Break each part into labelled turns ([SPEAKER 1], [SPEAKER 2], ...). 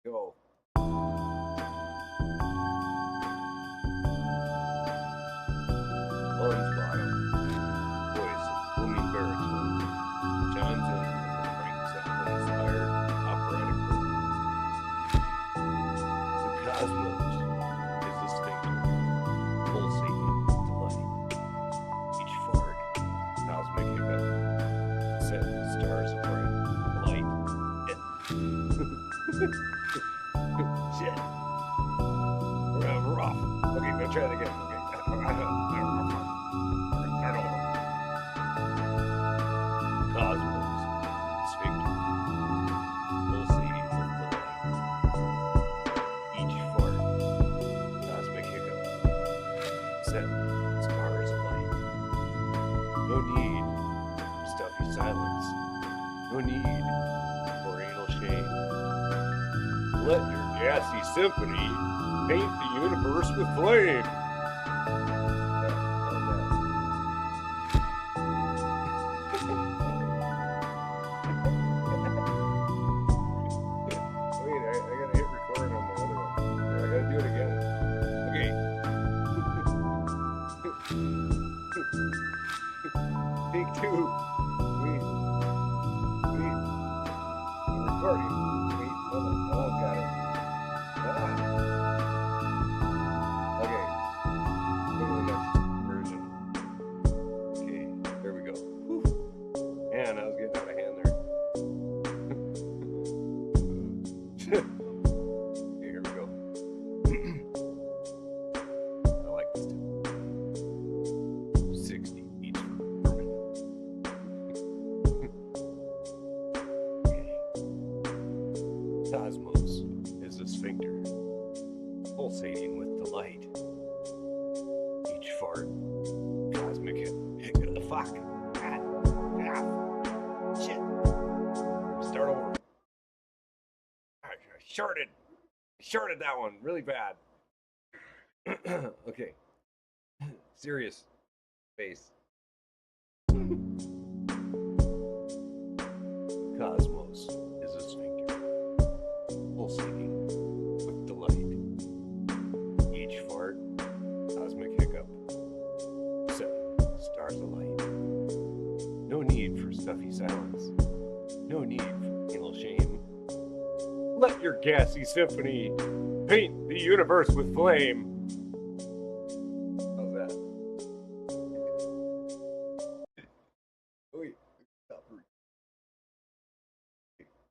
[SPEAKER 1] Go. Lungs bottom. Voice. Booming baritone. Chimes in with a Frank Zappa-inspired operatic rhythm. The cosmos is a sphincter, pulsating delight. Each fart, cosmic hiccup, set stars of bright light. Shit. We're off. Okay, we'll try it again. Okay. Start over. Cosmos, sphincter, pulsating with delight. Each fart, cosmic hiccup, set stars alight. No need for stuffy silence. No need for anal shame. Let your gassy symphony paint the universe with flame. Wait, I gotta hit record on the other one. I gotta do it again. Okay. Take two. Wait. I'm recording. Wait, hold on. Oh, got it. Okay. Go to the next version. Okay, there we go. Whew. Man, I was getting out of hand there. Okay, here we go. I like this too. 60 each per minute. Okay. Cosmos is a sphincter, pulsating with delight. Each fart, cosmic hiccup. Fuck. God. Ah. Shit. Start over. I shorted that one really bad. Okay. Serious face. Cosmos is a sphincter, pulsating with delight. Each fart, cosmic hiccup, set stars alight. No need for stuffy silence. No need for anal shame. Let your gassy symphony paint the universe with flame. How's that? Wait, stop.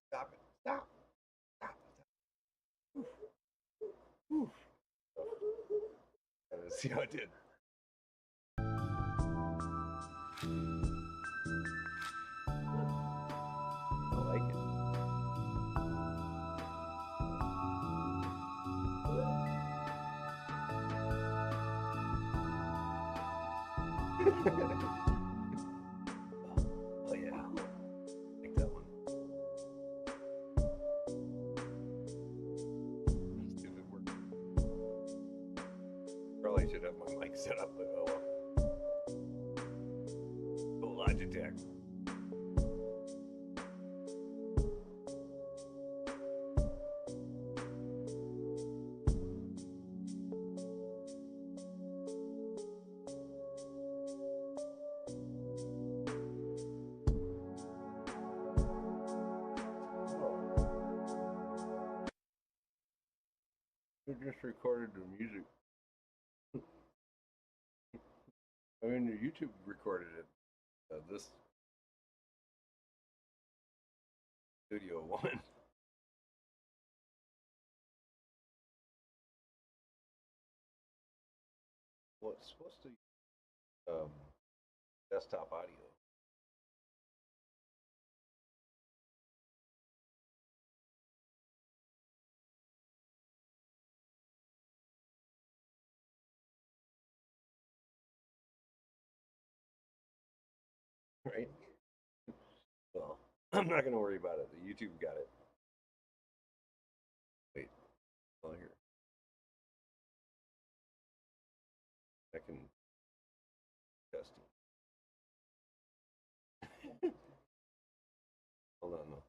[SPEAKER 1] Stop it. Stop. Whew. Let's see how it did. I like it. Oh yeah, like that one. Let's see if it works. Probably should have my mic set up, but oh well. Go Logitech. We just recorded the music. I mean, the YouTube recorded it. This Studio ONE. Well, it's supposed to desktop audio. Right? Well, I'm not gonna worry about it. The YouTube got it. Wait, oh here. I can test it. Hold on though.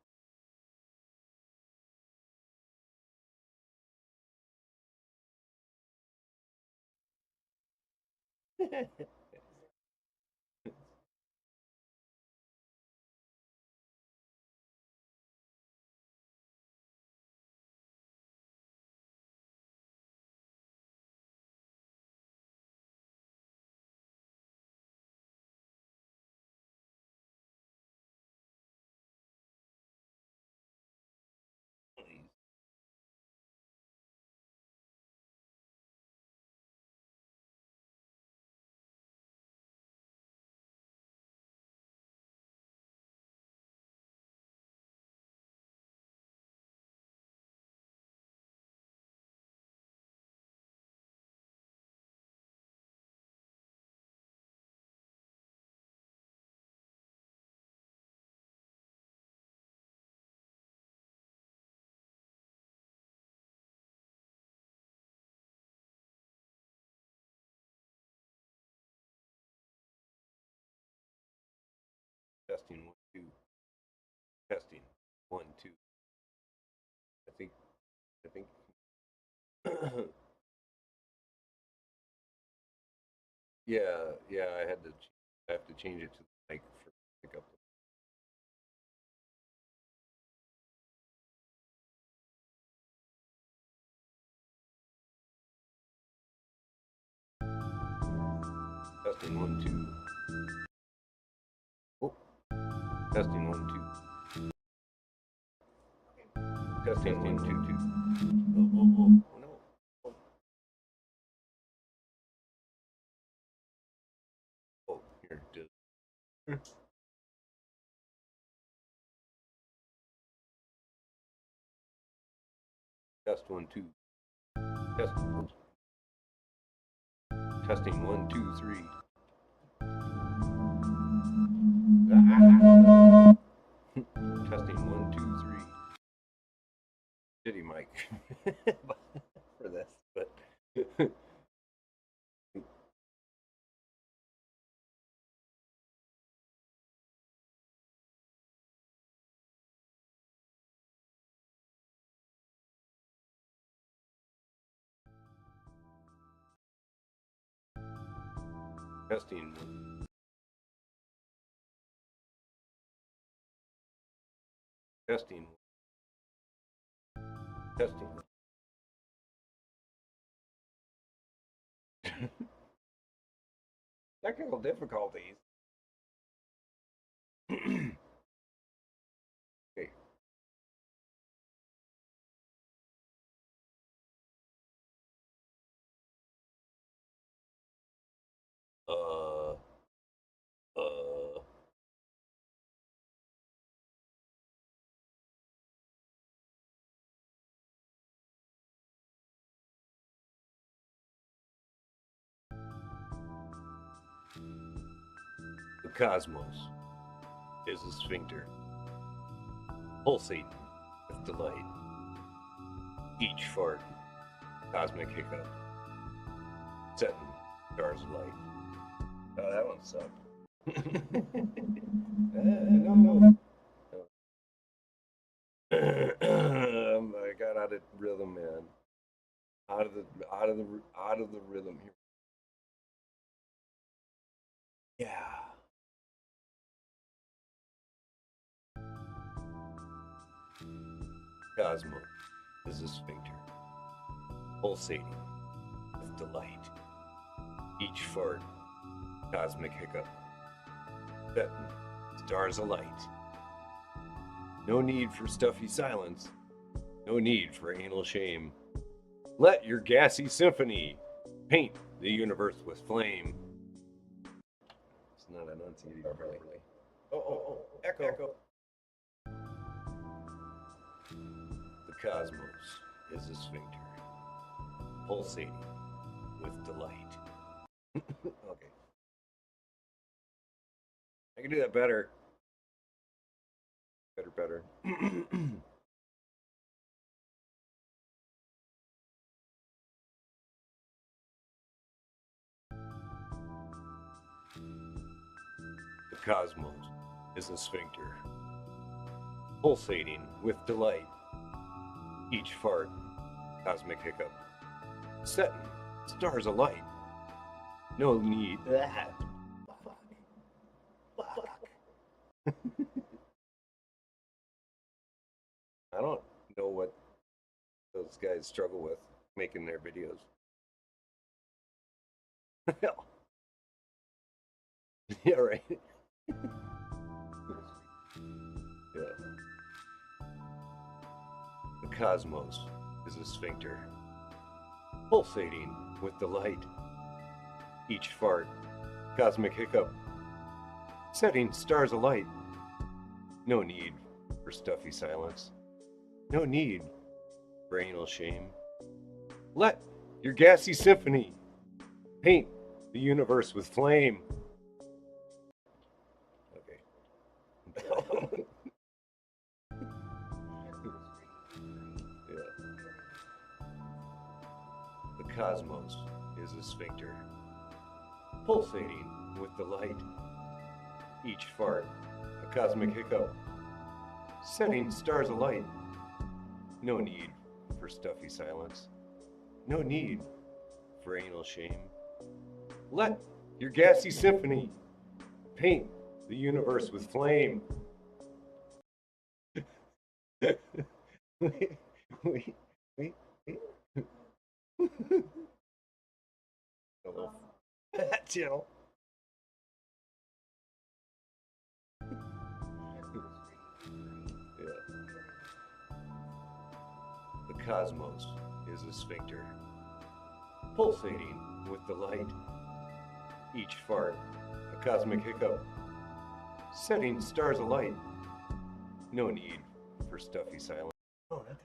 [SPEAKER 1] Testing 1 2. Testing 1 2. I think. I think. Yeah, yeah. I had to. I have to change it to the mic for pickup. Testing 1 2. Oh, testing 1 2. Testing 1 2 2. Oh, oh, oh, oh no. Oh, oh here it is. Test 1 2. Test. Testing 1 2 3. Ah. Testing 1 2 3. Shitty mic for this, but testing. Testing. Testing. Technical difficulties. Okay. Uh. Uh. The cosmos is a sphincter, pulsating with delight. Each fart, cosmic hiccup, setting stars of light. Oh, that one sucked. No. I got out of rhythm, man. Out of the rhythm here. Yeah. Cosmos is a sphincter, pulsating with delight. Each fart, cosmic hiccup, setting stars alight. No need for stuffy silence, no need for anal shame. Let your gassy symphony paint the universe with flame. It's not enunciating properly. Oh, echo. The cosmos is a sphincter, pulsating with delight. Okay. I can do that better. Better. The cosmos is a sphincter, pulsating with delight. Each fart, cosmic hiccup, setting stars alight. No need. I don't know what those guys struggle with making their videos. Yeah, right. Yeah. The cosmos is a sphincter, pulsating with delight. Each fart, cosmic hiccup, setting stars alight. No need for stuffy silence. No need for anal shame. Let your gassy symphony paint the universe with flame. Okay. Yeah. The cosmos is a sphincter, pulsating with delight. Each fart, a cosmic hiccup, setting stars alight. No need for stuffy silence. No need for anal shame. Let your gassy symphony paint the universe with flame. wait, wait, wait, wait. Hello. That channel. Yeah. The cosmos is a sphincter, pulsating with delight. Each fart, a cosmic hiccup, setting stars alight. No need for stuffy silence. Oh, that.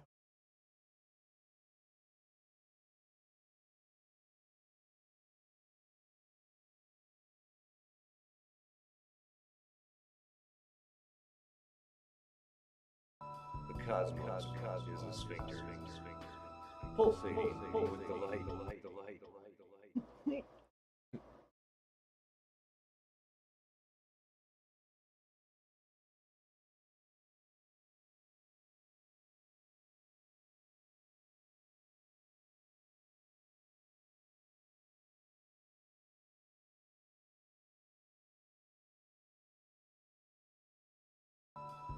[SPEAKER 1] The cosmos is a sphincter, pulsating with delight.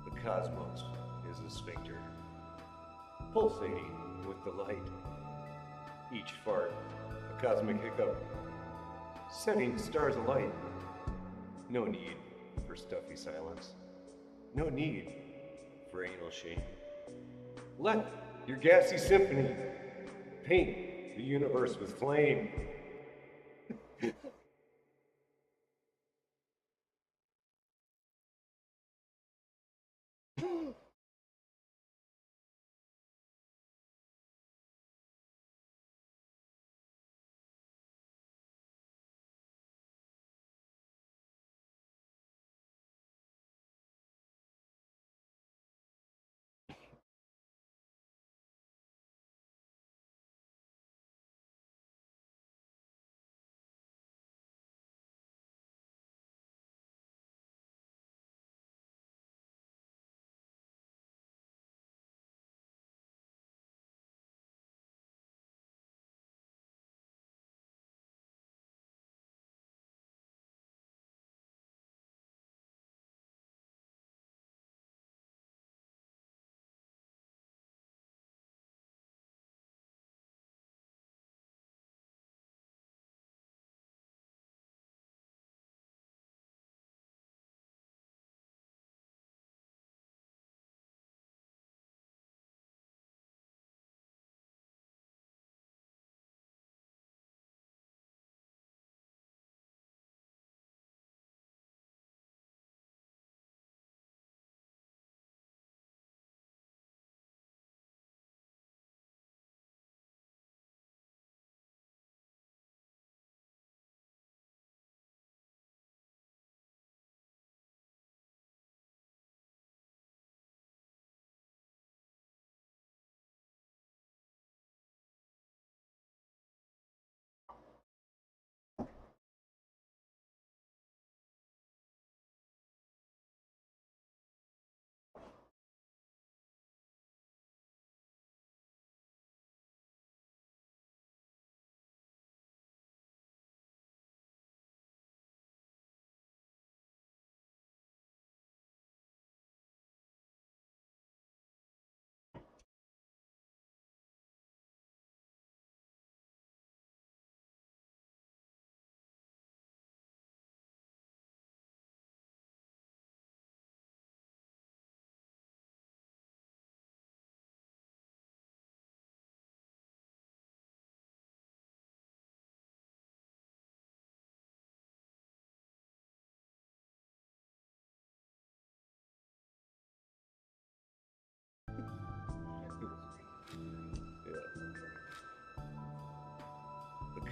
[SPEAKER 1] The cosmos is a sphincter, pulsating with delight. Each fart, a cosmic hiccup, setting stars alight. No need for stuffy silence. No need for anal shame. Let your gassy symphony paint the universe with flame.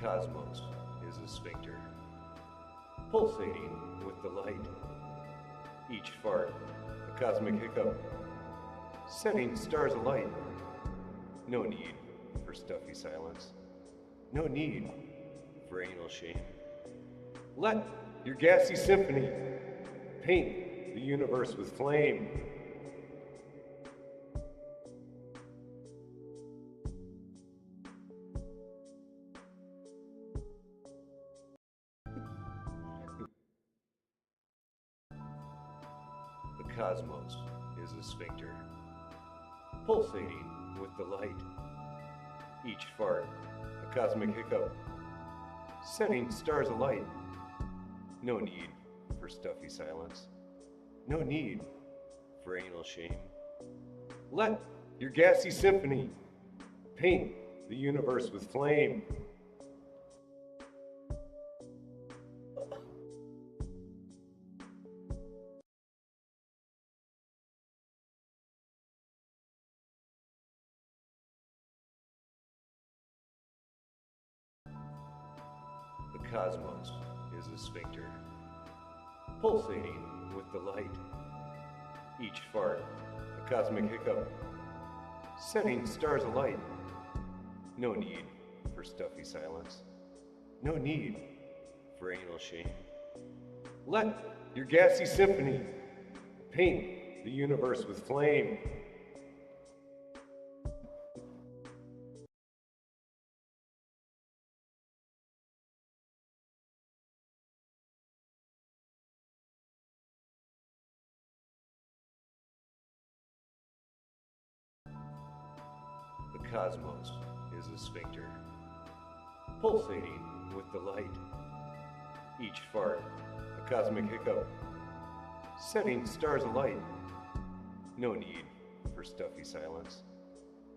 [SPEAKER 1] cosmos is a sphincter, pulsating with the light. Each fart, a cosmic hiccup, setting stars alight. No need for stuffy silence. No need for anal shame. Let your gassy symphony paint the universe with flame. The cosmos is a sphincter, pulsating with the light. Each fart, a cosmic hiccup, setting stars alight. No need for stuffy silence. No need for anal shame. Let your gassy symphony paint the universe with flame. The cosmos is a sphincter, pulsating with the light. Each fart, a cosmic hiccup, setting stars alight. No need for stuffy silence. No need for anal shame. Let your gassy symphony paint the universe with flame. The cosmos is a sphincter, pulsating with the light. Each fart, a cosmic hiccup, setting stars alight. No need for stuffy silence.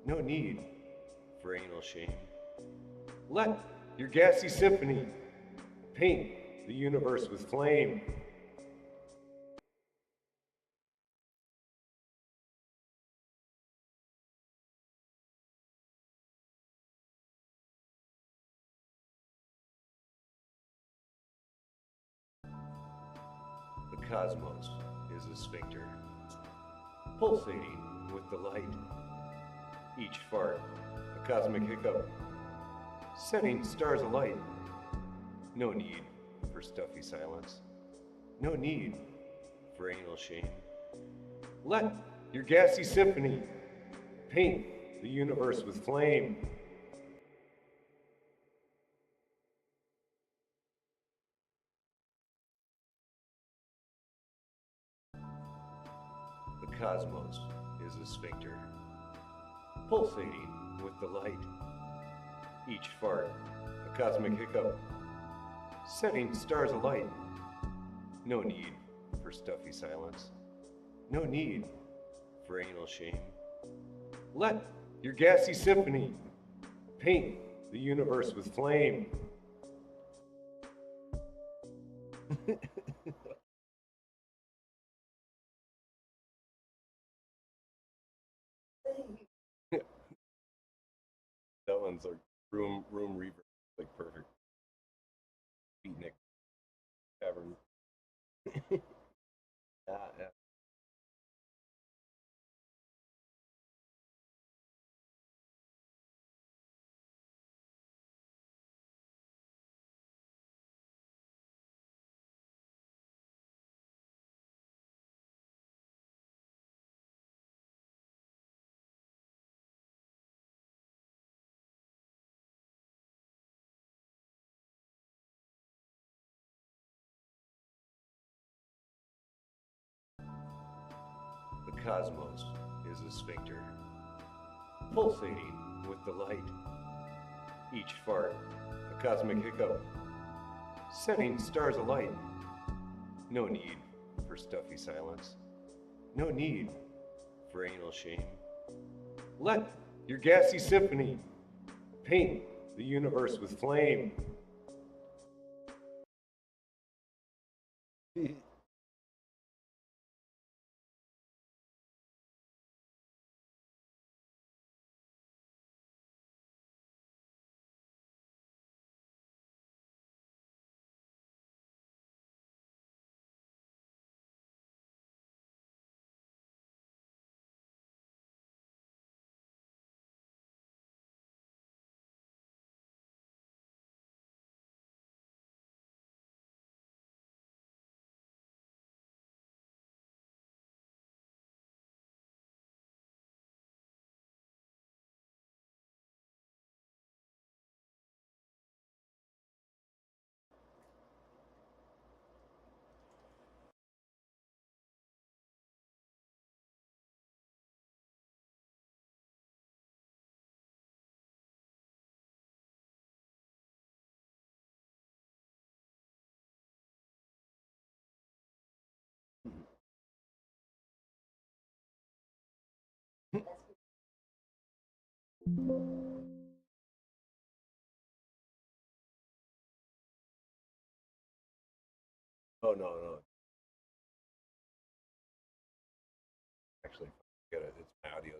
[SPEAKER 1] No need for anal shame. Let your gassy symphony paint the universe with flame. The cosmos is a sphincter, pulsating with the light. Each fart, a cosmic hiccup, setting stars alight. No need for stuffy silence. No need for anal shame. Let your gassy symphony paint the universe with flame. The cosmos is a sphincter, pulsating with the light. Each fart, a cosmic hiccup, setting stars alight. No need for stuffy silence. No need for anal shame. Let your gassy symphony paint the universe with flame. That one's like room reverb, like perfect. Beatnik Tavern. Yeah. The cosmos is a sphincter, pulsating with the light. Each fart, a cosmic hiccup, setting stars alight. No need for stuffy silence. No need for anal shame. Let your gassy symphony paint the universe with flame. Oh, no, no. Actually, get it. It's my audio.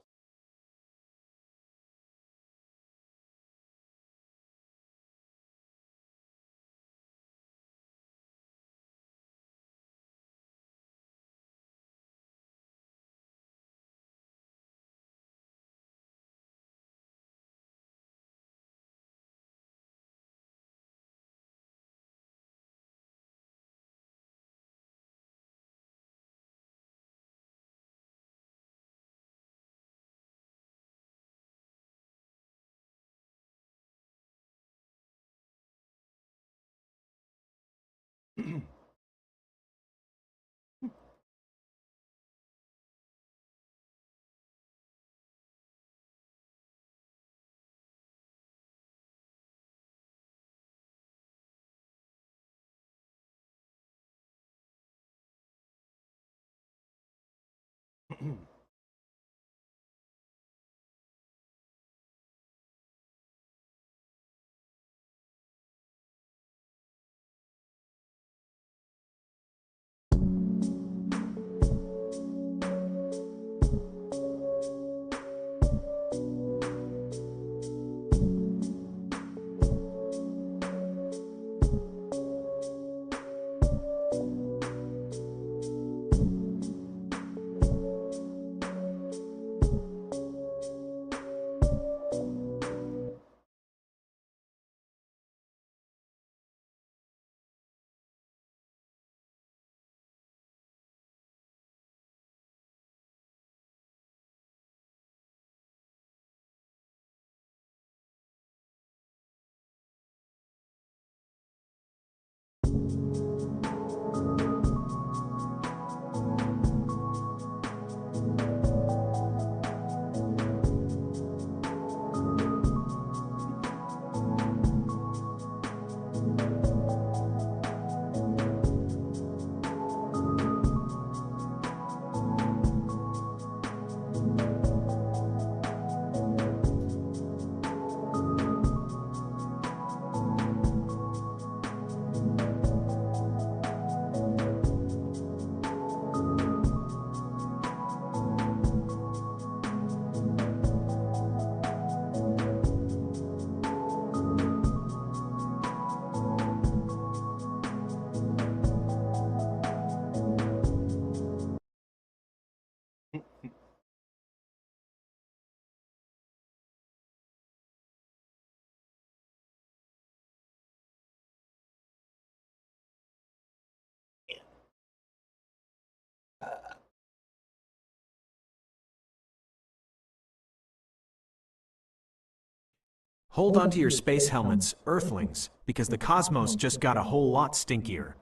[SPEAKER 2] Hold onto your space helmets, Earthlings, because the cosmos just got a whole lot stinkier.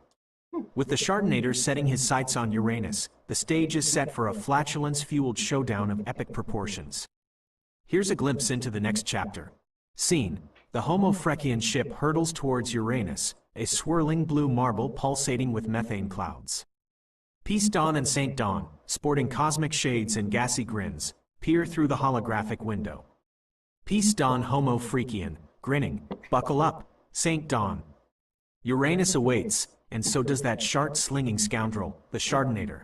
[SPEAKER 2] With the Chardonnator setting his sights on Uranus, the stage is set for a flatulence-fueled showdown of epic proportions. Here's a glimpse into the next chapter. Scene: the Homo Frechian ship hurtles towards Uranus, a swirling blue marble pulsating with methane clouds. Peace Dawn and Saint Dawn, sporting cosmic shades and gassy grins, peer through the holographic window. Peace Dawn Homo Frechian, grinning, buckle up, Saint Dawn. Uranus awaits, and so does that shart-slinging scoundrel, the Chardonnator.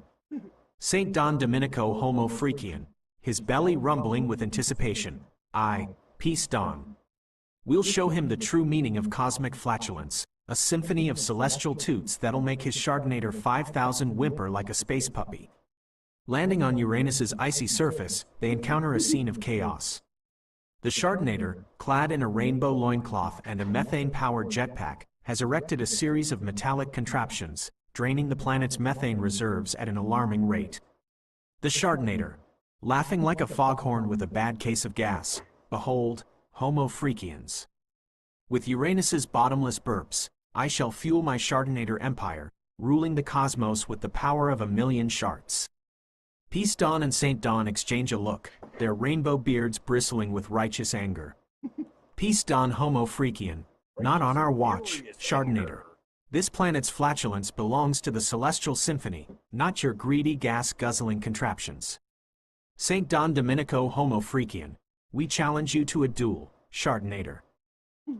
[SPEAKER 2] Saint Dawn Domenico Homo Frechian, his belly rumbling with anticipation. Peace Dawn. We'll show him the true meaning of cosmic flatulence, a symphony of celestial toots that'll make his Chardonnator 5000 whimper like a space puppy. Landing on Uranus's icy surface, they encounter a scene of chaos. The Chardonnator, clad in a rainbow loincloth and a methane-powered jetpack, has erected a series of metallic contraptions, draining the planet's methane reserves at an alarming rate. The Chardonnator, laughing like a foghorn with a bad case of gas, behold, Homo Frechians. With Uranus's bottomless burps, I shall fuel my Chardonnator empire, ruling the cosmos with the power of 1,000,000 shards. Peace Dawn and Saint Dawn exchange a look, their rainbow beards bristling with righteous anger. Peace Dawn Homo Frechian, not on our watch, Chardonnator. This planet's flatulence belongs to the celestial symphony, not your greedy gas-guzzling contraptions. Saint Dawn Domenico Homo Frechian, We challenge you to a duel, Shartonator.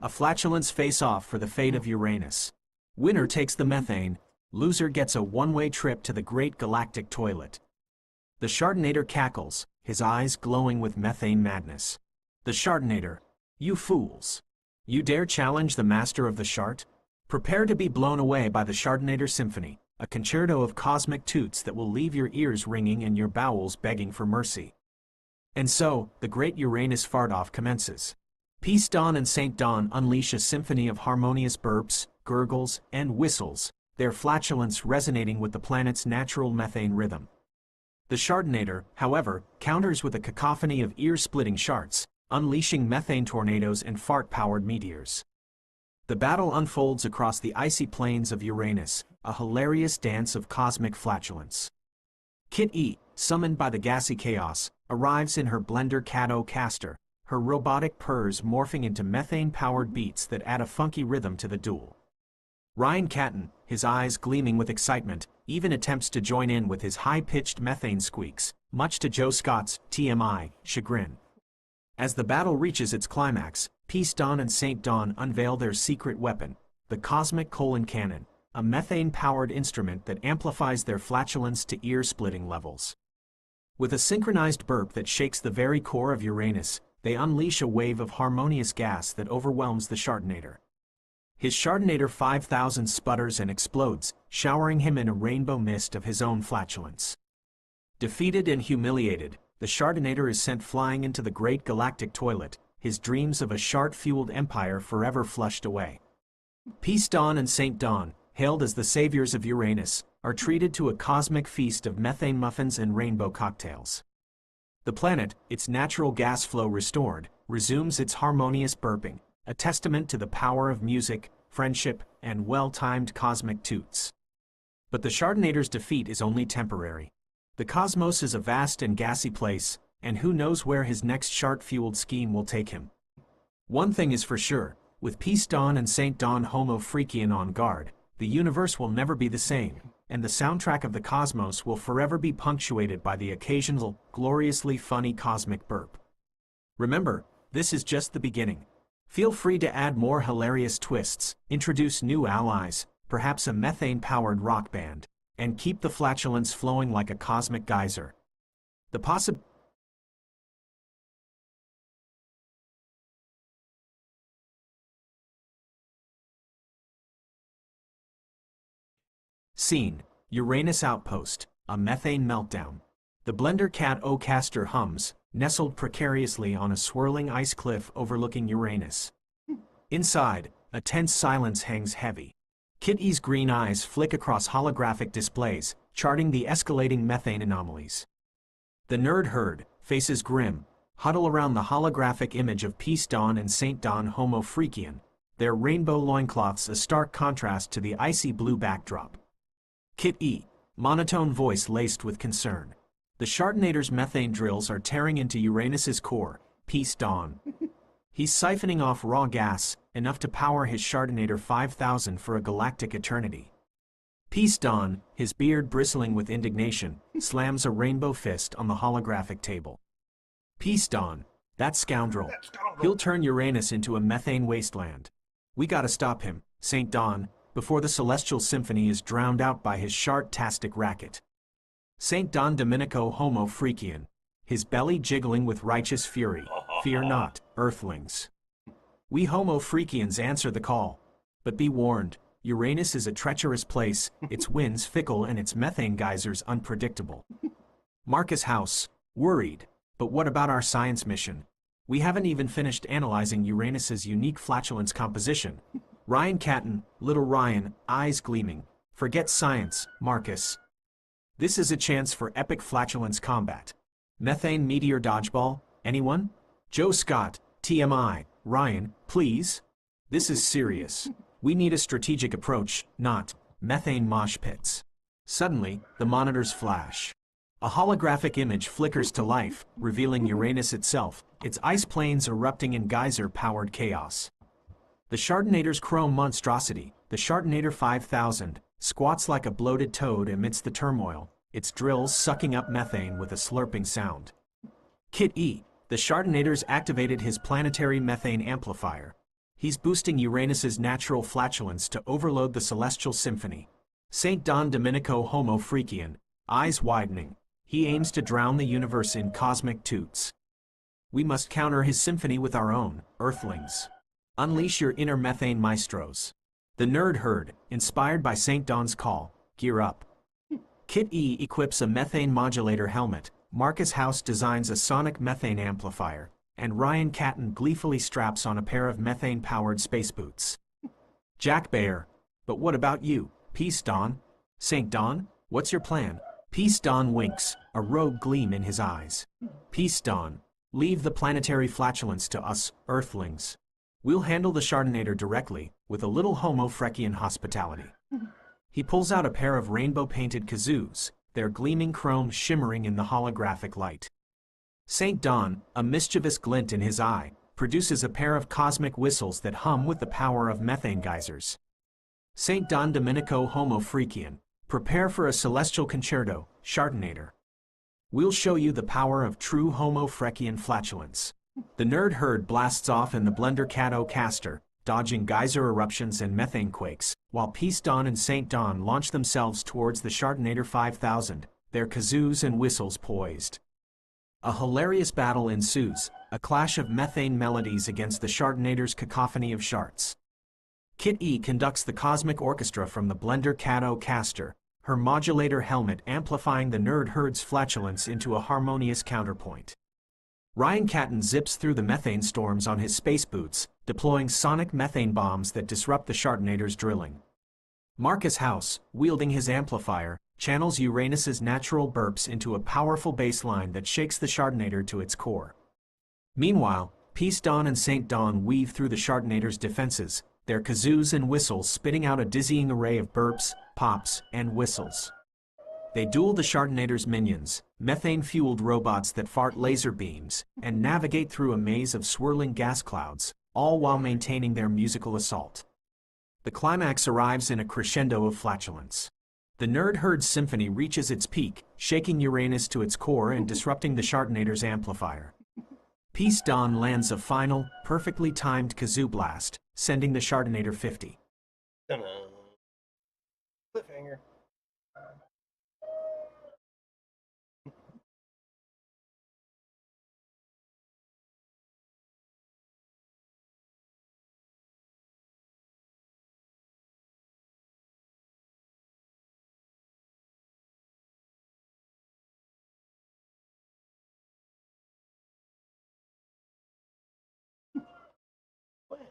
[SPEAKER 2] A flatulence face-off for the fate of Uranus. Winner takes the methane, loser gets a one-way trip to the great galactic toilet. The Shartonator cackles, his eyes glowing with methane madness. The Shartonator, you fools. You dare challenge the master of the Shart? Prepare to be blown away by the Shartonator Symphony, a concerto of cosmic toots that will leave your ears ringing and your bowels begging for mercy. And so, the great Uranus fart-off commences. Peace Dawn and St. Dawn unleash a symphony of harmonious burps, gurgles, and whistles, their flatulence resonating with the planet's natural methane rhythm. The Shartonator, however, counters with a cacophony of ear-splitting sharts, unleashing methane tornadoes and fart-powered meteors. The battle unfolds across the icy plains of Uranus, a hilarious dance of cosmic flatulence. Kit E, summoned by the gassy chaos, arrives in her blender Cat-O-Caster, her robotic purrs morphing into methane-powered beats that add a funky rhythm to the duel. Ryan Catton, his eyes gleaming with excitement, even attempts to join in with his high-pitched methane squeaks, much to Joe Scott's TMI chagrin. As the battle reaches its climax, Peace Dawn and St. Dawn unveil their secret weapon, the Cosmic Colon Cannon, a methane-powered instrument that amplifies their flatulence to ear-splitting levels. With a synchronized burp that shakes the very core of Uranus, they unleash a wave of harmonious gas that overwhelms the Shartonator. His Shartonator 5000 sputters and explodes, showering him in a rainbow mist of his own flatulence. Defeated and humiliated, the Shartonator is sent flying into the great galactic toilet, his dreams of a Shart-fueled empire forever flushed away. Peace Dawn and St. Dawn, hailed as the saviors of Uranus, are treated to a cosmic feast of methane muffins and rainbow cocktails. The planet, its natural gas flow restored, resumes its harmonious burping, a testament to the power of music, friendship, and well-timed cosmic toots. But the Shartonator's defeat is only temporary. The cosmos is a vast and gassy place, and who knows where his next Shart-fueled scheme will take him. One thing is for sure, with Peace Dawn and St. Dawn Homo Freakian on guard, the universe will never be the same, and the soundtrack of the cosmos will forever be punctuated by the occasional, gloriously funny cosmic burp. Remember, this is just the beginning. Feel free to add more hilarious twists, introduce new allies, perhaps a methane-powered rock band, and keep the flatulence flowing like a cosmic geyser. The Scene: Uranus Outpost, a methane meltdown. The blender Cat-O-Caster hums, nestled precariously on a swirling ice cliff overlooking Uranus. Inside, a tense silence hangs heavy. Kit E's green eyes flick across holographic displays, charting the escalating methane anomalies. The nerd herd, faces grim, huddle around the holographic image of Peace Dawn and St. Dawn Homo Freakian, their rainbow loincloths a stark contrast to the icy blue backdrop. Kit E, monotone voice laced with concern. The Shartonator's methane drills are tearing into Uranus's core, Peace Dawn. He's siphoning off raw gas, enough to power his Shartonator 5000 for a galactic eternity. Peace Dawn, his beard bristling with indignation, slams a rainbow fist on the holographic table. Peace Dawn, that scoundrel. He'll turn Uranus into a methane wasteland. We gotta stop him, St. Dawn, before the celestial symphony is drowned out by his Shart-tastic racket. St. Dawn Domenico Homo Freakian, his belly jiggling with righteous fury. Fear not, Earthlings. We Homo Freakians answer the call. But be warned, Uranus is a treacherous place, its winds fickle and its methane geysers unpredictable. Marcus House, worried, but what about our science mission? We haven't even finished analyzing Uranus's unique flatulence composition. Ryan Catton, little Ryan, eyes gleaming. Forget science, Marcus. This is a chance for epic flatulence combat. Methane meteor dodgeball, anyone? Joe Scott, TMI, Ryan, please? This is serious. We need a strategic approach, not methane mosh pits. Suddenly, the monitors flash. A holographic image flickers to life, revealing Uranus itself, its ice plains erupting in geyser-powered chaos. The Shartonator's chrome monstrosity, the Shartonator 5000, squats like a bloated toad amidst the turmoil, its drills sucking up methane with a slurping sound. Kit E, The Chardonnators activated his planetary methane amplifier. He's boosting Uranus's natural flatulence to overload the celestial symphony. Saint Don Domenico Homo Freakian, eyes widening. He aims to drown the universe in cosmic toots. We must counter his symphony with our own, Earthlings. Unleash your inner methane maestros. The Nerd Herd, inspired by Saint Don's call, gear up. Kit E equips a methane modulator helmet, Marcus House designs a sonic methane amplifier, and Ryan Catton gleefully straps on a pair of methane-powered space boots. Jack Baer, but what about you, Peace Don? Saint Don, what's your plan? Peace Don winks, a rogue gleam in his eyes. Peace Don, leave the planetary flatulence to us, Earthlings. We'll handle the Chardonnator directly, with a little Homo Freakian hospitality. He pulls out a pair of rainbow-painted kazoos, their gleaming chrome shimmering in the holographic light. Saint Don, a mischievous glint in his eye, produces a pair of cosmic whistles that hum with the power of methane geysers. Saint Don Domenico Homo Freakian, prepare for a celestial concerto, Chardonnator. We'll show you the power of true Homo Freakian flatulence. The Nerd Herd blasts off in the Blender Cato Caster, dodging geyser eruptions and methane quakes, while Peace Don and Saint Don launch themselves towards the Chardonnator 5000, their kazoos and whistles poised. A hilarious battle ensues, a clash of methane melodies against the Chardonnator's cacophony of charts. Kit E conducts the cosmic orchestra from the Blender Cato Caster, her modulator helmet amplifying the Nerd Herd's flatulence into a harmonious counterpoint. Ryan Catton zips through the methane storms on his space boots, deploying sonic methane bombs that disrupt the Chardonnator's drilling. Marcus House, wielding his amplifier, channels Uranus's natural burps into a powerful bass line that shakes the Chardonnator to its core. Meanwhile, Peace Don and Saint Don weave through the Chardonnator's defenses, their kazoos and whistles spitting out a dizzying array of burps, pops, and whistles. They duel the Chardonnator's minions, methane-fueled robots that fart laser beams, and navigate through a maze of swirling gas clouds, all while maintaining their musical assault. The climax arrives in a crescendo of flatulence. The Nerd Herd symphony reaches its peak, shaking Uranus to its core and disrupting the Chardonnator's amplifier. Peace Don lands a final, perfectly timed kazoo blast, sending the Chardonnator 50.
[SPEAKER 1] Dun-dun. Cliffhanger. What?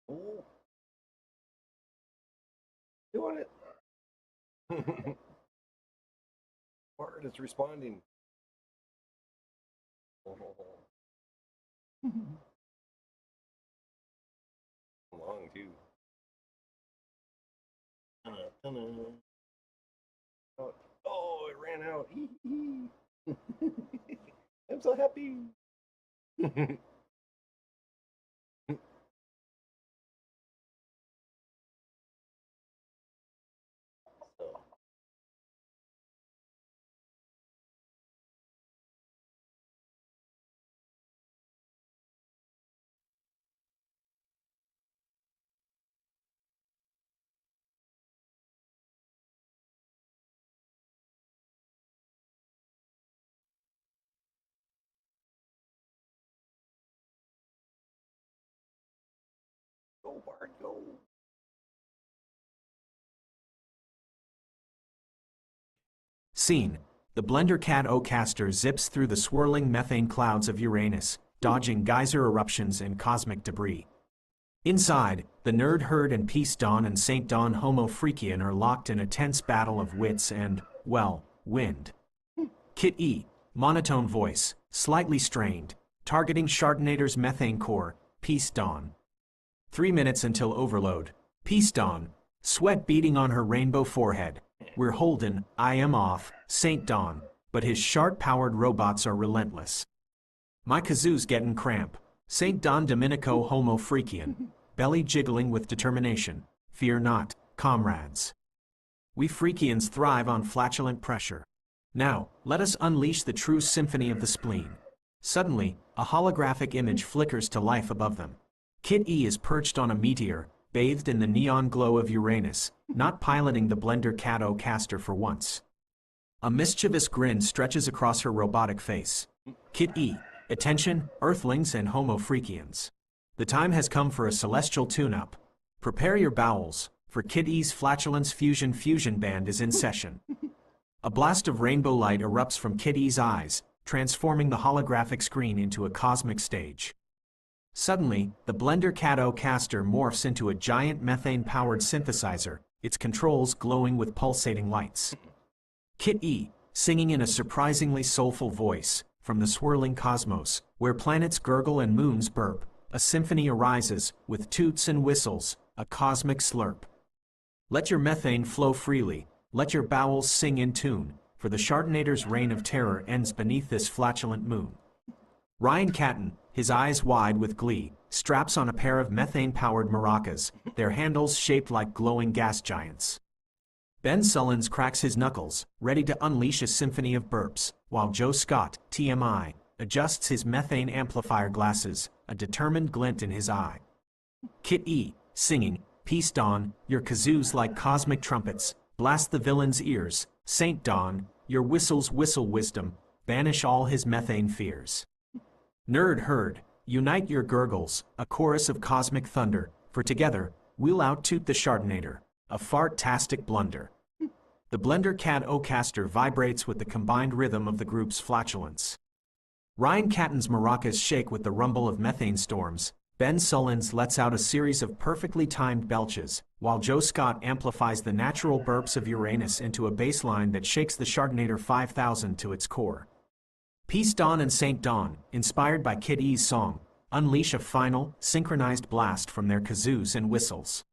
[SPEAKER 1] Oh, doing it. Bart is responding. Long too. Oh, it ran out. I'm so happy. So, go, Bart, go.
[SPEAKER 2] Scene. The Blender Cat O-Caster zips through the swirling methane clouds of Uranus, dodging geyser eruptions and cosmic debris. Inside, the Nerd Herd and Peace Dawn and St. Dawn Homo Freakian are locked in a tense battle of wits and, well, wind. Kit E, monotone voice, slightly strained, targeting Chardonnator's methane core, Peace Dawn. 3 minutes until overload. Peace Dawn, sweat beading on her rainbow forehead. We're holding, I am off, St. Dawn, but his Shard-powered robots are relentless. My kazoo's getting cramp. St. Don Domenico Homo Freakian, belly jiggling with determination. Fear not, comrades. We Freakians thrive on flatulent pressure. Now, let us unleash the true symphony of the spleen. Suddenly, a holographic image flickers to life above them. Kit E is perched on a meteor, bathed in the neon glow of Uranus, not piloting the Blender Cat O-Caster for once. A mischievous grin stretches across her robotic face. Kit E, attention, Earthlings and Homo Freakians. The time has come for a celestial tune-up. Prepare your bowels, for Kit E's Flatulence Fusion Band is in session. A blast of rainbow light erupts from Kit E's eyes, transforming the holographic screen into a cosmic stage. Suddenly, the Blender Cat O-Caster morphs into a giant methane-powered synthesizer, its controls glowing with pulsating lights. Kit E, singing in a surprisingly soulful voice, from the swirling cosmos, where planets gurgle and moons burp, a symphony arises, with toots and whistles, a cosmic slurp. Let your methane flow freely, let your bowels sing in tune, for the Chardonnator's reign of terror ends beneath this flatulent moon. Ryan Catton, his eyes wide with glee, straps on a pair of methane-powered maracas, their handles shaped like glowing gas giants. Ben Sullins cracks his knuckles, ready to unleash a symphony of burps, while Joe Scott, TMI, adjusts his methane amplifier glasses, a determined glint in his eye. Kit E, singing, Peace Dawn, your kazoos like cosmic trumpets, blast the villain's ears, St. Dawn, your whistles whistle wisdom, banish all his methane fears. Nerd Herd, unite your gurgles, a chorus of cosmic thunder, for together, we'll out-toot the Chardonnator, a fart-tastic blunder. The Blender Cat O-Caster vibrates with the combined rhythm of the group's flatulence. Ryan Catton's maracas shake with the rumble of methane storms, Ben Sullins lets out a series of perfectly timed belches, while Joe Scott amplifies the natural burps of Uranus into a bass line that shakes the Chardonnator 5000 to its core. Peace Dawn and St. Dawn, inspired by Kit E's song, unleash a final, synchronized blast from their kazoos and whistles.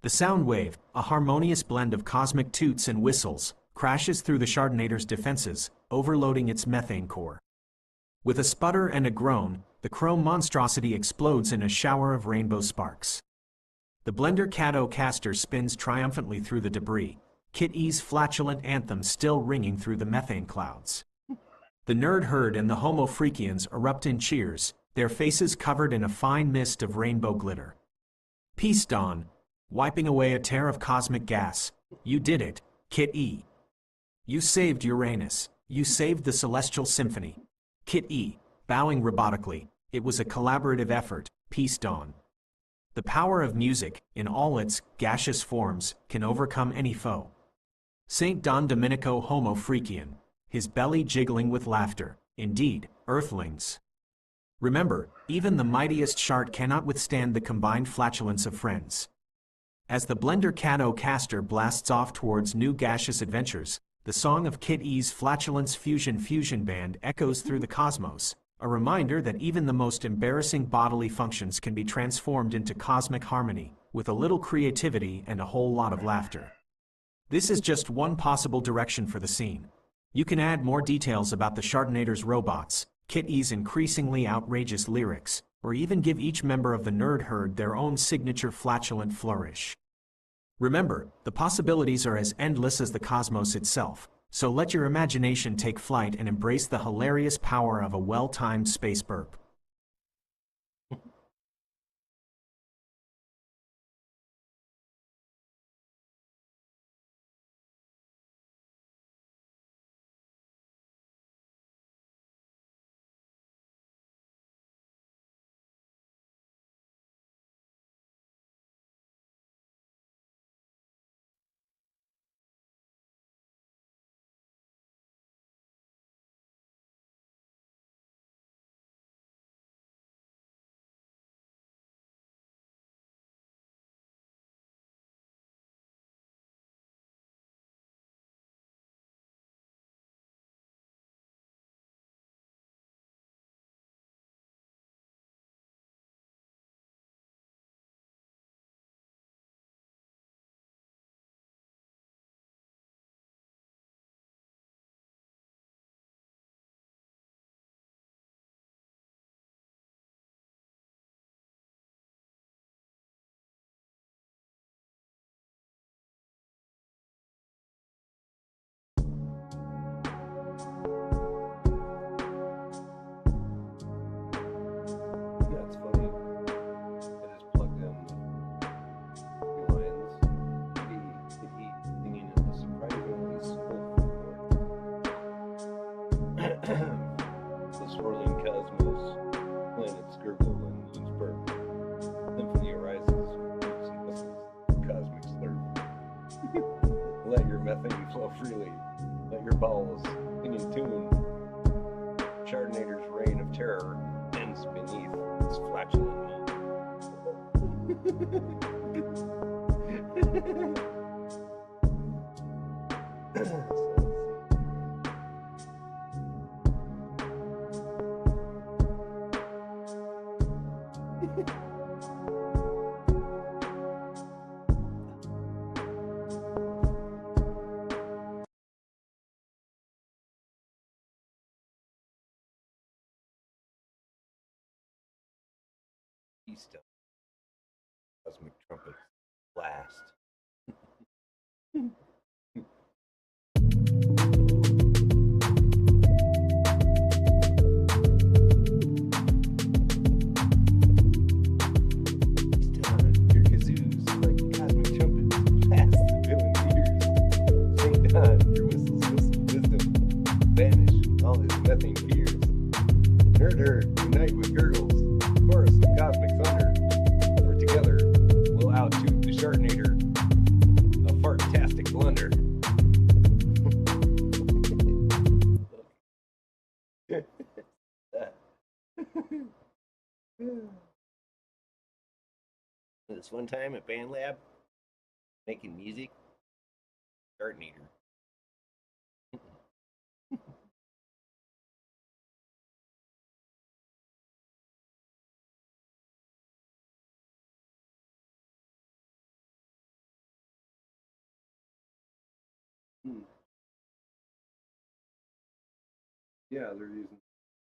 [SPEAKER 2] The sound wave, a harmonious blend of cosmic toots and whistles, crashes through the Chardonnator's defenses, overloading its methane core. With a sputter and a groan, the chrome monstrosity explodes in a shower of rainbow sparks. The Blender Cat O-Caster spins triumphantly through the debris, Kit E's flatulent anthem still ringing through the methane clouds. The Nerd Herd and the Homo Freakians erupt in cheers, their faces covered in a fine mist of rainbow glitter. Peace Dawn, wiping away a tear of cosmic gas, you did it, Kit E. You saved Uranus, you saved the Celestial Symphony. Kit E, bowing robotically, it was a collaborative effort, Peace Dawn. The power of music, in all its gaseous forms, can overcome any foe. St. Don Domenico Homo Freakian, his belly jiggling with laughter, indeed, Earthlings. Remember, even the mightiest shark cannot withstand the combined flatulence of friends. As the blender Cato Castor blasts off towards new gaseous adventures, the song of Kit E's Flatulence Fusion Band echoes through the cosmos, a reminder that even the most embarrassing bodily functions can be transformed into cosmic harmony, with a little creativity and a whole lot of laughter. This is just one possible direction for the scene. You can add more details about the Chardonnator's robots, Kit E's increasingly outrageous lyrics, or even give each member of the nerd herd their own signature flatulent flourish. Remember, the possibilities are as endless as the cosmos itself, so let your imagination take flight and embrace the hilarious power of a well-timed space burp.
[SPEAKER 1] That's funny. I just plugged in the lines. He singing a surprisingly soulful chord. The swirling cosmos, planets gurgle and moons burn. Symphony arises, whoops and whistles, cosmic slurp. Let your methane flow freely. Let your bowels sing in tune. Chardonnator's reign of terror ends beneath its flatulent moon. East cosmic trumpets blast. Your kazoos like cosmic trumpets blast the villain's ears. St. John, your whistles whistle wisdom, banish all his methane fears. Nerd herd, unite with gurgles, chorus of cosmic thunder. For together, we'll out-toot the Chardonnator, a fartastic blunder. This one time at Band Lab, making music, Chardonnator. Yeah, they're using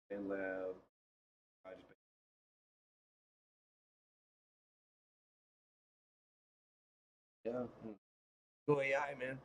[SPEAKER 1] Band Lab, Project. Yeah. Go AI, man.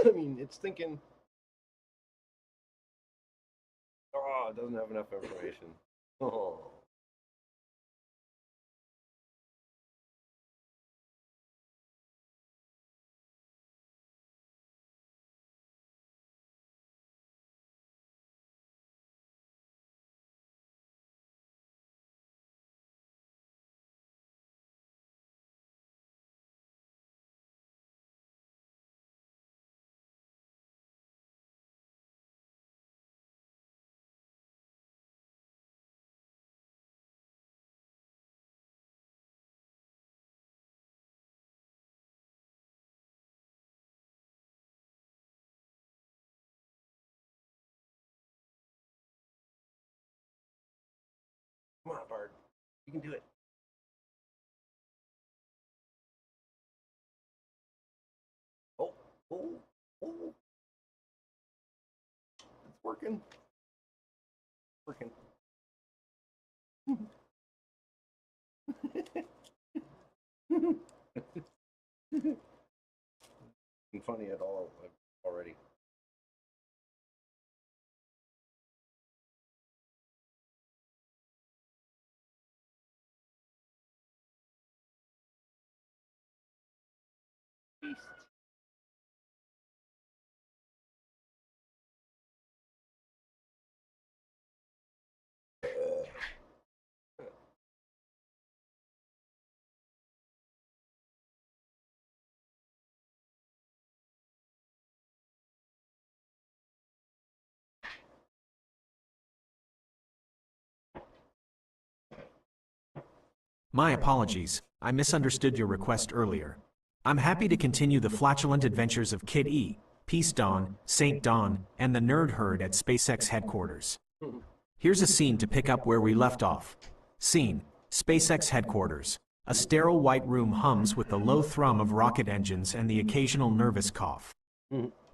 [SPEAKER 1] I mean, it's thinking, oh, it doesn't have enough information. Oh. Come on, Bard. You can do it. Oh, oh, oh. It's working. Working. Funny at all already.
[SPEAKER 2] My apologies, I misunderstood your request earlier. I'm happy to continue the flatulent adventures of Kid E, Peace Dawn, Saint Dawn, and the Nerd Herd at SpaceX headquarters. Here's a scene to pick up where we left off. Scene: SpaceX headquarters. A sterile white room hums with the low thrum of rocket engines and the occasional nervous cough.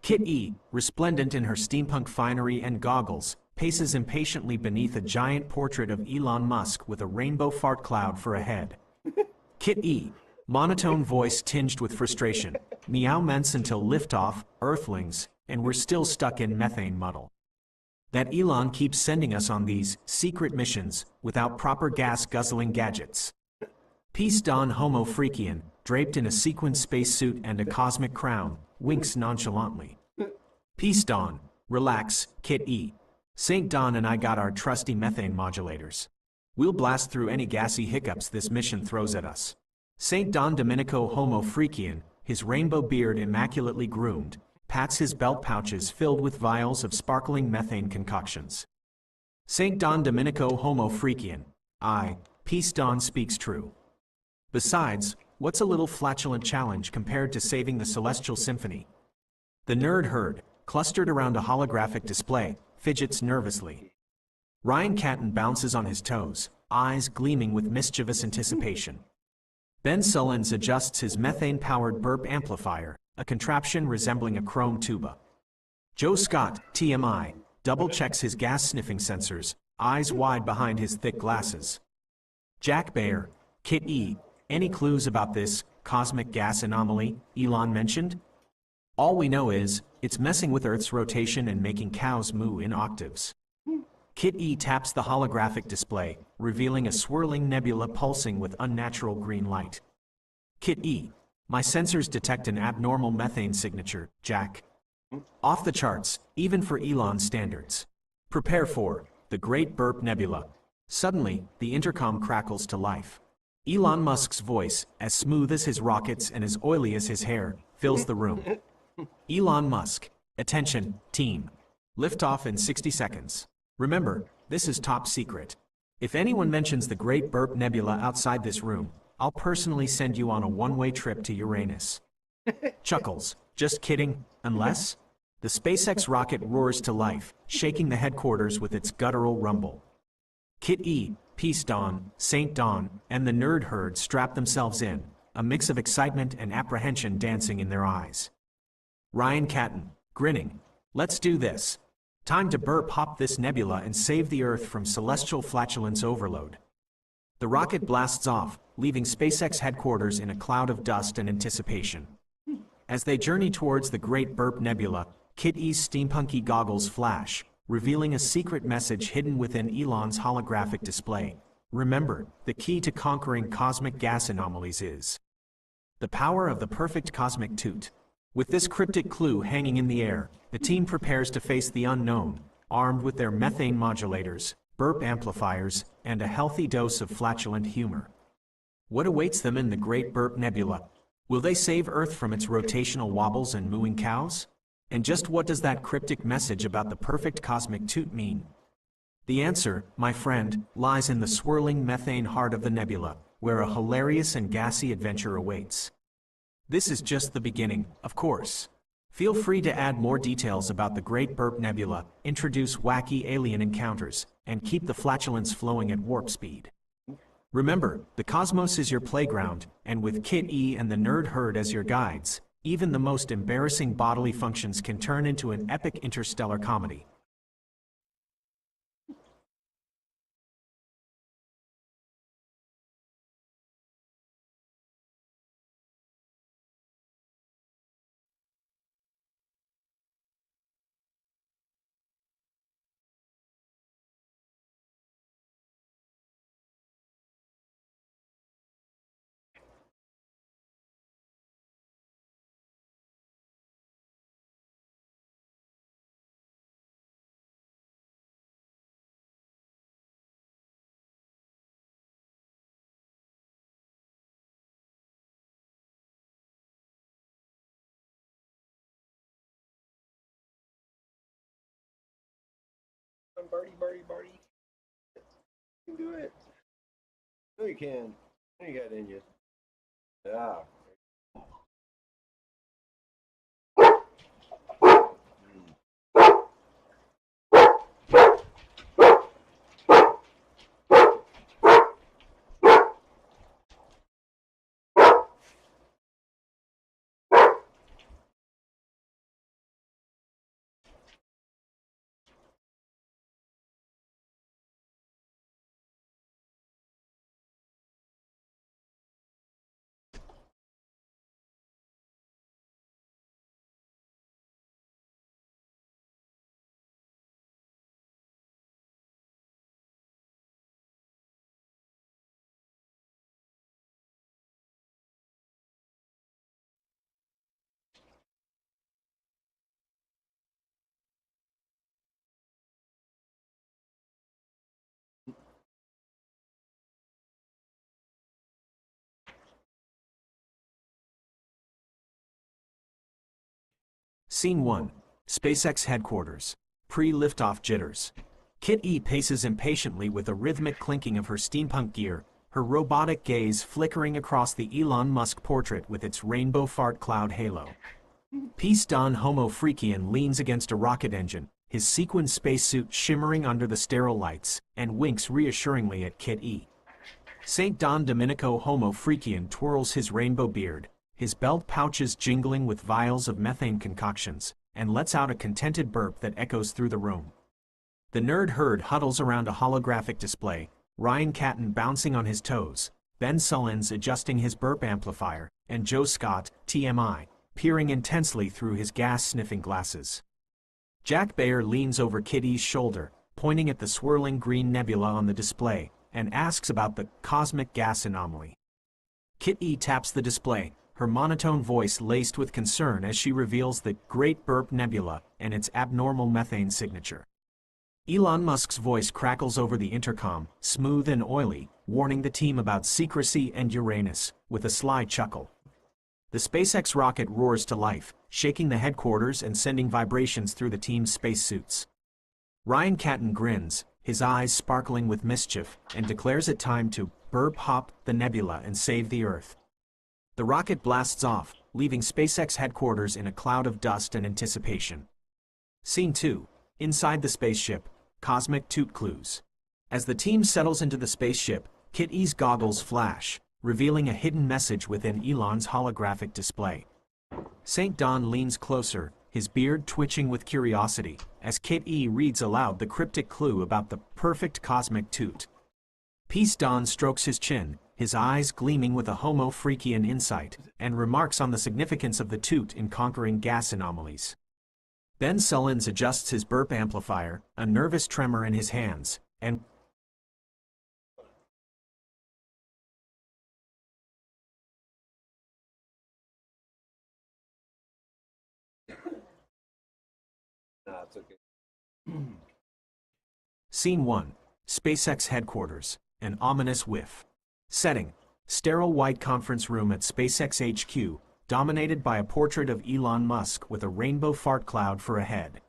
[SPEAKER 2] Kit E, resplendent in her steampunk finery and goggles, paces impatiently beneath a giant portrait of Elon Musk with a rainbow fart cloud for a head. Kit E, monotone voice tinged with frustration, meow-ments until liftoff, Earthlings, and we're still stuck in methane muddle. That Elon keeps sending us on these secret missions without proper gas-guzzling gadgets. Peace Dawn Homo Freakian, draped in a sequined spacesuit and a cosmic crown, winks nonchalantly. Peace Dawn, relax, Kit E. Saint Dawn and I got our trusty methane modulators. We'll blast through any gassy hiccups this mission throws at us. Saint Don Domenico Homo Freakian, his rainbow beard immaculately groomed, pats his belt pouches filled with vials of sparkling methane concoctions. Saint Don Domenico Homo Freakian, Peace Dawn speaks true. Besides, what's a little flatulent challenge compared to saving the Celestial Symphony? The Nerd Herd, clustered around a holographic display, fidgets nervously. Ryan Catton bounces on his toes, eyes gleaming with mischievous anticipation. Ben Sullins adjusts his methane-powered burp amplifier, a contraption resembling a chrome tuba. Joe Scott, TMI, double-checks his gas-sniffing sensors, eyes wide behind his thick glasses. Jack Baer, Kit E, any clues about this cosmic gas anomaly Elon mentioned? All we know is, it's messing with Earth's rotation and making cows moo in octaves. Kit E taps the holographic display, revealing a swirling nebula pulsing with unnatural green light. Kit E, my sensors detect an abnormal methane signature, Jack. Off the charts, even for Elon standards. Prepare for the Great Burp Nebula. Suddenly, the intercom crackles to life. Elon Musk's voice, as smooth as his rockets and as oily as his hair, fills the room. Elon Musk, attention, team. Liftoff in 60 seconds. Remember, this is top secret. If anyone mentions the Great Burp Nebula outside this room, I'll personally send you on a one-way trip to Uranus. Chuckles, just kidding, unless? The SpaceX rocket roars to life, shaking the headquarters with its guttural rumble. Kit E, Peace Dawn, Saint Dawn, and the Nerd Herd strap themselves in, a mix of excitement and apprehension dancing in their eyes. Ryan Catton, grinning. Let's do this. Time to burp hop this nebula and save the Earth from celestial flatulence overload. The rocket blasts off, leaving SpaceX headquarters in a cloud of dust and anticipation. As they journey towards the Great Burp Nebula, Kit E's steampunky goggles flash, revealing a secret message hidden within Elon's holographic display. Remember, the key to conquering cosmic gas anomalies is the power of the perfect cosmic toot. With this cryptic clue hanging in the air, the team prepares to face the unknown, armed with their methane modulators, burp amplifiers, and a healthy dose of flatulent humor. What awaits them in the Great Burp Nebula? Will they save Earth from its rotational wobbles and mooing cows? And just what does that cryptic message about the perfect cosmic toot mean? The answer, my friend, lies in the swirling methane heart of the nebula, where a hilarious and gassy adventure awaits. This is just the beginning, of course. Feel free to add more details about the Great Burp Nebula, introduce wacky alien encounters, and keep the flatulence flowing at warp speed. Remember, the cosmos is your playground, and with Kit E and the Nerd Herd as your guides, even the most embarrassing bodily functions can turn into an epic interstellar comedy.
[SPEAKER 1] Barty, Barty, Barty. You can do it. No, you can. No, you got it in you. Ah.
[SPEAKER 2] Scene 1. SpaceX Headquarters. Pre-liftoff jitters. Kit E paces impatiently with a rhythmic clinking of her steampunk gear, her robotic gaze flickering across the Elon Musk portrait with its rainbow fart cloud halo. Peace Don Homo Freakian leans against a rocket engine, his sequined spacesuit shimmering under the sterile lights, and winks reassuringly at Kit E. St. Don Domenico Homo Freakian twirls his rainbow beard, his belt pouches jingling with vials of methane concoctions, and lets out a contented burp that echoes through the room. The Nerd Herd huddles around a holographic display, Ryan Catton bouncing on his toes, Ben Sullins adjusting his burp amplifier, and Joe Scott, TMI, peering intensely through his gas-sniffing glasses. Jack Bayer leans over Kit E's shoulder, pointing at the swirling green nebula on the display, and asks about the cosmic gas anomaly. Kit E taps the display, her monotone voice laced with concern as she reveals the Great Burp Nebula and its abnormal methane signature. Elon Musk's voice crackles over the intercom, smooth and oily, warning the team about secrecy and Uranus, with a sly chuckle. The SpaceX rocket roars to life, shaking the headquarters and sending vibrations through the team's spacesuits. Ryan Catton grins, his eyes sparkling with mischief, and declares it time to burp hop the nebula and save the Earth. The rocket blasts off, leaving SpaceX headquarters in a cloud of dust and anticipation. Scene 2. Inside the spaceship, Cosmic Toot Clues. As the team settles into the spaceship, Kit E's goggles flash, revealing a hidden message within Elon's holographic display. St. Don leans closer, his beard twitching with curiosity, as Kit E reads aloud the cryptic clue about the perfect cosmic toot. Peace Don strokes his chin, his eyes gleaming with a Homo freakian insight, and remarks on the significance of the toot in conquering gas anomalies. Ben Sullins adjusts his burp amplifier, a nervous tremor in his hands, and
[SPEAKER 1] It's okay.
[SPEAKER 2] Scene 1. SpaceX headquarters. An ominous whiff. Setting. Sterile white conference room at SpaceX HQ, dominated by a portrait of Elon Musk with a rainbow fart cloud for a head.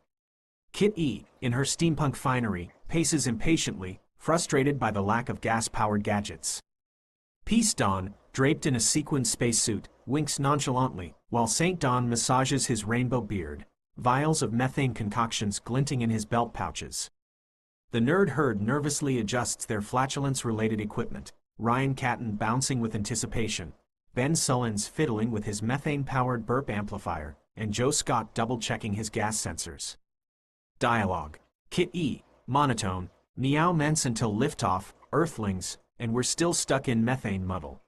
[SPEAKER 2] Kit E, in her steampunk finery, paces impatiently, frustrated by the lack of gas-powered gadgets. Peace Dawn, draped in a sequined spacesuit, winks nonchalantly, while St. Dawn massages his rainbow beard, vials of methane concoctions glinting in his belt pouches. The nerd herd nervously adjusts their flatulence-related equipment, Ryan Catton bouncing with anticipation, Ben Sullins fiddling with his methane-powered burp amplifier, and Joe Scott double-checking his gas sensors. Dialogue. Kit E, monotone, meow ments until liftoff, Earthlings, and we're still stuck in methane muddle.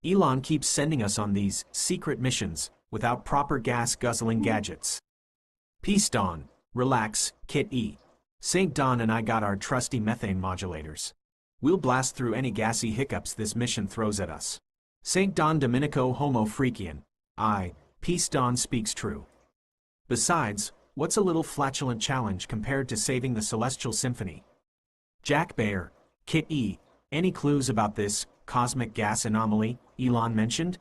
[SPEAKER 2] Elon keeps sending us on these secret missions without proper gas-guzzling gadgets. Peace Dawn, relax, Kit E. St. Dawn and I got our trusty methane modulators. We'll blast through any gassy hiccups this mission throws at us. St. Dawn Dominico Homo Freakian. Peace Dawn speaks true. Besides, what's a little flatulent challenge compared to saving the Celestial Symphony? Jack Baer, Kit E, any clues about this cosmic gas anomaly Elon mentioned?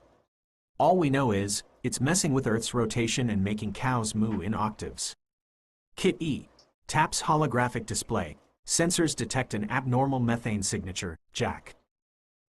[SPEAKER 2] All we know is, it's messing with Earth's rotation and making cows moo in octaves. Kit E, taps holographic display. Sensors detect an abnormal methane signature, Jack.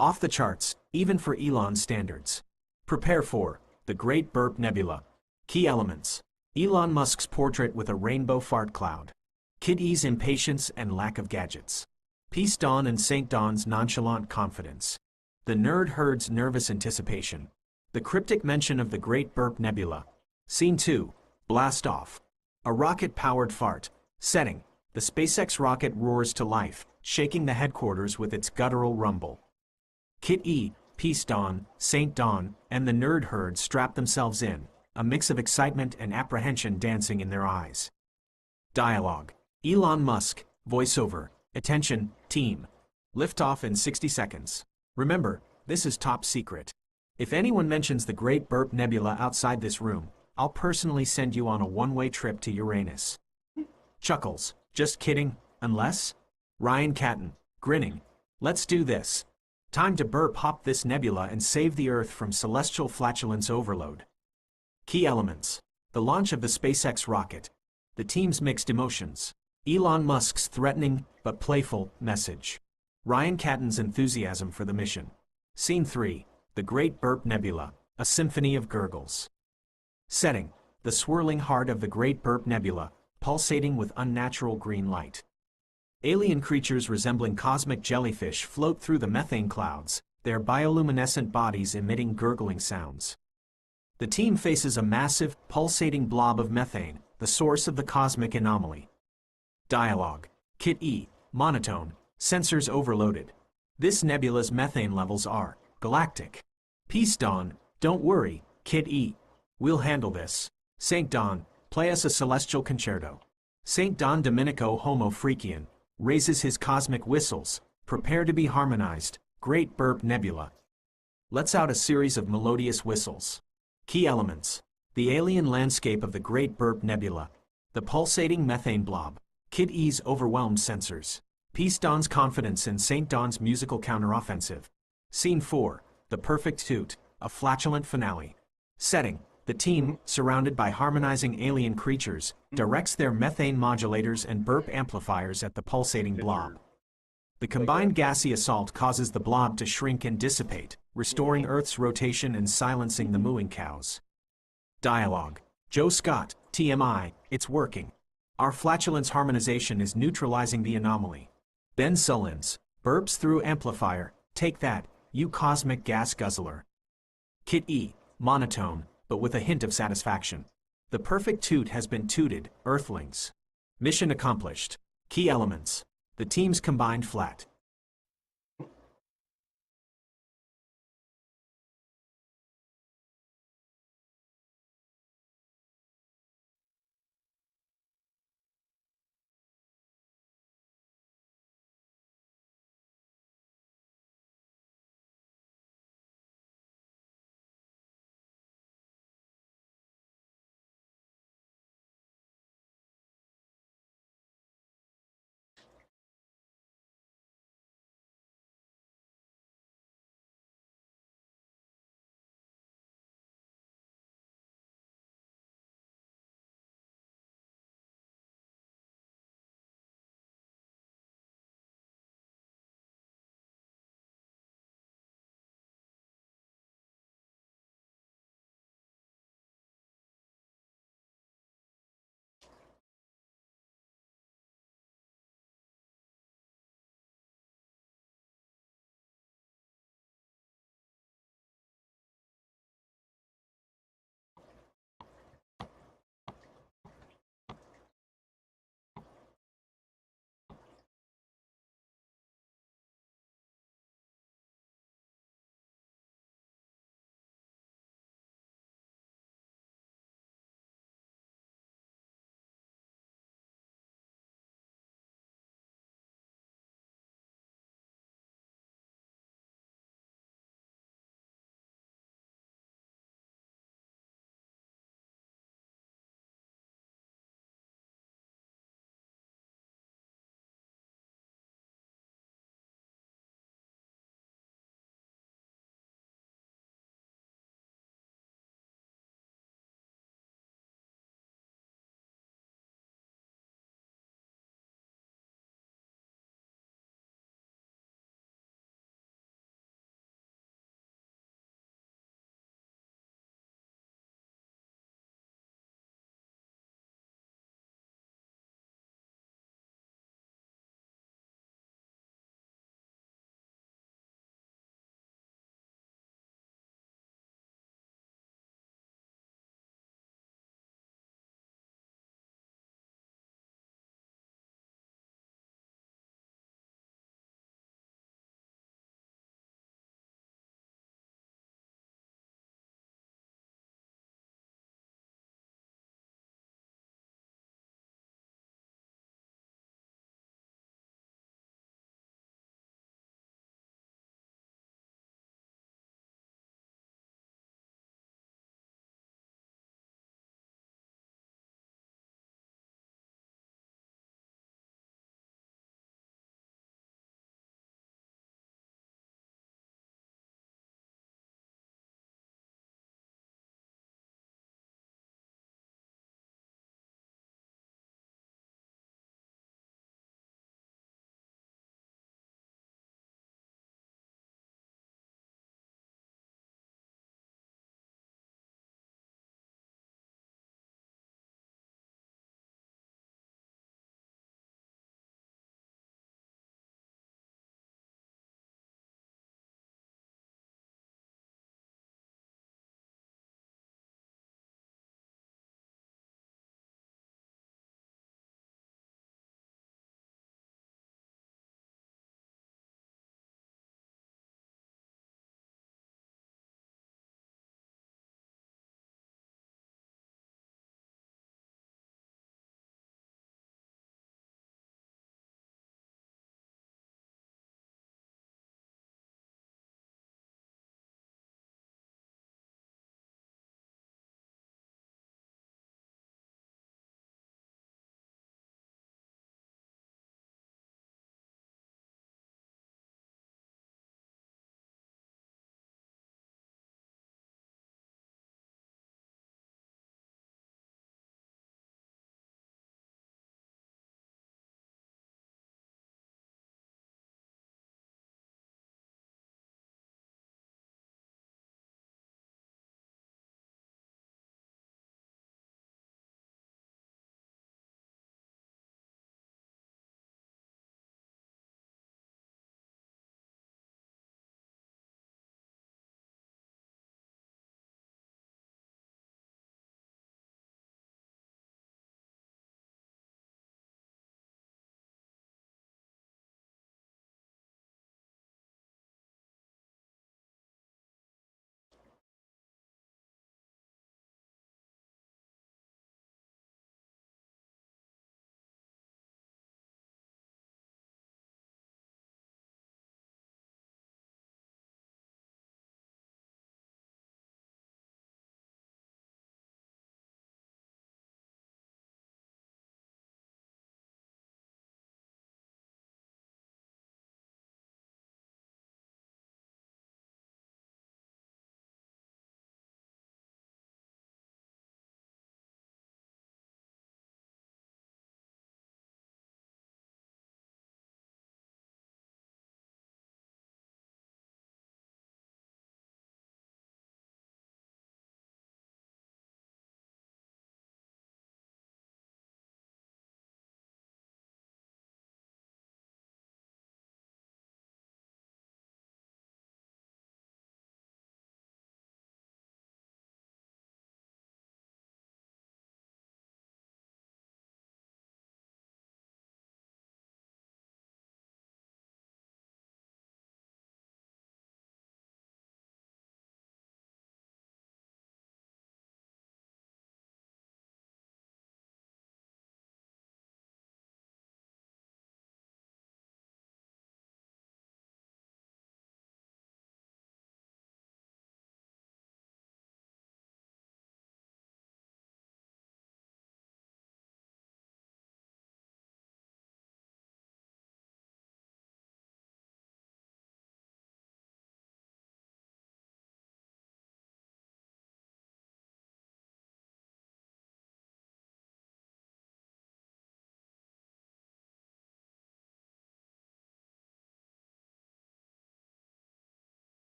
[SPEAKER 2] Off the charts, even for Elon standards. Prepare for the Great Burp Nebula. Key elements. Elon Musk's portrait with a rainbow fart cloud. Kit E's impatience and lack of gadgets. Peace Dawn and St. Dawn's nonchalant confidence. The nerd herd's nervous anticipation. The cryptic mention of the Great Burp Nebula. Scene 2. Blast off. A rocket-powered fart. Setting. The SpaceX rocket roars to life, shaking the headquarters with its guttural rumble. Kit E, Peace Dawn, St. Dawn, and the nerd herd strap themselves in, a mix of excitement and apprehension dancing in their eyes. Dialogue. Elon Musk, voiceover, attention, team. Liftoff in 60 seconds. Remember, this is top secret. If anyone mentions the Great Burp Nebula outside this room, I'll personally send you on a one-way trip to Uranus. Chuckles. Just kidding, unless? Ryan Catton, grinning. Let's do this. Time to burp hop this nebula and save the Earth from celestial flatulence overload. Key elements. The launch of the SpaceX rocket. The team's mixed emotions. Elon Musk's threatening, but playful, message. Ryan Catton's enthusiasm for the mission. Scene 3. The Great Burp Nebula. A symphony of gurgles. Setting. The swirling heart of the Great Burp Nebula, pulsating with unnatural green light. Alien creatures resembling cosmic jellyfish float through the methane clouds, their bioluminescent bodies emitting gurgling sounds. The team faces a massive, pulsating blob of methane, the source of the cosmic anomaly. Dialogue. Kit E, monotone, sensors overloaded. This nebula's methane levels are galactic. Peace Dawn, don't worry, Kit E. We'll handle this. St. Dawn, play us a celestial concerto. St. Dawn Dominico Homo Freakian raises his cosmic whistles, prepare to be harmonized, Great Burp Nebula. Lets out a series of melodious whistles. Key elements. The alien landscape of the Great Burp Nebula. The pulsating methane blob. Kit E's overwhelmed sensors. Peace Dawn's confidence in St. Dawn's musical counteroffensive. Scene 4. The Perfect Toot, a flatulent finale. Setting. The team, surrounded by harmonizing alien creatures, directs their methane modulators and burp amplifiers at the pulsating blob. The combined gassy assault causes the blob to shrink and dissipate, restoring Earth's rotation and silencing the mooing cows. Dialogue. Joe Scott, TMI, it's working. Our flatulence harmonization is neutralizing the anomaly. Ben Sullins, burps through amplifier, take that, you cosmic gas guzzler. Kit E, monotone, but with a hint of satisfaction. The perfect toot has been tooted, Earthlings. Mission accomplished. Key elements. The team's combined flat.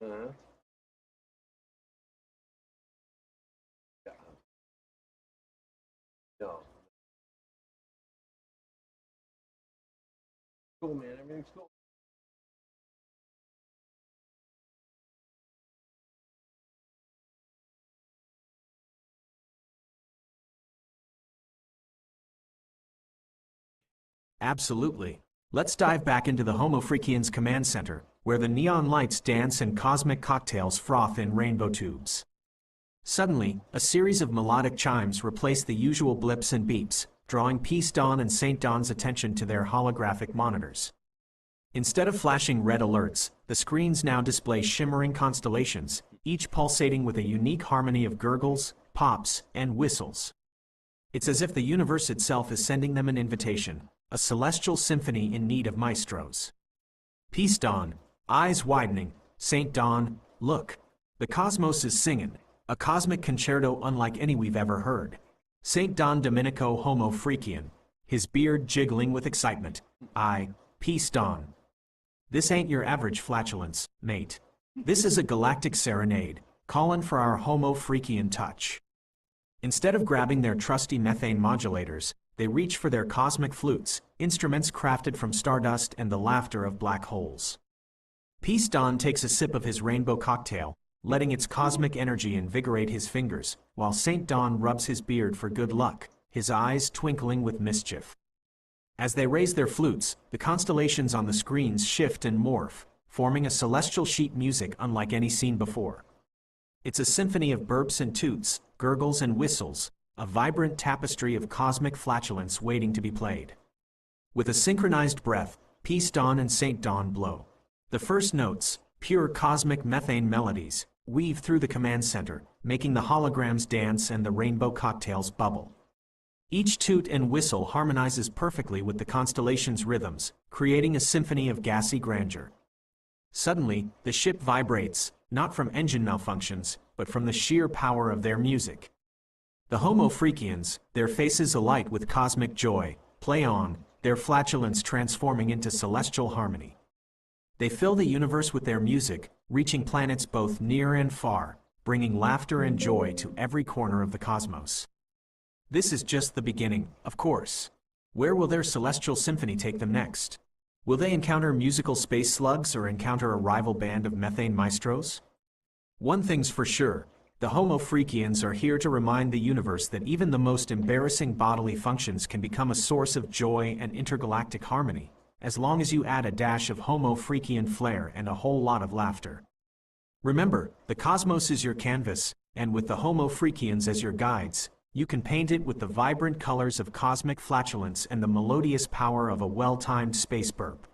[SPEAKER 1] Uh, yeah. No. Cool, man. Everything's cool.
[SPEAKER 2] Absolutely. Let's dive back into the Homo Freakians command center, where the neon lights dance and cosmic cocktails froth in rainbow tubes. Suddenly, a series of melodic chimes replace the usual blips and beeps, drawing Peace Dawn and St. Dawn's attention to their holographic monitors. Instead of flashing red alerts, the screens now display shimmering constellations, each pulsating with a unique harmony of gurgles, pops, and whistles. It's as if the universe itself is sending them an invitation, a celestial symphony in need of maestros. Peace Dawn, eyes widening, St. Dawn, look. The cosmos is singing, a cosmic concerto unlike any we've ever heard. St. Dawn Domenico Homo Freakian, his beard jiggling with excitement. Peace Dawn. This ain't your average flatulence, mate. This is a galactic serenade, calling for our Homo Freakian touch. Instead of grabbing their trusty methane modulators, they reach for their cosmic flutes, instruments crafted from stardust and the laughter of black holes. Peace Dawn takes a sip of his rainbow cocktail, letting its cosmic energy invigorate his fingers, while St. Dawn rubs his beard for good luck, his eyes twinkling with mischief. As they raise their flutes, the constellations on the screens shift and morph, forming a celestial sheet music unlike any seen before. It's a symphony of burps and toots, gurgles and whistles, a vibrant tapestry of cosmic flatulence waiting to be played. With a synchronized breath, Peace Dawn and St. Dawn blow. The first notes, pure cosmic methane melodies, weave through the command center, making the holograms dance and the rainbow cocktails bubble. Each toot and whistle harmonizes perfectly with the constellation's rhythms, creating a symphony of gassy grandeur. Suddenly, the ship vibrates, not from engine malfunctions, but from the sheer power of their music. The Homo Freakians, their faces alight with cosmic joy, play on, their flatulence transforming into celestial harmony. They fill the universe with their music, reaching planets both near and far, bringing laughter and joy to every corner of the cosmos. This is just the beginning, of course. Where will their celestial symphony take them next? Will they encounter musical space slugs or encounter a rival band of methane maestros? One thing's for sure, the Homo Freakians are here to remind the universe that even the most embarrassing bodily functions can become a source of joy and intergalactic harmony, as long as you add a dash of Homo Freakian flair and a whole lot of laughter. Remember, the cosmos is your canvas, and with the Homo Freakians as your guides, you can paint it with the vibrant colors of cosmic flatulence and the melodious power of a well-timed space burp.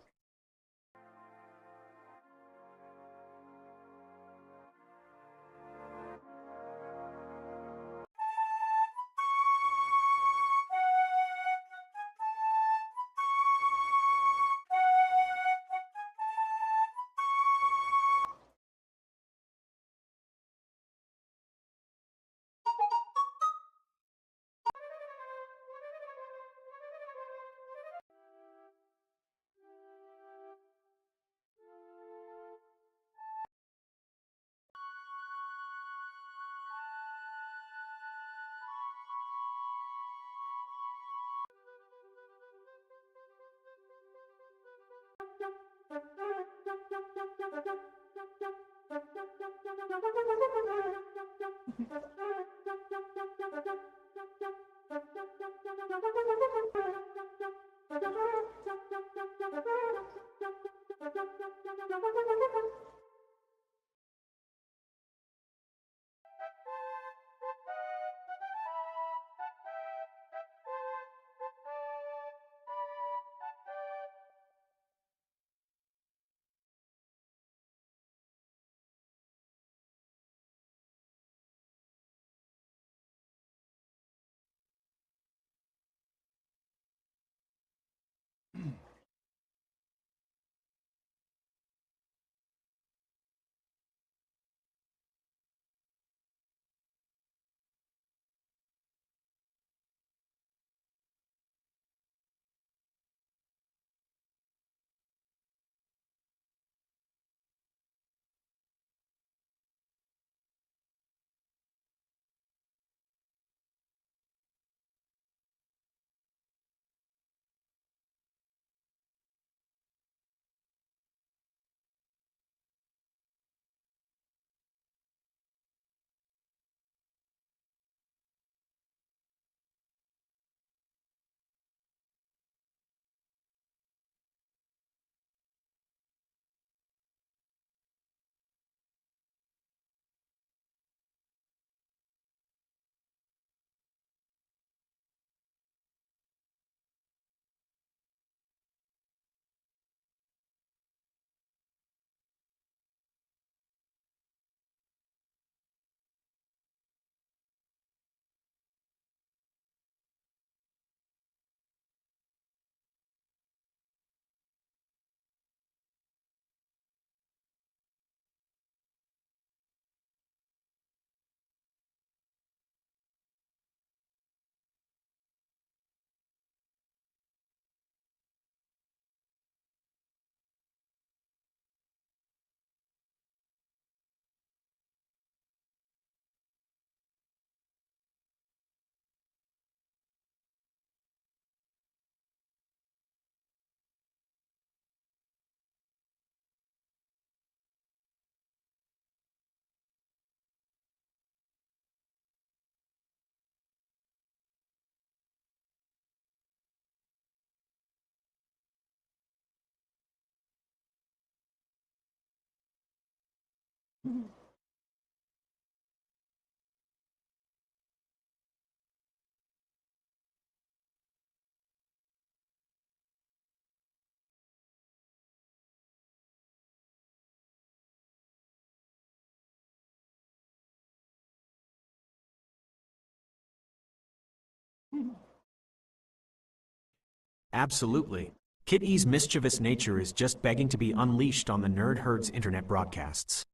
[SPEAKER 2] Absolutely. Kit E's mischievous nature is just begging to be unleashed on the nerd herd's internet broadcasts.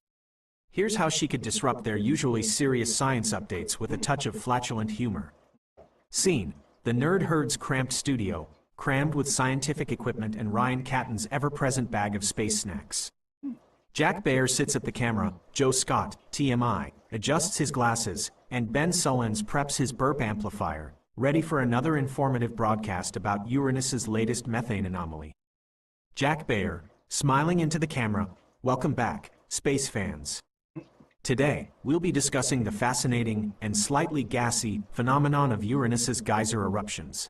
[SPEAKER 2] Here's how she could disrupt their usually serious science updates with a touch of flatulent humor. Scene: the nerd herd's cramped studio, crammed with scientific equipment and Ryan Catton's ever-present bag of space snacks. Jack Baer sits at the camera, Joe Scott, TMI, adjusts his glasses, and Ben Sullins preps his burp amplifier, ready for another informative broadcast about Uranus's latest methane anomaly. Jack Baer, smiling into the camera, welcome back, space fans. Today, we'll be discussing the fascinating and slightly gassy phenomenon of Uranus's geyser eruptions.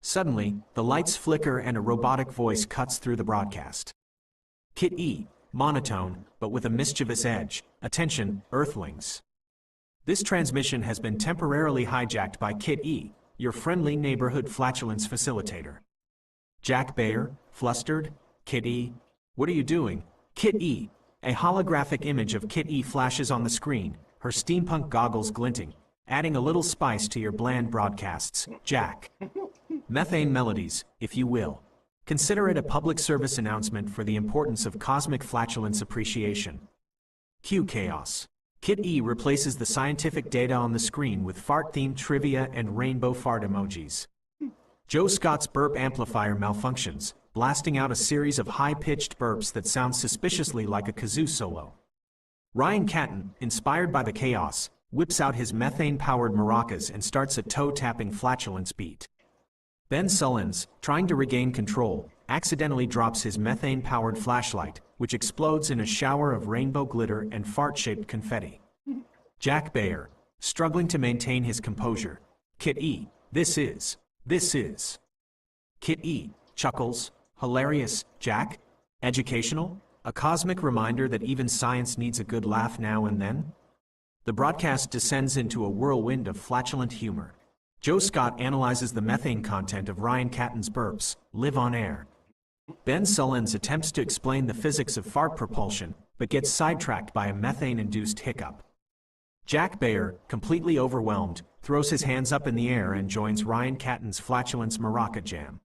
[SPEAKER 2] Suddenly, the lights flicker and a robotic voice cuts through the broadcast. Kit E, monotone, but with a mischievous edge. Attention, Earthlings. This transmission has been temporarily hijacked by Kit E, your friendly neighborhood flatulence facilitator. Jack Baer, flustered. Kit E, what are you doing? Kit E. A holographic image of Kit E flashes on the screen, her steampunk goggles glinting, adding a little spice to your bland broadcasts. Jack. Methane melodies, if you will. Consider it a public service announcement for the importance of cosmic flatulence appreciation. Cue chaos. Kit E replaces the scientific data on the screen with fart-themed trivia and rainbow fart emojis. Joe Scott's burp amplifier malfunctions, blasting out a series of high-pitched burps that sound suspiciously like a kazoo solo. Ryan Catton, inspired by the chaos, whips out his methane-powered maracas and starts a toe-tapping flatulence beat. Ben Sullins, trying to regain control, accidentally drops his methane-powered flashlight, which explodes in a shower of rainbow glitter and fart-shaped confetti. Jack Baer, struggling to maintain his composure. Kit E, this is. Kit E, chuckles, hilarious. Jack, educational, a cosmic reminder that even science needs a good laugh now and then. The broadcast descends into a whirlwind of flatulent humor. Joe Scott analyzes the methane content of Ryan Catton's burps, live on air. Ben Sullins attempts to explain the physics of fart propulsion, but gets sidetracked by a methane-induced hiccup. Jack Baer, completely overwhelmed, throws his hands up in the air and joins Ryan Catton's flatulence maraca jam.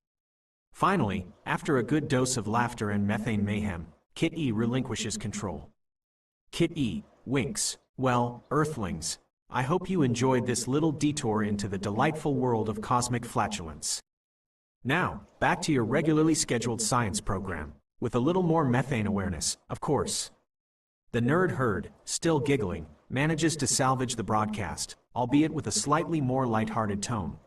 [SPEAKER 2] Finally, after a good dose of laughter and methane mayhem, Kit E relinquishes control. Kit E winks. Well, Earthlings, I hope you enjoyed this little detour into the delightful world of cosmic flatulence. Now, back to your regularly scheduled science program, with a little more methane awareness, of course. The nerd herd, still giggling, manages to salvage the broadcast, albeit with a slightly more lighthearted tone.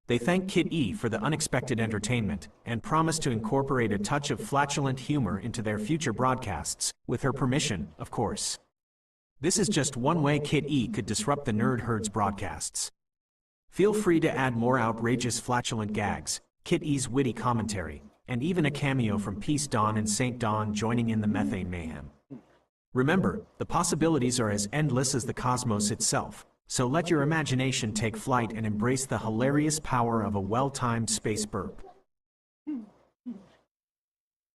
[SPEAKER 2] They thank Kit E for the unexpected entertainment, and promise to incorporate a touch of flatulent humor into their future broadcasts, with her permission, of course. This is just one way Kit E could disrupt the nerd herd's broadcasts. Feel free to add more outrageous flatulent gags, Kit E's witty commentary, and even a cameo from Peace Dawn and St. Dawn joining in the methane mayhem. Remember, the possibilities are as endless as the cosmos itself, so let your imagination take flight and embrace the hilarious power of a well-timed space burp.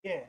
[SPEAKER 1] Yeah.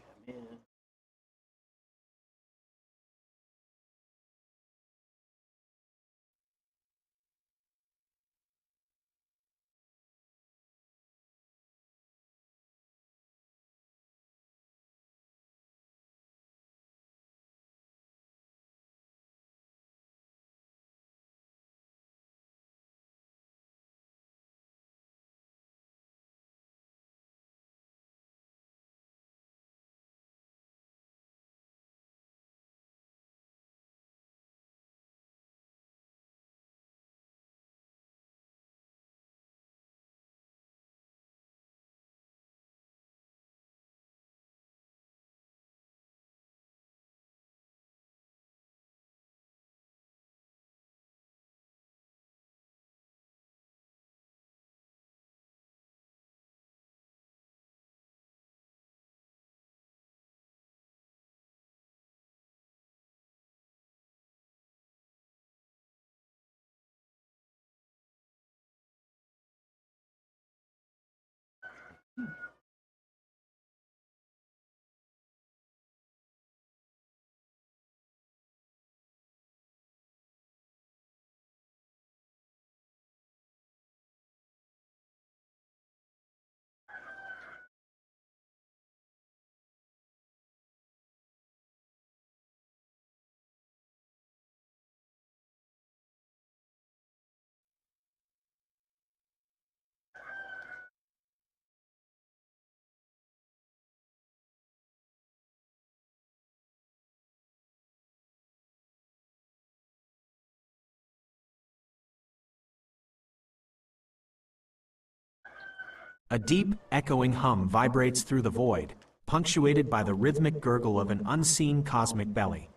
[SPEAKER 2] A deep, echoing hum vibrates through the void, punctuated by the rhythmic gurgle of an unseen cosmic belly.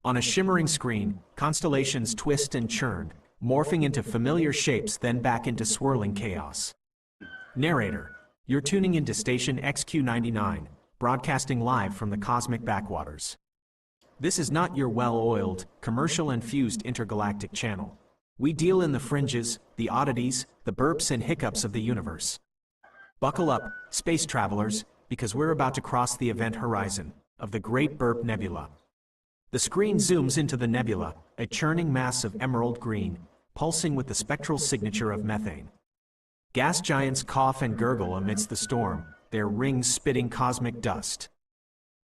[SPEAKER 2] On a shimmering screen, constellations twist and churn, morphing into familiar shapes then back into swirling chaos. Narrator, you're tuning into station XQ99, broadcasting live from the cosmic backwaters. This is not your well-oiled, commercial-infused intergalactic channel. We deal in the fringes, the oddities, the burps and hiccups of the universe. Buckle up, space travelers, because we're about to cross the event horizon of the Great Burp Nebula. The screen zooms into the nebula, a churning mass of emerald green, pulsing with the spectral signature of methane. Gas giants cough and gurgle amidst the storm, their rings spitting cosmic dust.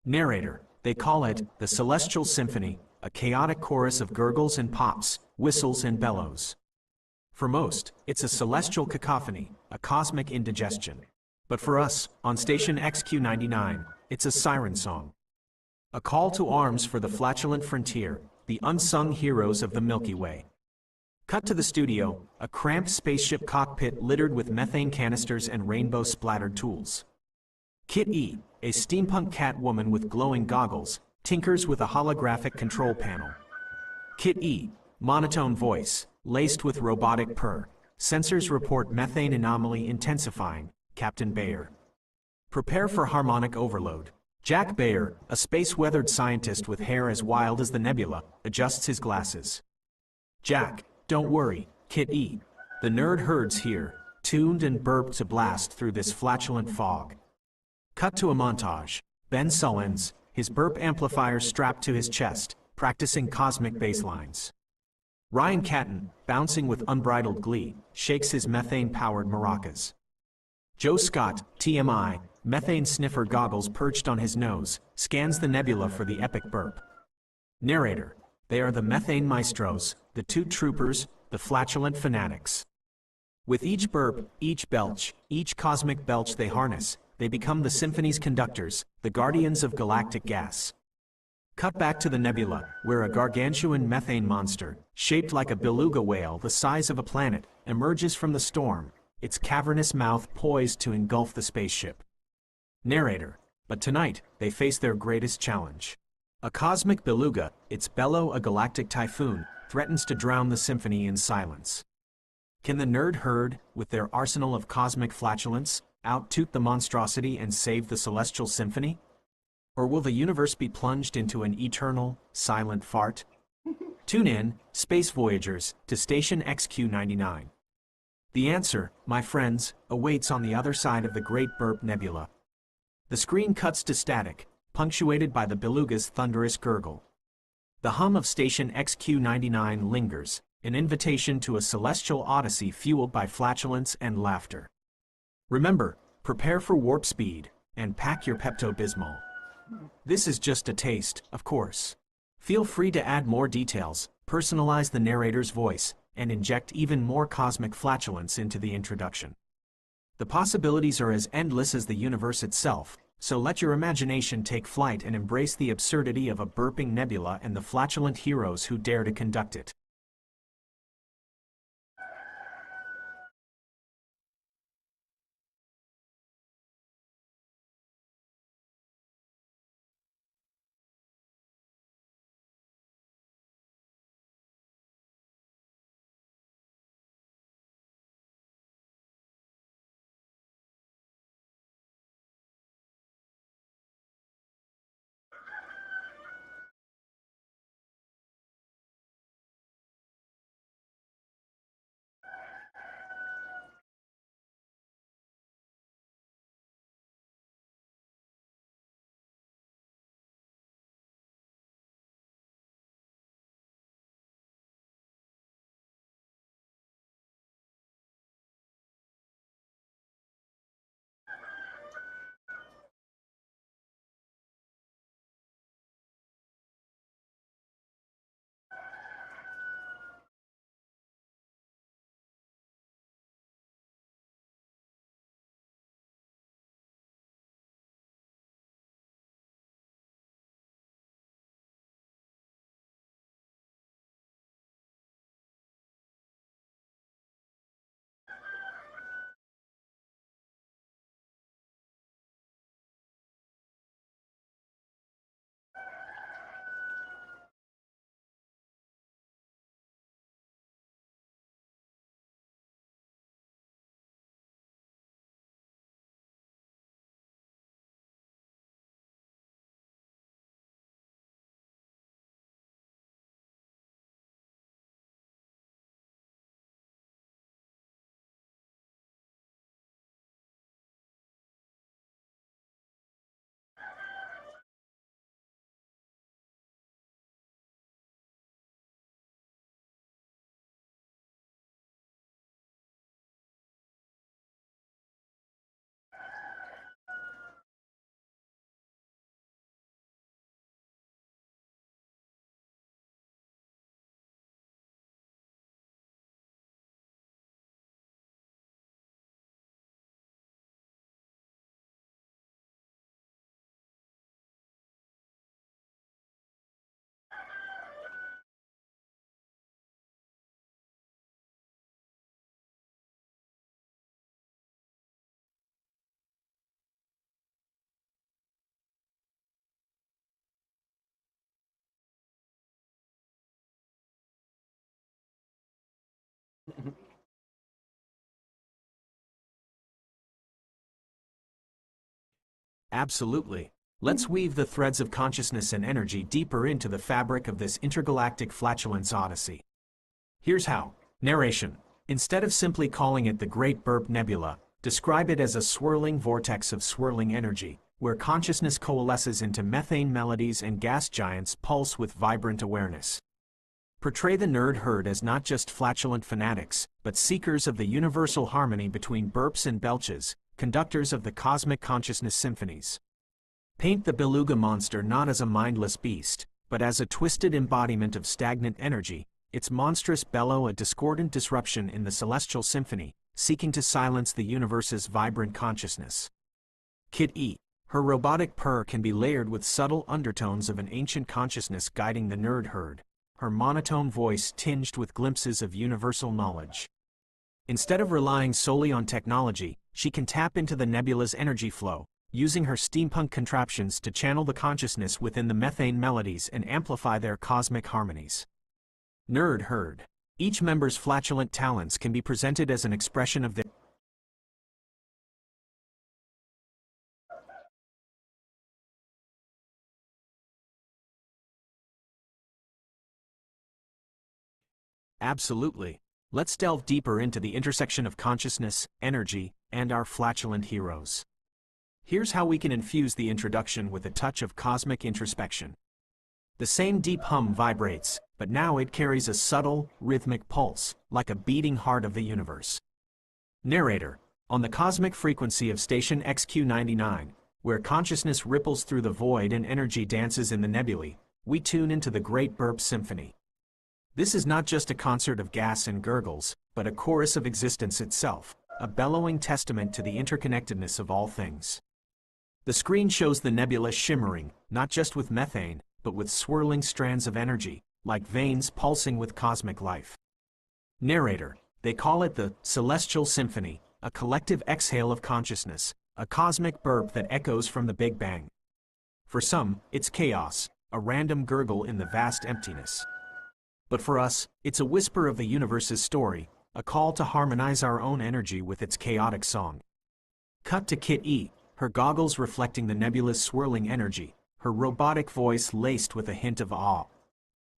[SPEAKER 2] Narrator, they call it the Celestial Symphony, a chaotic chorus of gurgles and pops, whistles and bellows. For most, it's a celestial cacophony, a cosmic indigestion. But for us, on station XQ99, it's a siren song. A call to arms for the flatulent frontier, the unsung heroes of the Milky Way. Cut to the studio, a cramped spaceship cockpit littered with methane canisters and rainbow-splattered tools. Kit E, a steampunk cat woman with glowing goggles, tinkers with a holographic control panel. Kit E, monotone voice, laced with robotic purr. Sensors report methane anomaly intensifying, Captain Bayer. Prepare for harmonic overload. Jack Bayer, a space-weathered scientist with hair as wild as the nebula, adjusts his glasses. Jack, don't worry, Kit E. The nerd herd's here, tuned and burped to blast through this flatulent fog. Cut to a montage. Ben Sullins, his burp amplifier strapped to his chest, practicing cosmic bass lines. Ryan Catton, bouncing with unbridled glee, shakes his methane-powered maracas. Joe Scott, TMI, methane sniffer goggles perched on his nose, scans the nebula for the epic burp. Narrator, they are the methane maestros, the toot troopers, the flatulent fanatics. With each burp, each belch, each cosmic belch they harness, they become the symphony's conductors, the guardians of galactic gas. Cut back to the nebula, where a gargantuan methane monster, shaped like a beluga whale the size of a planet, emerges from the storm, its cavernous mouth poised to engulf the spaceship. Narrator, but tonight, they face their greatest challenge. A cosmic beluga, its bellow a galactic typhoon, threatens to drown the symphony in silence. Can the nerd herd, with their arsenal of cosmic flatulence, out-toot the monstrosity and save the celestial symphony? Or will the universe be plunged into an eternal, silent fart? Tune in, Space Voyagers, to Station XQ99. The answer, my friends, awaits on the other side of the Great Burp Nebula. The screen cuts to static, punctuated by the beluga's thunderous gurgle. The hum of Station XQ99 lingers, an invitation to a celestial odyssey fueled by flatulence and laughter. Remember, prepare for warp speed, and pack your Pepto-Bismol. This is just a taste, of course. Feel free to add more details, personalize the narrator's voice, and inject even more cosmic flatulence into the introduction. The possibilities are as endless as the universe itself, so let your imagination take flight and embrace the absurdity of a burping nebula and the flatulent heroes who dare to conduct it. Absolutely. Let's weave the threads of consciousness and energy deeper into the fabric of this intergalactic flatulence odyssey. Here's how. Narration. Instead of simply calling it the Great Burp Nebula, describe it as a swirling vortex of swirling energy, where consciousness coalesces into methane melodies and gas giants pulse with vibrant awareness. Portray the nerd herd as not just flatulent fanatics, but seekers of the universal harmony between burps and belches, conductors of the cosmic consciousness symphonies. Paint the beluga monster not as a mindless beast, but as a twisted embodiment of stagnant energy, its monstrous bellow a discordant disruption in the celestial symphony, seeking to silence the universe's vibrant consciousness. Kit E. Her robotic purr can be layered with subtle undertones of an ancient consciousness guiding the nerd herd, her monotone voice tinged with glimpses of universal knowledge. Instead of relying solely on technology, she can tap into the nebula's energy flow, using her steampunk contraptions to channel the consciousness within the methane melodies and amplify their cosmic harmonies. Nerd herd. Each member's flatulent talents can be presented as an expression of their Absolutely. Let's delve deeper into the intersection of consciousness, energy, and our flatulent heroes. Here's how we can infuse the introduction with a touch of cosmic introspection. The same deep hum vibrates, but now it carries a subtle, rhythmic pulse, like a beating heart of the universe. Narrator. On the cosmic frequency of station XQ99, where consciousness ripples through the void and energy dances in the nebulae, we tune into the Great Burp Symphony. This is not just a concert of gas and gurgles, but a chorus of existence itself, a bellowing testament to the interconnectedness of all things. The screen shows the nebula shimmering, not just with methane, but with swirling strands of energy, like veins pulsing with cosmic life. Narrator. They call it the Celestial Symphony, a collective exhale of consciousness, a cosmic burp that echoes from the Big Bang. For some, it's chaos, a random gurgle in the vast emptiness. But for us, it's a whisper of the universe's story, a call to harmonize our own energy with its chaotic song. Cut to Kit E, her goggles reflecting the nebula's swirling energy, her robotic voice laced with a hint of awe.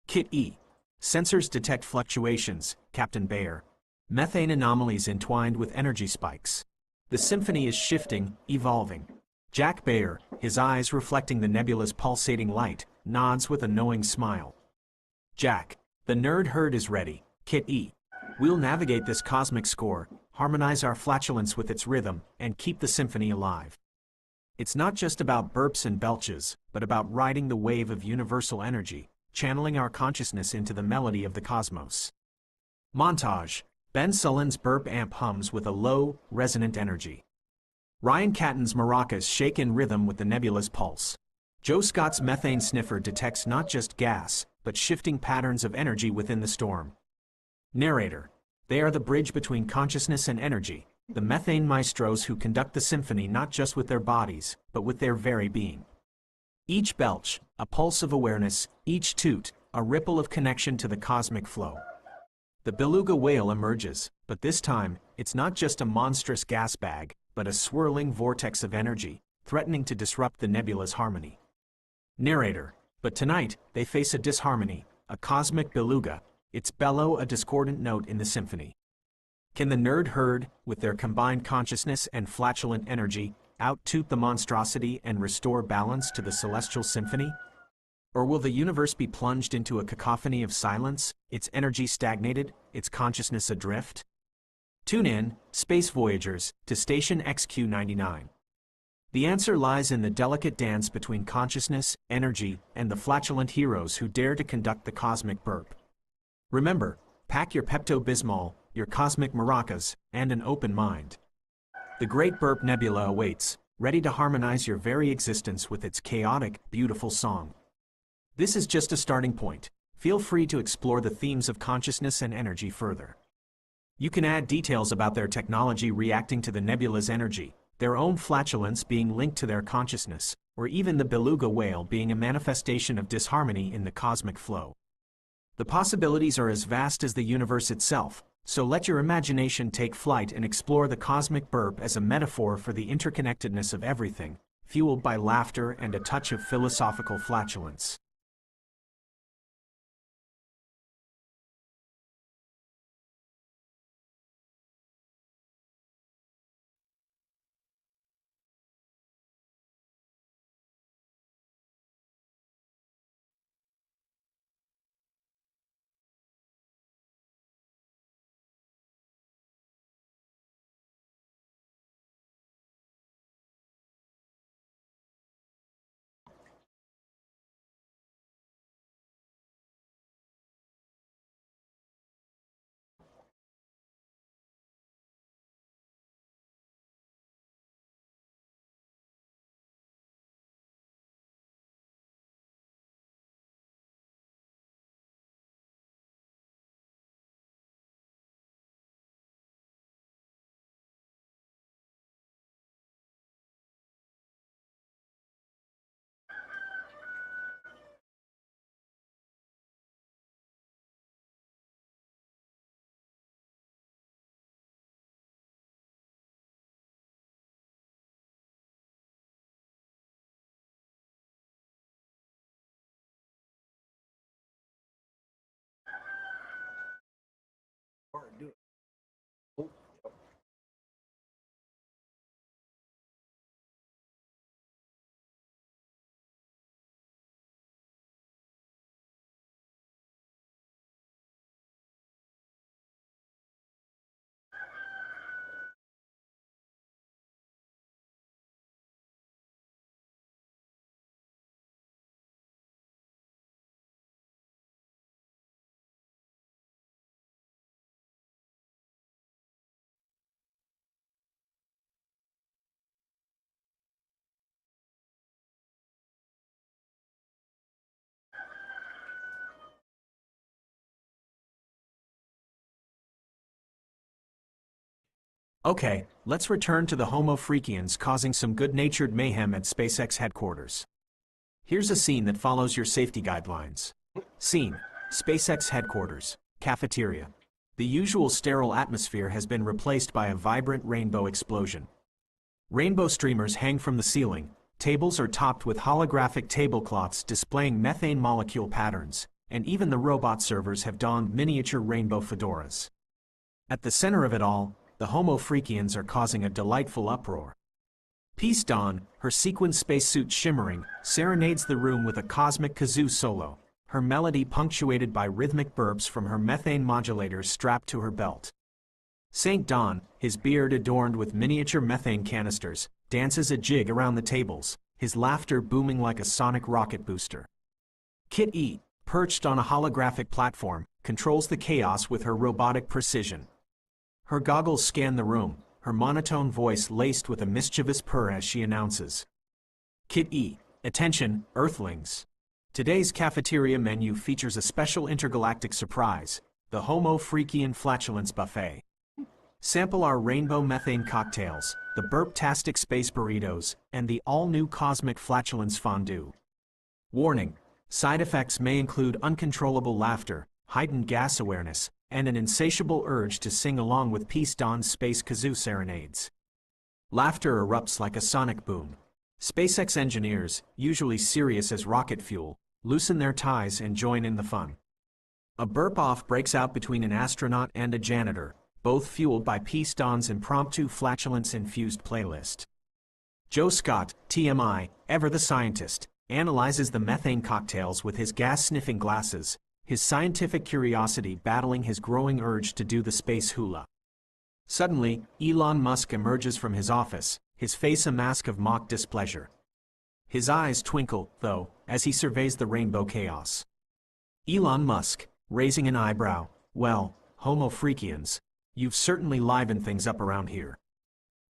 [SPEAKER 2] Kit E. Sensors detect fluctuations, Captain Bear. Methane anomalies entwined with energy spikes. The symphony is shifting, evolving. Jack Bayer, his eyes reflecting the nebula's pulsating light, nods with a knowing smile. Jack. The nerd herd is ready, Kit E. We'll navigate this cosmic score, harmonize our flatulence with its rhythm, and keep the symphony alive. It's not just about burps and belches, but about riding the wave of universal energy, channeling our consciousness into the melody of the cosmos. Montage. Ben Sullen's burp amp hums with a low, resonant energy. Ryan Catton's maracas shake in rhythm with the nebula's pulse. Joe Scott's methane sniffer detects not just gas, but shifting patterns of energy within the storm. Narrator. They are the bridge between consciousness and energy, the methane maestros who conduct the symphony not just with their bodies, but with their very being. Each belch, a pulse of awareness, each toot, a ripple of connection to the cosmic flow. The beluga whale emerges, but this time, it's not just a monstrous gas bag, but a swirling vortex of energy, threatening to disrupt the nebula's harmony. Narrator. But tonight, they face a disharmony, a cosmic beluga, its bellow a discordant note in the symphony. Can the nerd herd, with their combined consciousness and flatulent energy, out-toot the monstrosity and restore balance to the celestial symphony? Or will the universe be plunged into a cacophony of silence, its energy stagnated, its consciousness adrift? Tune in, Space Voyagers, to Station XQ99. The answer lies in the delicate dance between consciousness, energy, and the flatulent heroes who dare to conduct the cosmic burp. Remember, pack your Pepto-Bismol, your cosmic maracas, and an open mind. The Great Burp Nebula awaits, ready to harmonize your very existence with its chaotic, beautiful song. This is just a starting point. Feel free to explore the themes of consciousness and energy further. You can add details about their technology reacting to the nebula's energy, their own flatulence being linked to their consciousness, or even the beluga whale being a manifestation of disharmony in the cosmic flow. The possibilities are as vast as the universe itself, So let your imagination take flight and explore the cosmic burp as a metaphor for the interconnectedness of everything, fueled by laughter and a touch of philosophical flatulence. Okay, let's return to the Homo freakians causing some good-natured mayhem at SpaceX headquarters. Here's a scene that follows your safety guidelines. Scene: SpaceX headquarters, cafeteria. The usual sterile atmosphere has been replaced by a vibrant rainbow explosion. Rainbow streamers hang from the ceiling, tables are topped with holographic tablecloths displaying methane molecule patterns, and even the robot servers have donned miniature rainbow fedoras. At the center of it all, the Homo freakians are causing a delightful uproar. Peace Dawn, her sequin spacesuit shimmering, serenades the room with a cosmic kazoo solo, her melody punctuated by rhythmic burps from her methane modulators strapped to her belt. Saint Dawn, his beard adorned with miniature methane canisters, dances a jig around the tables, his laughter booming like a sonic rocket booster. Kit E, perched on a holographic platform, controls the chaos with her robotic precision. Her goggles scan the room, her monotone voice laced with a mischievous purr as she announces. Kit E, attention, Earthlings. Today's cafeteria menu features a special intergalactic surprise, the Homo Freakian Flatulence Buffet. Sample our rainbow methane cocktails, the burp-tastic space burritos, and the all-new cosmic flatulence fondue. Warning: side effects may include uncontrollable laughter, heightened gas awareness, and an insatiable urge to sing along with Peace Dawn's space kazoo serenades. Laughter erupts like a sonic boom. SpaceX engineers, usually serious as rocket fuel, loosen their ties and join in the fun. A burp-off breaks out between an astronaut and a janitor, both fueled by Peace Dawn's impromptu flatulence-infused playlist. Joe Scott, TMI, ever the scientist, analyzes the methane cocktails with his gas-sniffing glasses, his scientific curiosity battling his growing urge to do the space hula. Suddenly, Elon Musk emerges from his office, his face a mask of mock displeasure. His eyes twinkle, though, as he surveys the rainbow chaos. Elon Musk, raising an eyebrow, well, Homo freakians, you've certainly livened things up around here.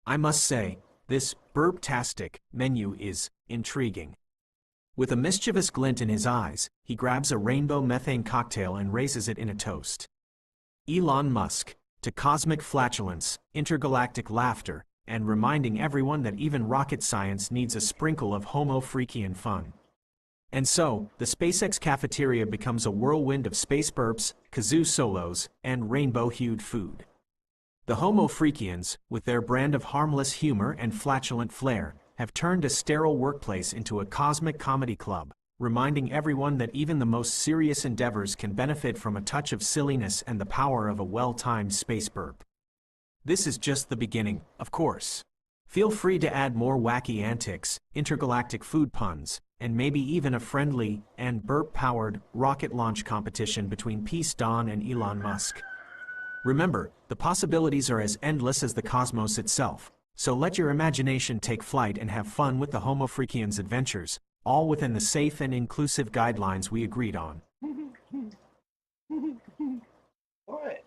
[SPEAKER 2] I must say, this burp-tastic menu is intriguing. With a mischievous glint in his eyes, he grabs a rainbow methane cocktail and raises it in a toast. Elon Musk, to cosmic flatulence, intergalactic laughter, and reminding everyone that even rocket science needs a sprinkle of Homo freakian fun. And so, the SpaceX cafeteria becomes a whirlwind of space burps, kazoo solos, and rainbow-hued food. The Homo Freakians, with their brand of harmless humor and flatulent flair, have turned a sterile workplace into a cosmic comedy club, reminding everyone that even the most serious endeavors can benefit from a touch of silliness and the power of a well-timed space burp. This is just the beginning, of course. Feel free to add more wacky antics, intergalactic food puns, and maybe even a friendly and burp-powered rocket launch competition between Peace Dawn and Elon Musk. Remember, the possibilities are as endless as the cosmos itself, so let your imagination take flight and have fun with the Homo Freakians' adventures, all within the safe and inclusive guidelines we agreed on.
[SPEAKER 1] What?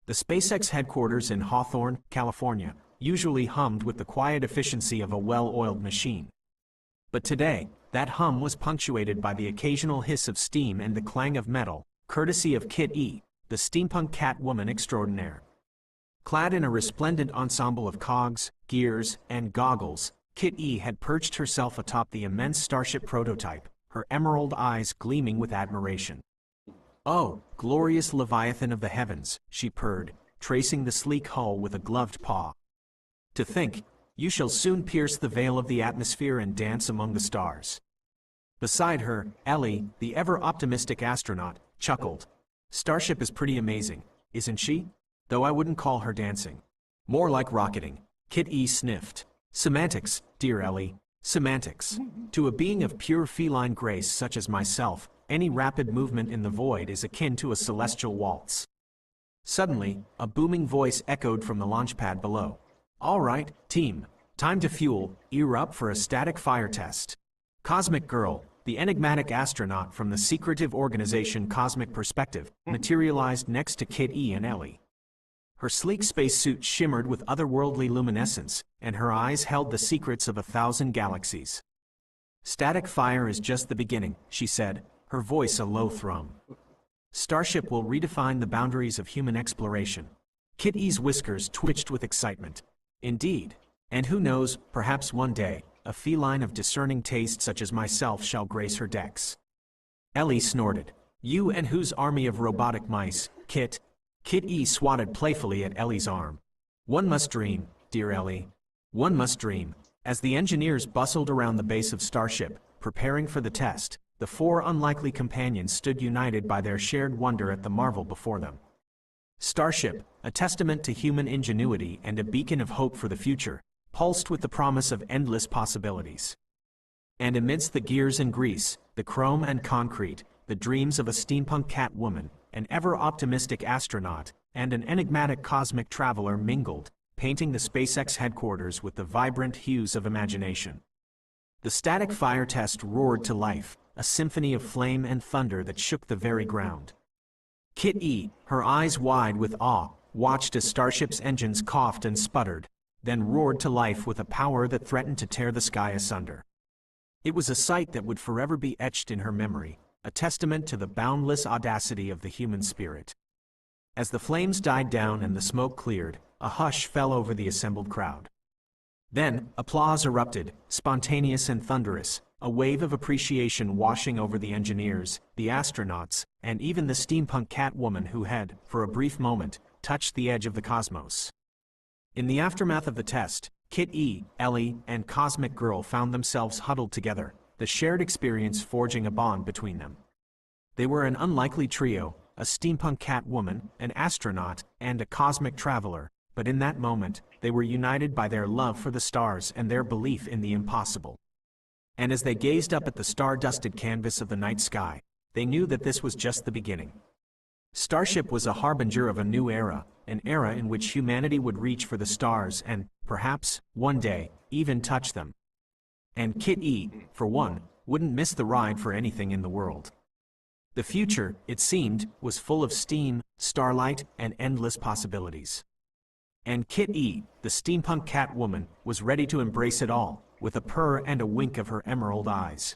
[SPEAKER 2] The SpaceX headquarters in Hawthorne, California, usually hummed with the quiet efficiency of a well-oiled machine. But today, that hum was punctuated by the occasional hiss of steam and the clang of metal, courtesy of Kit E, the steampunk Catwoman extraordinaire. Clad in a resplendent ensemble of cogs, gears, and goggles, Kit E had perched herself atop the immense starship prototype, her emerald eyes gleaming with admiration. "Oh, glorious Leviathan of the heavens," she purred, tracing the sleek hull with a gloved paw. "To think, you shall soon pierce the veil of the atmosphere and dance among the stars." Beside her, Ellie, the ever-optimistic astronaut, chuckled. "Starship is pretty amazing, isn't she? Though I wouldn't call her dancing. More like rocketing." Kit E sniffed. "Semantics, dear Ellie, semantics. To a being of pure feline grace such as myself, any rapid movement in the void is akin to a celestial waltz." Suddenly, a booming voice echoed from the launch pad below. "All right, team, time to fuel, ear up for a static fire test." Cosmic Girl, the enigmatic astronaut from the secretive organization Cosmic Perspective, materialized next to Kit E and Ellie. Her sleek spacesuit shimmered with otherworldly luminescence, and her eyes held the secrets of 1,000 galaxies. "Static fire is just the beginning," she said, her voice a low thrum. "Starship will redefine the boundaries of human exploration." Kit E's whiskers twitched with excitement. "Indeed. And who knows, perhaps one day, a feline of discerning taste such as myself shall grace her decks." Ellie snorted. "You and whose army of robotic mice, Kit?" Kit E swatted playfully at Ellie's arm. "One must dream, dear Ellie. One must dream." As the engineers bustled around the base of Starship, preparing for the test, the four unlikely companions stood united by their shared wonder at the marvel before them. Starship, a testament to human ingenuity and a beacon of hope for the future, pulsed with the promise of endless possibilities. And amidst the gears and grease, the chrome and concrete, the dreams of a steampunk Catwoman, an ever-optimistic astronaut, and an enigmatic cosmic traveler mingled, painting the SpaceX headquarters with the vibrant hues of imagination. The static fire test roared to life, a symphony of flame and thunder that shook the very ground. Kit E, her eyes wide with awe, watched as Starship's engines coughed and sputtered, then roared to life with a power that threatened to tear the sky asunder. It was a sight that would forever be etched in her memory, a testament to the boundless audacity of the human spirit. As the flames died down and the smoke cleared, a hush fell over the assembled crowd. Then, applause erupted, spontaneous and thunderous, a wave of appreciation washing over the engineers, the astronauts, and even the steampunk Catwoman who had, for a brief moment, touched the edge of the cosmos. In the aftermath of the test, Kit E, Ellie, and Cosmic Girl found themselves huddled together, the shared experience forging a bond between them. They were an unlikely trio, a steampunk Catwoman, an astronaut, and a cosmic traveler, but in that moment, they were united by their love for the stars and their belief in the impossible. And as they gazed up at the star-dusted canvas of the night sky, they knew that this was just the beginning. Starship was a harbinger of a new era, an era in which humanity would reach for the stars and, perhaps, one day, even touch them. And Kit E, for one, wouldn't miss the ride for anything in the world. The future, it seemed, was full of steam, starlight, and endless possibilities. And Kit E, the steampunk Catwoman, was ready to embrace it all, with a purr and a wink of her emerald eyes.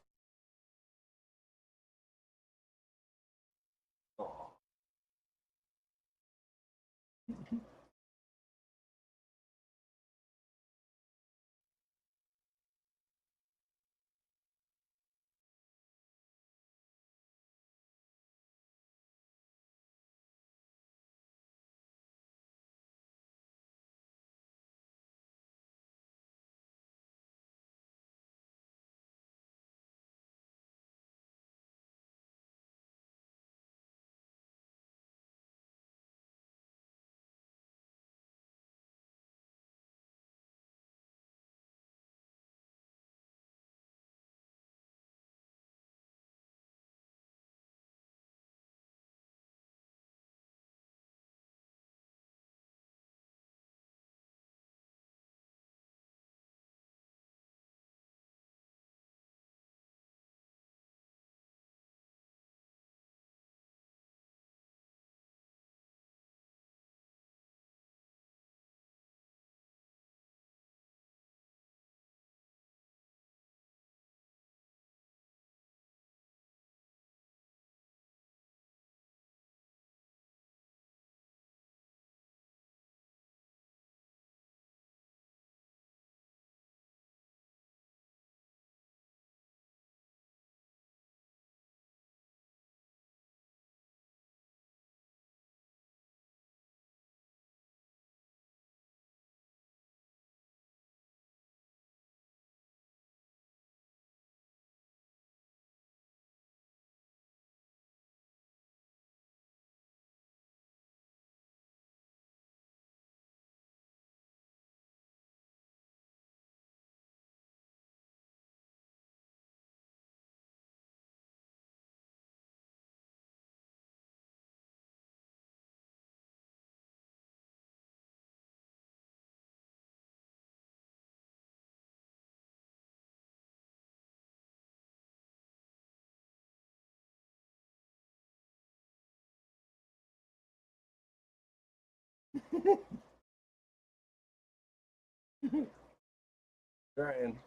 [SPEAKER 1] Trying.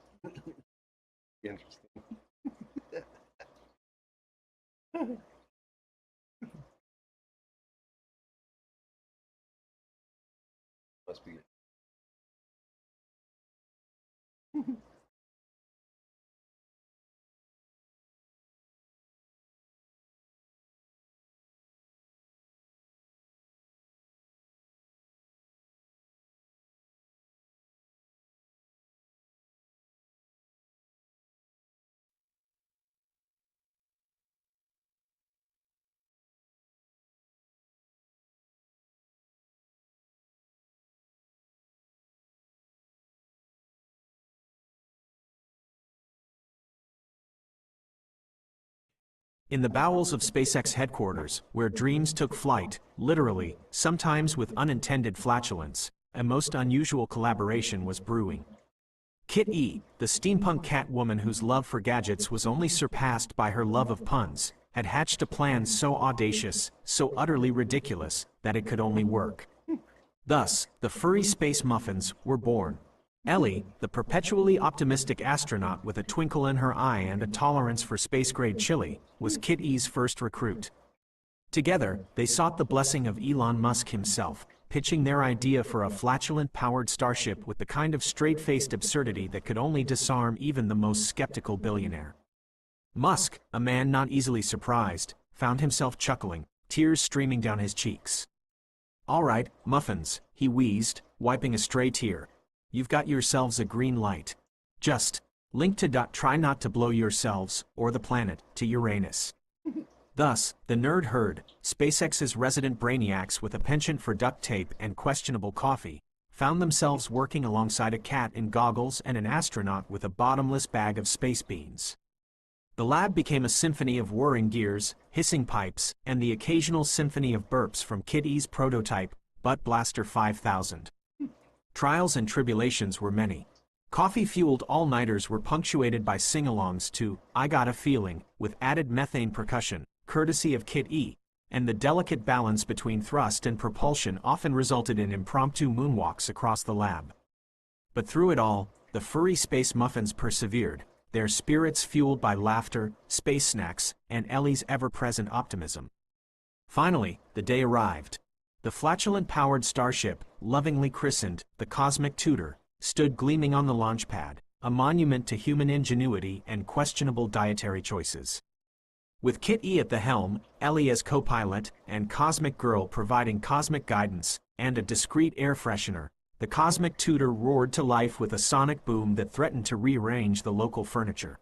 [SPEAKER 1] Interesting. Must be.
[SPEAKER 2] In the bowels of SpaceX headquarters, where dreams took flight, literally, sometimes with unintended flatulence, a most unusual collaboration was brewing. Kit E, the steampunk cat woman whose love for gadgets was only surpassed by her love of puns, had hatched a plan so audacious, so utterly ridiculous, that it could only work. Thus, the furry space muffins were born. Ellie, the perpetually optimistic astronaut with a twinkle in her eye and a tolerance for space-grade chili, was Kit E's first recruit. Together, they sought the blessing of Elon Musk himself, pitching their idea for a flatulent-powered starship with the kind of straight-faced absurdity that could only disarm even the most skeptical billionaire. Musk, a man not easily surprised, found himself chuckling, tears streaming down his cheeks. "All right, muffins," he wheezed, wiping a stray tear. "You've got yourselves a green light. Just link to try not to blow yourselves, or the planet, to Uranus." Thus, the nerd herd, SpaceX's resident brainiacs with a penchant for duct tape and questionable coffee, found themselves working alongside a cat in goggles and an astronaut with a bottomless bag of space beans. The lab became a symphony of whirring gears, hissing pipes, and the occasional symphony of burps from Kit E's prototype, Butt Blaster 5000. Trials and tribulations were many. Coffee-fueled all-nighters were punctuated by sing-alongs to "I Got a Feeling," with added methane percussion, courtesy of Kit E, and the delicate balance between thrust and propulsion often resulted in impromptu moonwalks across the lab. But through it all, the furry space muffins persevered, their spirits fueled by laughter, space snacks, and Ellie's ever-present optimism. Finally, the day arrived. The flatulent-powered starship, lovingly christened the Cosmic Tutor, stood gleaming on the launch pad, a monument to human ingenuity and questionable dietary choices. With Kit E at the helm, Ellie as co-pilot, and Cosmic Girl providing cosmic guidance, and a discreet air freshener, the Cosmic Tutor roared to life with a sonic boom that threatened to rearrange the local furniture.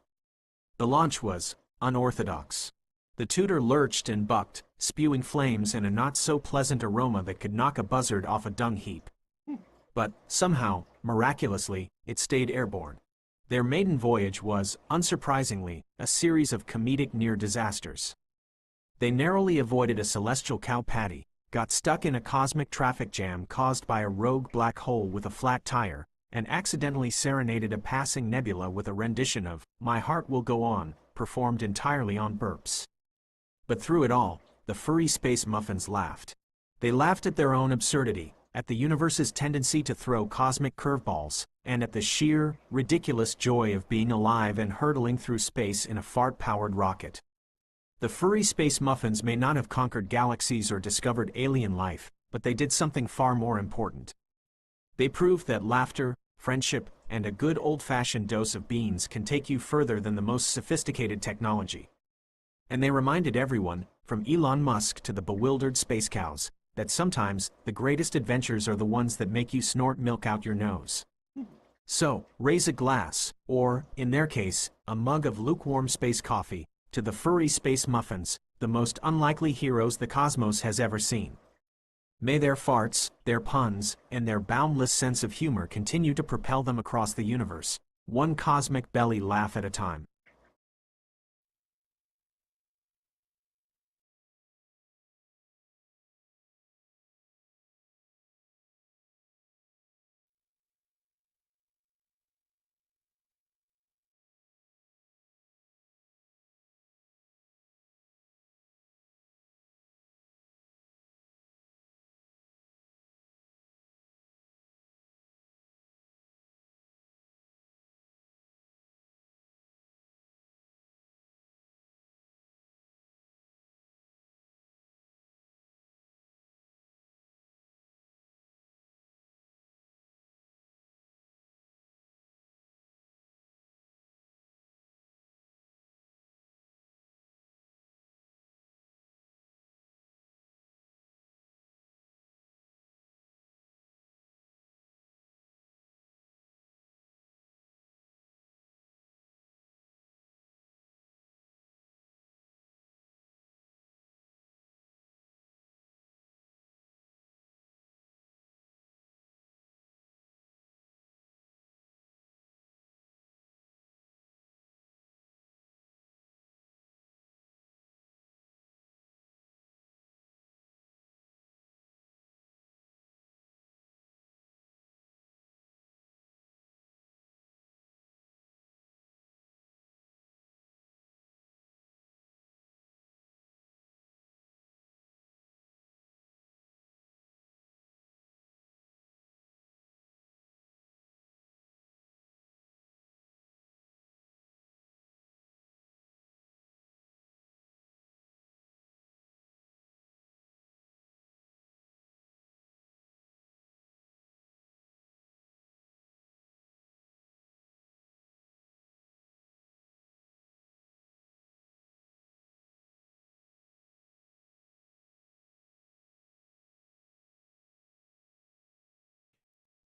[SPEAKER 2] The launch was unorthodox. The Tutor lurched and bucked, spewing flames and a not-so-pleasant aroma that could knock a buzzard off a dung heap. But, somehow, miraculously, it stayed airborne. Their maiden voyage was, unsurprisingly, a series of comedic near-disasters. They narrowly avoided a celestial cow patty, got stuck in a cosmic traffic jam caused by a rogue black hole with a flat tire, and accidentally serenaded a passing nebula with a rendition of "My Heart Will Go On," performed entirely on burps. But through it all, the furry space muffins laughed. They laughed at their own absurdity, at the universe's tendency to throw cosmic curveballs, and at the sheer, ridiculous joy of being alive and hurtling through space in a fart-powered rocket. The furry space muffins may not have conquered galaxies or discovered alien life, but they did something far more important. They proved that laughter, friendship, and a good old-fashioned dose of beans can take you further than the most sophisticated technology. And they reminded everyone, from Elon Musk to the bewildered space cows, that sometimes the greatest adventures are the ones that make you snort milk out your nose. So, raise a glass, or, in their case, a mug of lukewarm space coffee, to the furry space muffins, the most unlikely heroes the cosmos has ever seen. May their farts, their puns, and their boundless sense of humor continue to propel them across the universe, one cosmic belly laugh at a time.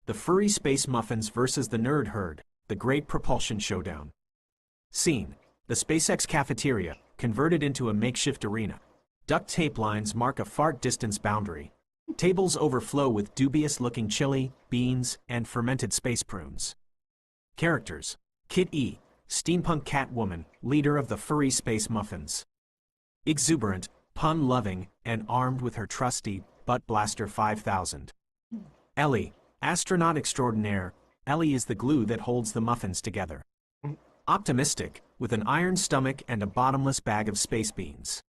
[SPEAKER 2] The Furry Space Muffins versus the Nerd Herd, the Great Propulsion Showdown. Scene: the SpaceX cafeteria, converted into a makeshift arena. Duct tape lines mark a fart distance boundary. Tables overflow with dubious-looking chili, beans, and fermented space prunes. Characters: Kit E, steampunk Catwoman, leader of the Furry Space Muffins. Exuberant, pun-loving, and armed with her trusty Butt Blaster 5000. Ellie, astronaut extraordinaire. Ellie is the glue that holds the muffins together. Optimistic, with an iron stomach and a bottomless bag of space beans.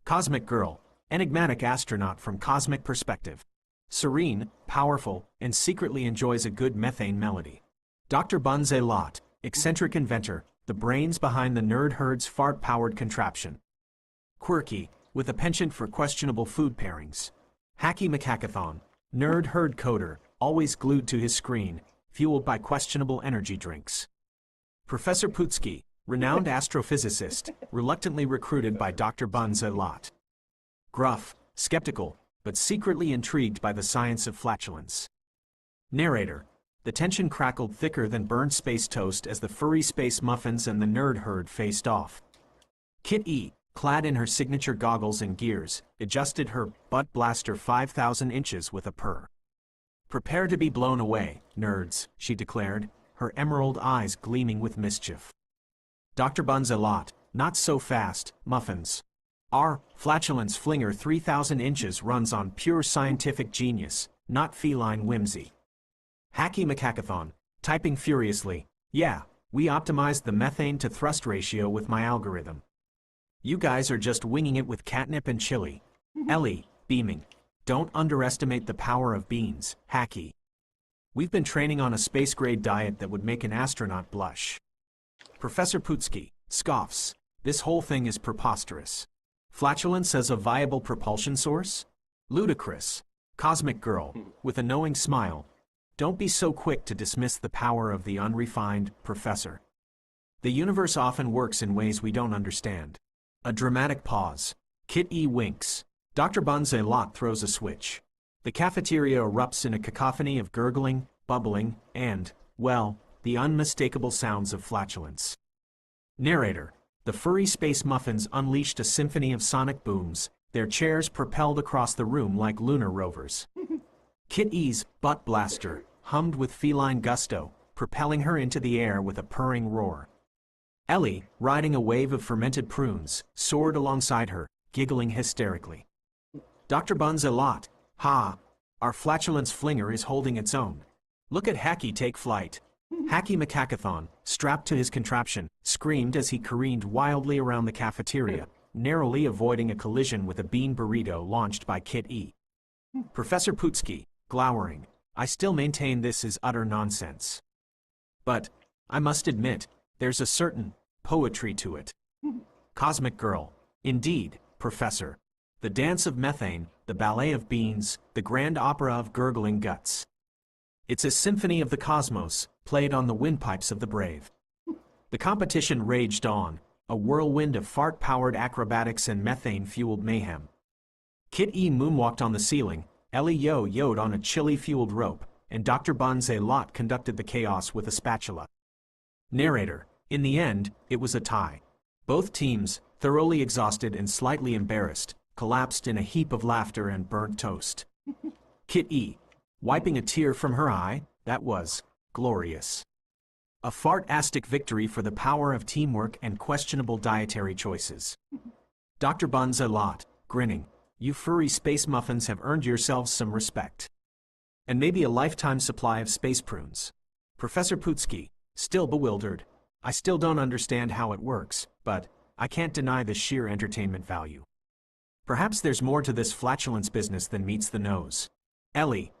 [SPEAKER 2] Cosmic Girl, enigmatic astronaut from cosmic perspective. Serene, powerful, and secretly enjoys a good methane melody. Dr. Bunze-Lot, eccentric inventor, the brains behind the Nerd Herd's fart-powered contraption. Quirky, with a penchant for questionable food pairings. Hacky McHackathon, Nerd Herd coder, always glued to his screen, fueled by questionable energy drinks. Professor Putski, renowned astrophysicist, reluctantly recruited by Dr. Bunze-Lot. Gruff, skeptical, but secretly intrigued by the science of flatulence. Narrator, the tension crackled thicker than burned space toast as the Furry Space Muffins and the Nerd Herd faced off. Kit E, clad in her signature goggles and gears, adjusted her Butt Blaster 5000 inches with a purr. "Prepare to be blown away, nerds," she declared, her emerald eyes gleaming with mischief. Dr. Bunze-Lot, not so fast, muffins. Our flatulence flinger 3000 inches runs on pure scientific genius, not feline whimsy. Hacky McHackathon, typing furiously, "Yeah, we optimized the methane to thrust ratio with my algorithm. You guys are just winging it with catnip and chili." Ellie, beaming, "Don't underestimate the power of beans, Hacky. We've been training on a space-grade diet that would make an astronaut blush." Professor Putski, scoffs, "This whole thing is preposterous. Flatulence as a viable propulsion source? Ludicrous." Cosmic Girl, with a knowing smile, "Don't be so quick to dismiss the power of the unrefined, Professor. The universe often works in ways we don't understand." A dramatic pause. Kit E winks. Dr. Bunze-Lot throws a switch. The cafeteria erupts in a cacophony of gurgling, bubbling, and, well, the unmistakable sounds of flatulence. Narrator, the Furry Space Muffins unleashed a symphony of sonic booms, their chairs propelled across the room like lunar rovers. Kit E's Butt Blaster hummed with feline gusto, propelling her into the air with a purring roar. Ellie, riding a wave of fermented prunes, soared alongside her, giggling hysterically. Dr. Bunze-Lot, "Ha! Our flatulence flinger is holding its own. Look at Hacky take flight." Hacky McHackathon, strapped to his contraption, screamed as he careened wildly around the cafeteria, narrowly avoiding a collision with a bean burrito launched by Kit E. Professor Putski, glowering, "I still maintain this is utter nonsense. But, I must admit, there's a certain poetry to it." Cosmic Girl, "Indeed, Professor. The dance of methane, the ballet of beans, the grand opera of gurgling guts. It's a symphony of the cosmos, played on the windpipes of the brave." The competition raged on, a whirlwind of fart-powered acrobatics and methane-fueled mayhem. Kit E moonwalked on the ceiling, Ellie yo-yoed on a chili-fueled rope, and Dr. Bunze-Lot conducted the chaos with a spatula. Narrator, in the end, it was a tie. Both teams, thoroughly exhausted and slightly embarrassed, collapsed in a heap of laughter and burnt toast. Kit E, wiping a tear from her eye, "That was glorious. A fart-astic victory for the power of teamwork and questionable dietary choices." Dr. Bunze-Lot, grinning, "You Furry Space Muffins have earned yourselves some respect. And maybe a lifetime supply of space prunes." Professor Putski, still bewildered, "I still don't understand how it works, but I can't deny the sheer entertainment value. Perhaps there's more to this flatulence business than meets the nose." Ellie,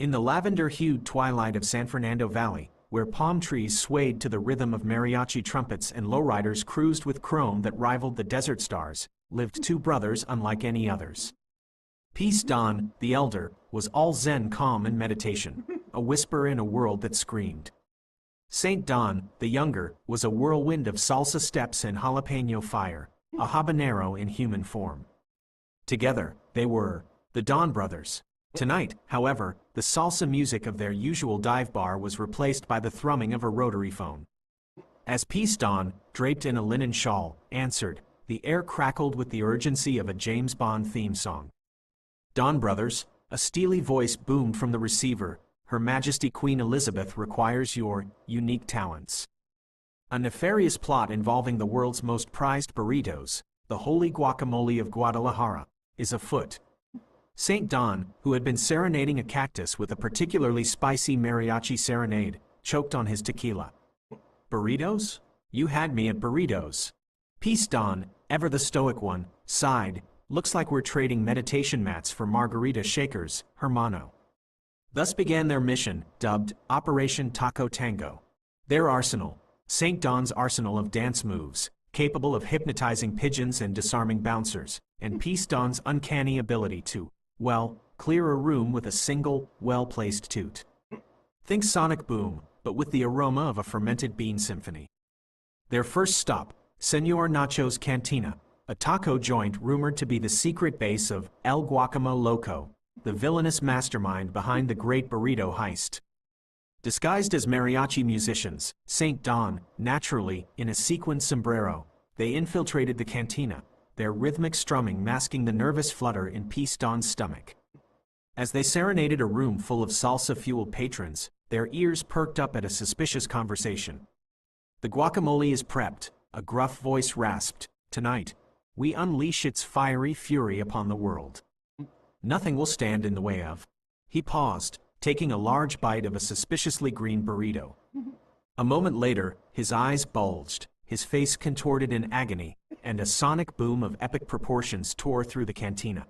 [SPEAKER 2] In the lavender-hued twilight of San Fernando Valley, where palm trees swayed to the rhythm of mariachi trumpets and lowriders cruised with chrome that rivaled the desert stars, lived two brothers unlike any others. Peace Don, the elder, was all Zen calm and meditation, a whisper in a world that screamed. Saint Don, the younger, was a whirlwind of salsa steps and jalapeno fire, a habanero in human form. Together, they were the Don brothers. Tonight, however, the salsa music of their usual dive bar was replaced by the thrumming of a rotary phone. As Peace Don, draped in a linen shawl, answered, the air crackled with the urgency of a James Bond theme song. Don brothers, a steely voice boomed from the receiver. Her Majesty Queen Elizabeth requires your unique talents. A nefarious plot involving the world's most prized burritos, the holy guacamole of Guadalajara, is afoot. Saint Don, who had been serenading a cactus with a particularly spicy mariachi serenade, choked on his tequila. Burritos? You had me at burritos. Peace Don, ever the stoic one, sighed. Looks like we're trading meditation mats for margarita shakers, hermano. Thus began their mission, dubbed Operation Taco Tango. Their arsenal, Saint Don's arsenal of dance moves, capable of hypnotizing pigeons and disarming bouncers, and Peace Don's uncanny ability to, well, clear a room with a single, well-placed toot. Think sonic boom, but with the aroma of a fermented bean symphony. Their first stop, Senor Nacho's Cantina, a taco joint rumored to be the secret base of El Guacamo Loco, the villainous mastermind behind the great burrito heist. Disguised as mariachi musicians, Saint Don, naturally, in a sequined sombrero, they infiltrated the cantina, their rhythmic strumming masking the nervous flutter in Peace Don's stomach. As they serenaded a room full of salsa-fueled patrons, their ears perked up at a suspicious conversation. The guacamole is prepped, a gruff voice rasped. Tonight, we unleash its fiery fury upon the world. Nothing will stand in the way of. He paused, taking a large bite of a suspiciously green burrito. A moment later, his eyes bulged, his face contorted in agony, and a sonic boom of epic proportions tore through the cantina.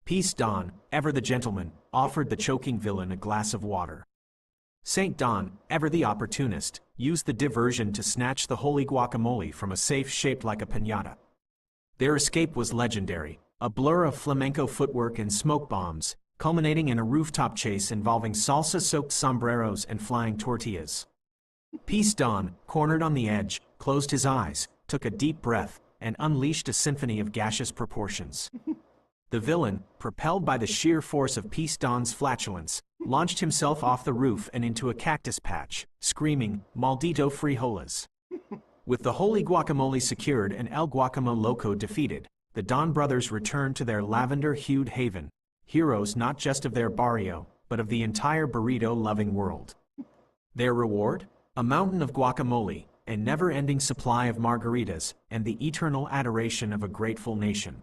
[SPEAKER 2] Peace Don, ever the gentleman, offered the choking villain a glass of water. Saint Don, ever the opportunist, used the diversion to snatch the holy guacamole from a safe shaped like a piñata. Their escape was legendary, a blur of flamenco footwork and smoke bombs, culminating in a rooftop chase involving salsa-soaked sombreros and flying tortillas. Peace Don, cornered on the edge, closed his eyes, took a deep breath, and unleashed a symphony of gaseous proportions. The villain, propelled by the sheer force of Peace Don's flatulence, launched himself off the roof and into a cactus patch, screaming, "Maldito frijoles!" With the holy guacamole secured and El Guacamo Loco defeated, the Don brothers returned to their lavender-hued haven, heroes not just of their barrio, but of the entire burrito-loving world. Their reward? A mountain of guacamole, a never-ending supply of margaritas, and the eternal adoration of a grateful nation.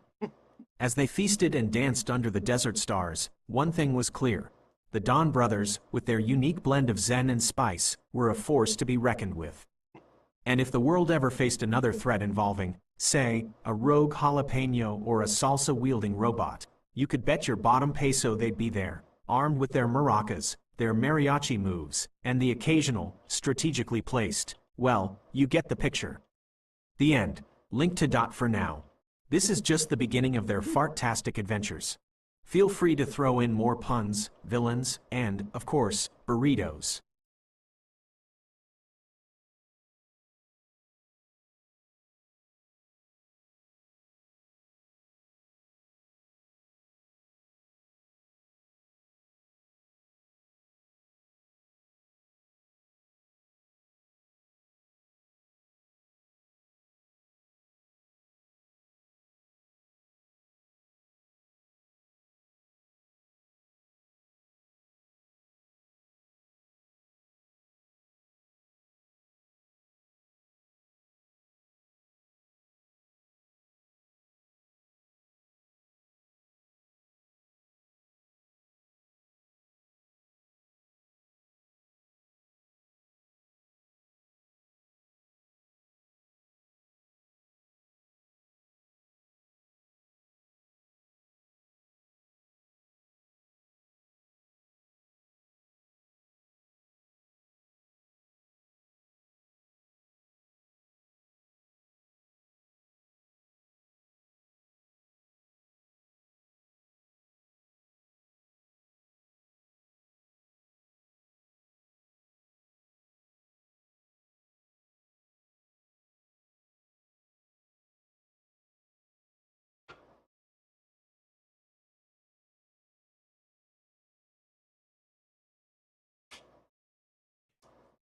[SPEAKER 2] As they feasted and danced under the desert stars, one thing was clear. The Don brothers, with their unique blend of zen and spice, were a force to be reckoned with. And if the world ever faced another threat involving, say, a rogue jalapeno or a salsa-wielding robot, you could bet your bottom peso they'd be there, armed with their maracas, their mariachi moves, and the occasional, strategically placed, well, you get the picture. The end. Link to dot for now. This is just the beginning of their fartastic adventures. Feel free to throw in more puns, villains, and, of course, burritos.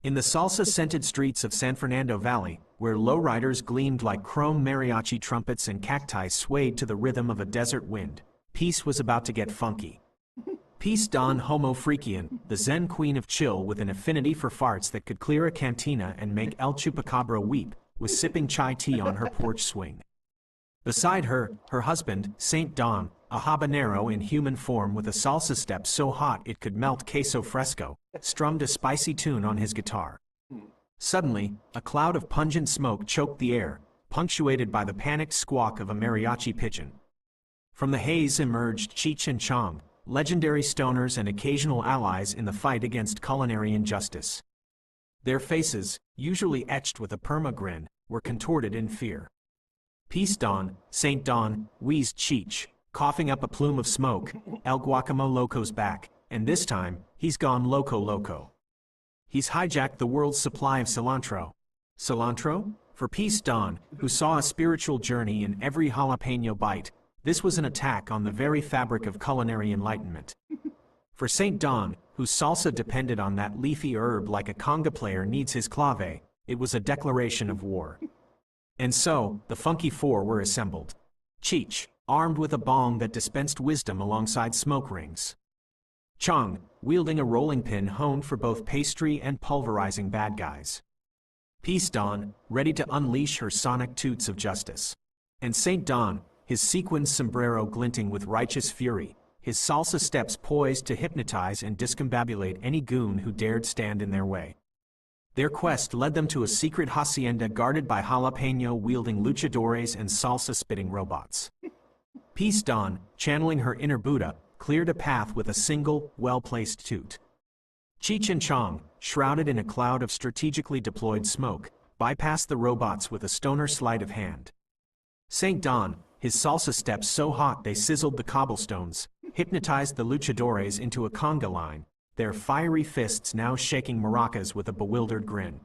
[SPEAKER 2] In the salsa-scented streets of San Fernando Valley, where lowriders gleamed like chrome mariachi trumpets and cacti swayed to the rhythm of a desert wind, peace was about to get funky. Peace Dawn Homo Freakian, the Zen queen of chill with an affinity for farts that could clear a cantina and make El Chupacabra weep, was sipping chai tea on her porch swing. Beside her, her husband, Saint Dawn, a habanero in human form with a salsa step so hot it could melt queso fresco, strummed a spicy tune on his guitar. Suddenly, a cloud of pungent smoke choked the air, punctuated by the panicked squawk of a mariachi pigeon. From the haze emerged Cheech and Chong, legendary stoners and occasional allies in the fight against culinary injustice. Their faces, usually etched with a perma grin, were contorted in fear. Peace Dawn, Saint Dawn, wheezed Cheech, coughing up a plume of smoke. El Guacamo Loco's back, and this time, he's gone loco. He's hijacked the world's supply of cilantro. Cilantro? For Peace Dawn, who saw a spiritual journey in every jalapeno bite, this was an attack on the very fabric of culinary enlightenment. For Saint Dawn, whose salsa depended on that leafy herb like a conga player needs his clave, it was a declaration of war. And so, the Funky Four were assembled. Cheech, armed with a bong that dispensed wisdom alongside smoke rings. Chong, wielding a rolling pin honed for both pastry and pulverizing bad guys. Peace Dawn, ready to unleash her sonic toots of justice. And Saint Dawn, his sequined sombrero glinting with righteous fury, his salsa steps poised to hypnotize and discombobulate any goon who dared stand in their way. Their quest led them to a secret hacienda guarded by jalapeno-wielding luchadores and salsa-spitting robots. Peace Dawn, channeling her inner Buddha, cleared a path with a single, well-placed toot. Cheech and Chong, shrouded in a cloud of strategically deployed smoke, bypassed the robots with a stoner sleight of hand. Saint Dawn, his salsa steps so hot they sizzled the cobblestones, hypnotized the luchadores into a conga line, their fiery fists now shaking maracas with a bewildered grin.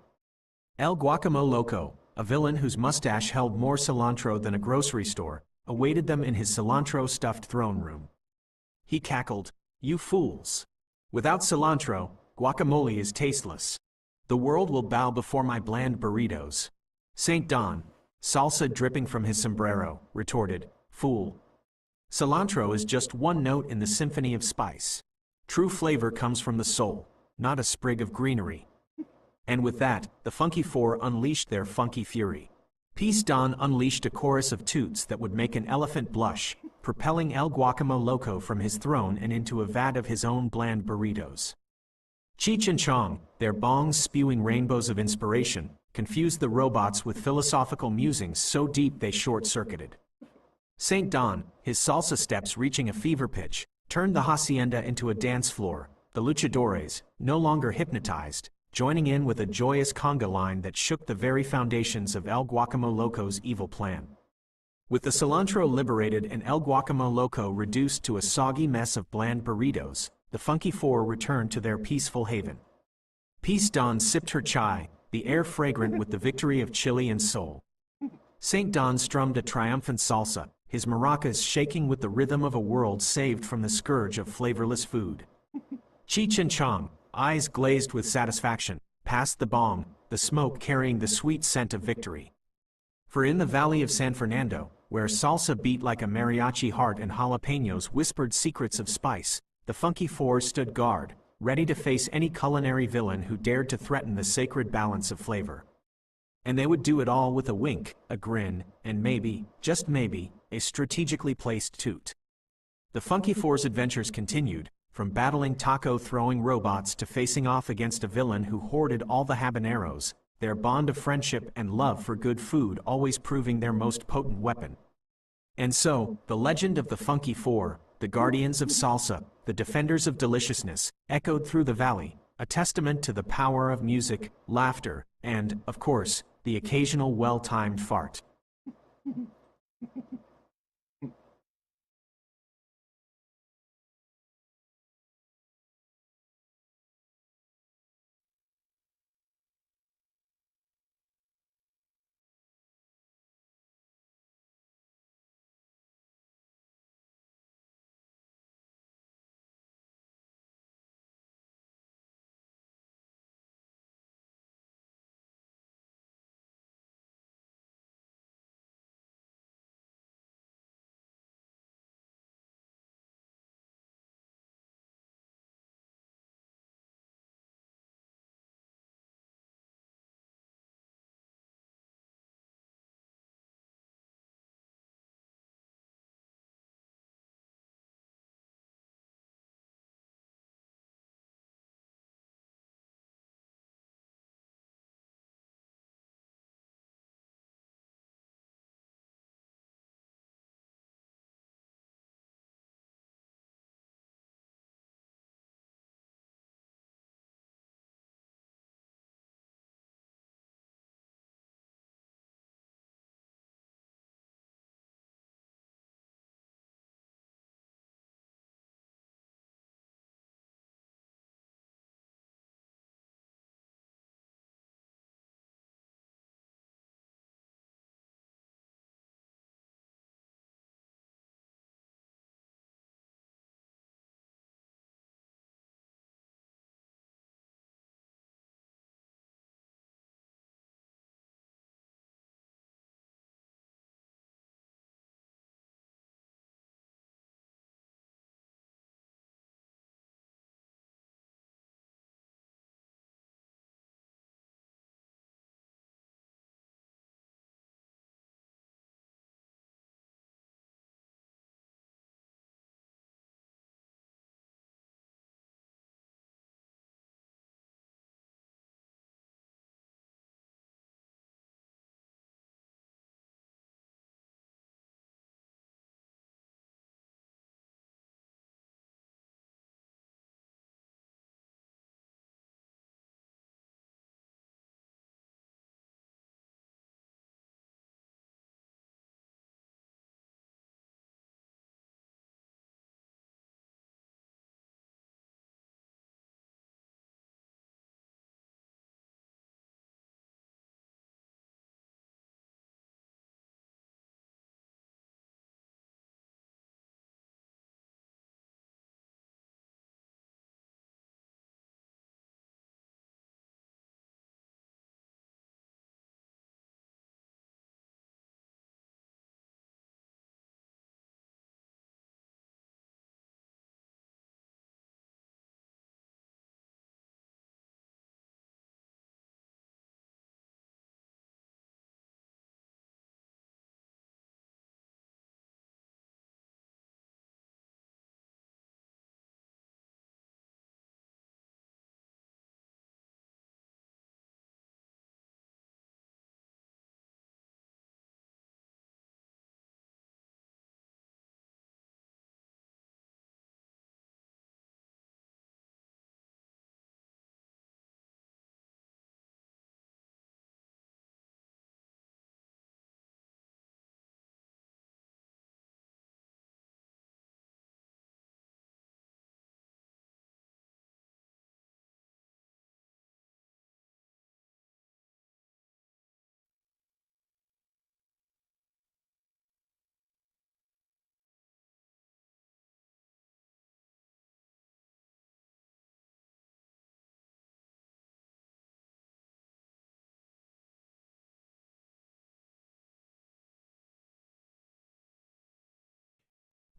[SPEAKER 2] El Guacamo Loco, a villain whose mustache held more cilantro than a grocery store, awaited them in his cilantro-stuffed throne room. He cackled, "You fools! Without cilantro, guacamole is tasteless. The world will bow before my bland burritos." Saint Dawn, salsa dripping from his sombrero, retorted, "Fool. Cilantro is just one note in the symphony of spice. True flavor comes from the soul, not a sprig of greenery." And with that, the Funky Four unleashed their funky fury. Peace Dawn unleashed a chorus of toots that would make an elephant blush, propelling El Guacamo Loco from his throne and into a vat of his own bland burritos. Cheech and Chong, their bongs spewing rainbows of inspiration, confused the robots with philosophical musings so deep they short-circuited. Saint Dawn, his salsa steps reaching a fever pitch, turned the hacienda into a dance floor, the luchadores, no longer hypnotized, joining in with a joyous conga line that shook the very foundations of El Guacamo Loco's evil plan. With the cilantro liberated and El Guacamo Loco reduced to a soggy mess of bland burritos, the Funky Four returned to their peaceful haven. Peace Dawn sipped her chai, the air fragrant with the victory of chili and soul. Saint Dawn strummed a triumphant salsa, his maracas shaking with the rhythm of a world saved from the scourge of flavorless food. Cheech and Chong, eyes glazed with satisfaction, passed the bong, the smoke carrying the sweet scent of victory. For in the valley of San Fernando, where salsa beat like a mariachi heart and jalapenos whispered secrets of spice, the Funky Four stood guard, ready to face any culinary villain who dared to threaten the sacred balance of flavor. And they would do it all with a wink, a grin, and maybe, just maybe, a strategically placed toot. The Funky Four's adventures continued, from battling taco-throwing robots to facing off against a villain who hoarded all the habaneros, their bond of friendship and love for good food always proving their most potent weapon. And so, the legend of the Funky Four, the guardians of salsa, the defenders of deliciousness, echoed through the valley, a testament to the power of music, laughter, and, of course, the occasional well-timed fart.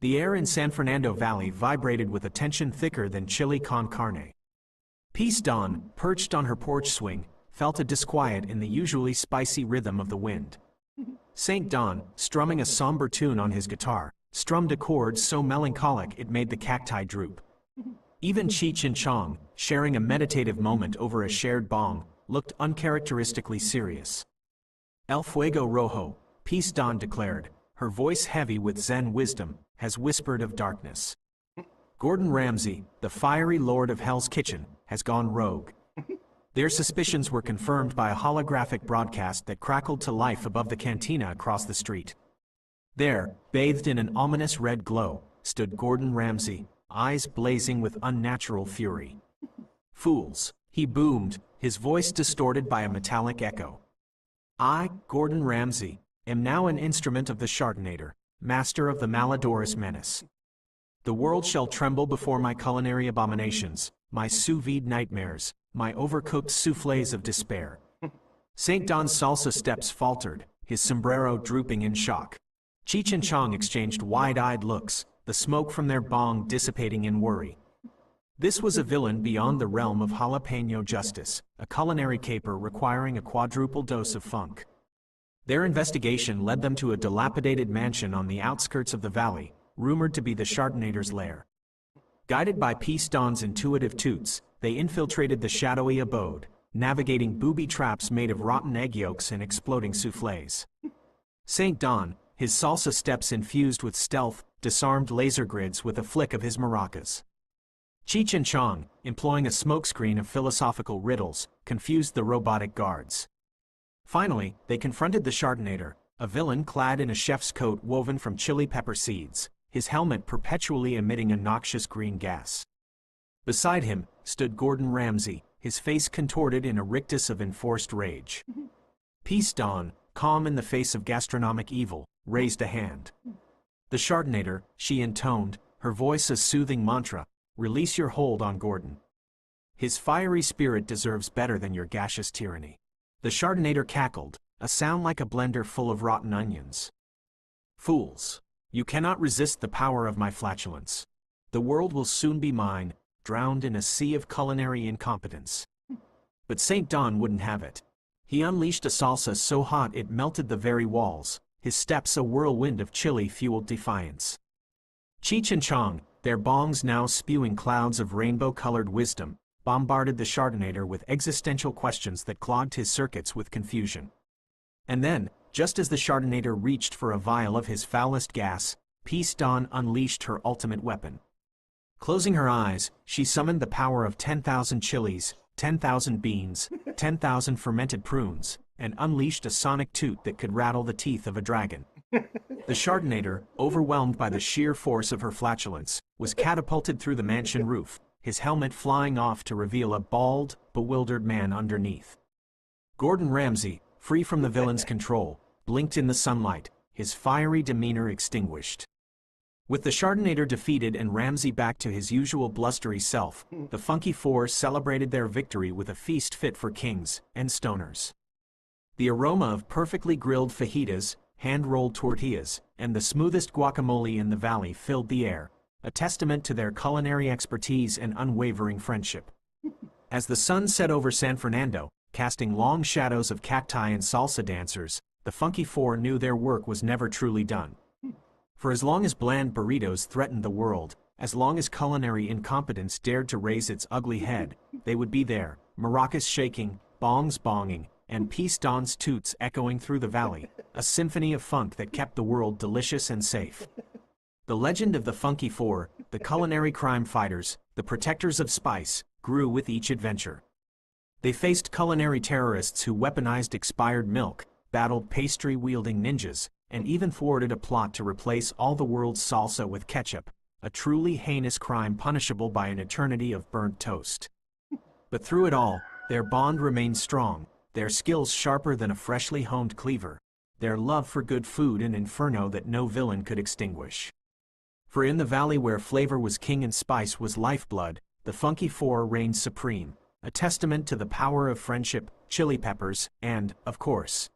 [SPEAKER 2] The air in San Fernando Valley vibrated with a tension thicker than chili con carne. Peace Dawn, perched on her porch swing, felt a disquiet in the usually spicy rhythm of the wind. St. Don, strumming a somber tune on his guitar, strummed a chord so melancholic it made the cacti droop. Even Cheech and Chong, sharing a meditative moment over a shared bong, looked uncharacteristically serious. El Fuego Rojo, Peace Dawn declared, her voice heavy with Zen wisdom, has whispered of darkness. Gordon Ramsay, the fiery lord of Hell's Kitchen, has gone rogue. Their suspicions were confirmed by a holographic broadcast that crackled to life above the cantina across the street. There, bathed in an ominous red glow, stood Gordon Ramsay, eyes blazing with unnatural fury. Fools, he boomed, his voice distorted by a metallic echo. I, Gordon Ramsay, am now an instrument of the Chardonnator, master of the malodorous menace. The world shall tremble before my culinary abominations, my sous vide nightmares, my overcooked soufflés of despair. St. Don's salsa steps faltered, his sombrero drooping in shock. Cheech and Chong exchanged wide-eyed looks, the smoke from their bong dissipating in worry. This was a villain beyond the realm of jalapeno justice, a culinary caper requiring a quadruple dose of funk. Their investigation led them to a dilapidated mansion on the outskirts of the valley, rumored to be the Chardonnator's lair. Guided by Peace Dawn's intuitive toots, they infiltrated the shadowy abode, navigating booby traps made of rotten egg yolks and exploding soufflés. St. Don, his salsa steps infused with stealth, disarmed laser grids with a flick of his maracas. Cheech and Chong, employing a smokescreen of philosophical riddles, confused the robotic guards. Finally, they confronted the Chardonnator, a villain clad in a chef's coat woven from chili pepper seeds, his helmet perpetually emitting a noxious green gas. Beside him stood Gordon Ramsay, his face contorted in a rictus of enforced rage. Peace Dawn, calm in the face of gastronomic evil, raised a hand. The Chardonnator, she intoned, her voice a soothing mantra, release your hold on Gordon. His fiery spirit deserves better than your gaseous tyranny. The Chardonnator cackled, a sound like a blender full of rotten onions. Fools, you cannot resist the power of my flatulence. The world will soon be mine, drowned in a sea of culinary incompetence. But St. Don wouldn't have it. He unleashed a salsa so hot it melted the very walls, his steps a whirlwind of chili-fueled defiance. Cheech and Chong, their bongs now spewing clouds of rainbow-colored wisdom, bombarded the Chardonnator with existential questions that clogged his circuits with confusion. And then, just as the Chardonnator reached for a vial of his foulest gas, Peace Dawn unleashed her ultimate weapon. Closing her eyes, she summoned the power of 10,000 chilies, 10,000 beans, 10,000 fermented prunes, and unleashed a sonic toot that could rattle the teeth of a dragon. The Chardonnator, overwhelmed by the sheer force of her flatulence, was catapulted through the mansion roof, his helmet flying off to reveal a bald, bewildered man underneath. Gordon Ramsay, free from the villain's control, blinked in the sunlight, his fiery demeanor extinguished. With the Chardonnator defeated and Ramsay back to his usual blustery self, the Funky Four celebrated their victory with a feast fit for kings and stoners. The aroma of perfectly grilled fajitas, hand-rolled tortillas, and the smoothest guacamole in the valley filled the air, a testament to their culinary expertise and unwavering friendship. As the sun set over San Fernando, casting long shadows of cacti and salsa dancers, the Funky Four knew their work was never truly done. For as long as bland burritos threatened the world, as long as culinary incompetence dared to raise its ugly head, they would be there, maracas shaking, bongs bonging, and Peace Dawn's toots echoing through the valley, a symphony of funk that kept the world delicious and safe. The legend of the Funky Four, the culinary crime fighters, the protectors of spice, grew with each adventure. They faced culinary terrorists who weaponized expired milk, battled pastry-wielding ninjas, and even thwarted a plot to replace all the world's salsa with ketchup, a truly heinous crime punishable by an eternity of burnt toast. But through it all, their bond remained strong, their skills sharper than a freshly honed cleaver, their love for good food an inferno that no villain could extinguish. For in the valley where flavor was king and spice was lifeblood, the Funky Four reigned supreme, a testament to the power of friendship, chili peppers, and, of course,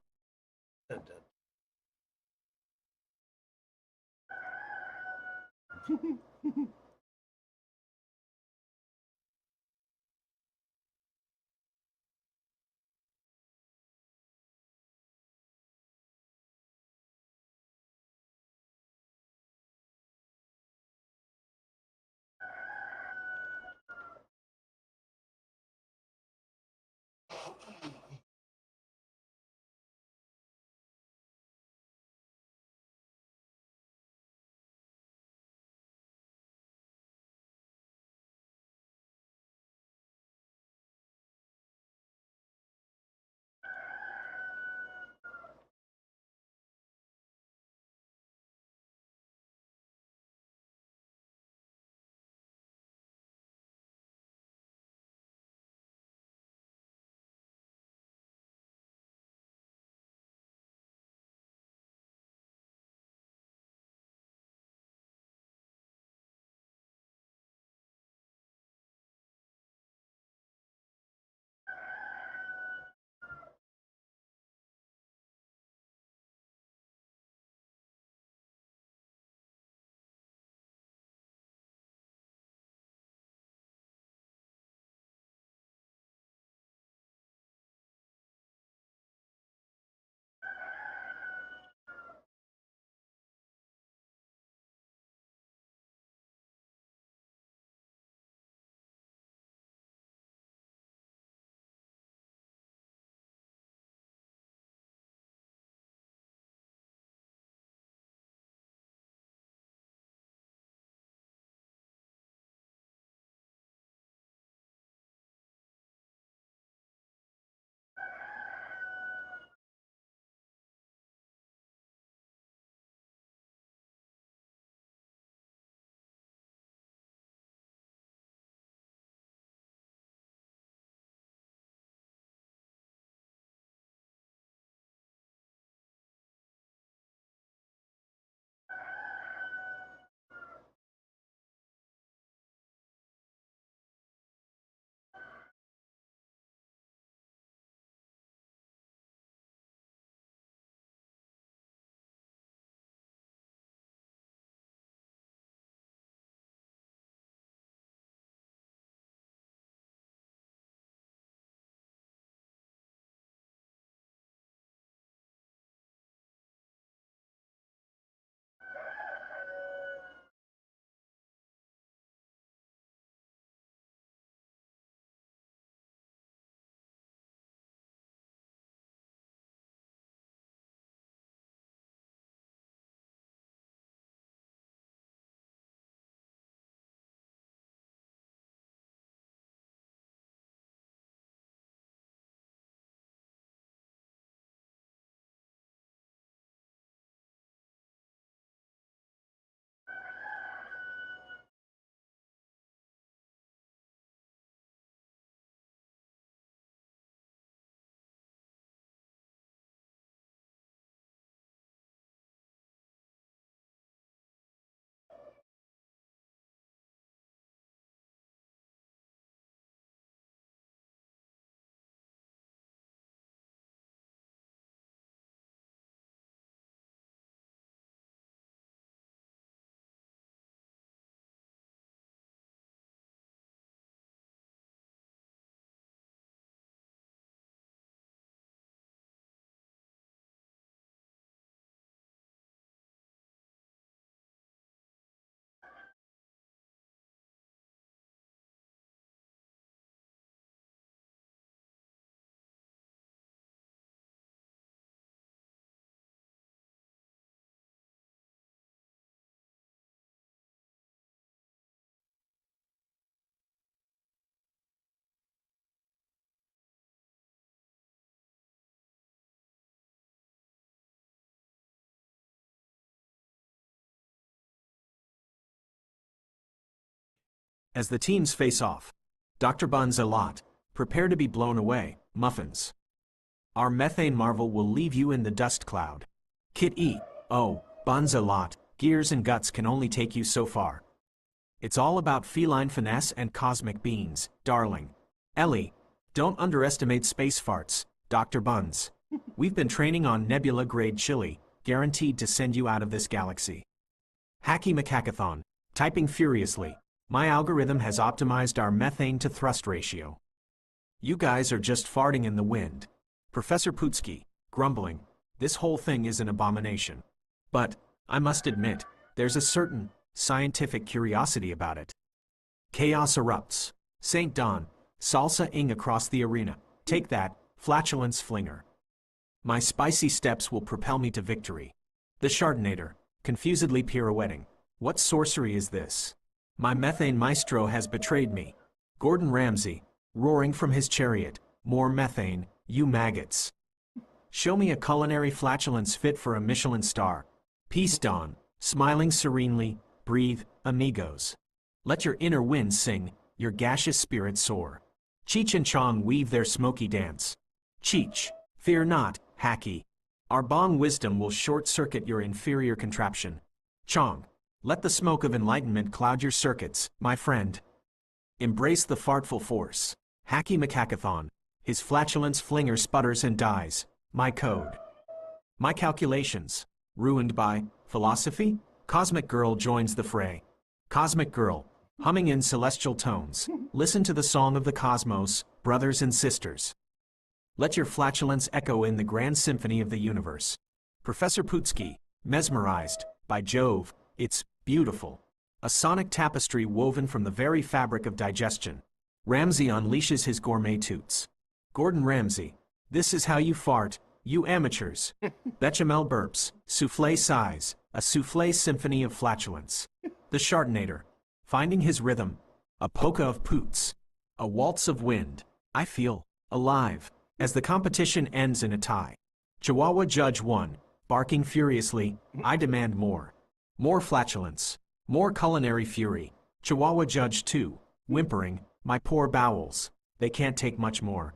[SPEAKER 2] As the teams face off, Dr. Buns a lot, prepare to be blown away, muffins. Our methane marvel will leave you in the dust cloud. Kit E. Oh, Buns a lot, gears and guts can only take you so far. It's all about feline finesse and cosmic beans, darling. Ellie, don't underestimate space farts, Dr. Buns. We've been training on nebula-grade chili, guaranteed to send you out of this galaxy. Hacky Macacathon, Typing furiously. My algorithm has optimized our methane to thrust ratio. You guys are just farting in the wind. Professor Putski, grumbling. This whole thing is an abomination. But, I must admit, there's a certain scientific curiosity about it. Chaos erupts. St. Don, salsa-ing across the arena. Take that, flatulence flinger. My spicy steps will propel me to victory. The Chardonnator, confusedly pirouetting. What sorcery is this? My methane maestro has betrayed me. Gordon Ramsay, roaring from his chariot. More methane, you maggots. Show me a culinary flatulence fit for a Michelin star. Peace Dawn, smiling serenely, breathe, amigos. Let your inner wind sing, your gaseous spirit soar. Cheech and Chong weave their smoky dance. Cheech, fear not, hacky. Our bong wisdom will short-circuit your inferior contraption. Chong, let the smoke of enlightenment cloud your circuits, my friend. Embrace the fartful force. Hacky Macacathon, his flatulence flinger sputters and dies. My code. My calculations. Ruined by philosophy? Cosmic Girl joins the fray. Cosmic Girl, humming in celestial tones. Listen to the song of the cosmos, brothers and sisters. Let your flatulence echo in the grand symphony of the universe. Professor Putski, mesmerized. By Jove, it's beautiful. A sonic tapestry woven from the very fabric of digestion. Ramsay unleashes his gourmet toots. Gordon Ramsay, this is how you fart, you amateurs. Bechamel burps, soufflé sighs, a soufflé symphony of flatulence. The Chardonnator, finding his rhythm. A polka of poots. A waltz of wind. I feel alive. As the competition ends in a tie. Chihuahua Judge 1, barking furiously, I demand more. More flatulence. More culinary fury. Chihuahua Judge 2, whimpering, my poor bowels. They can't take much more.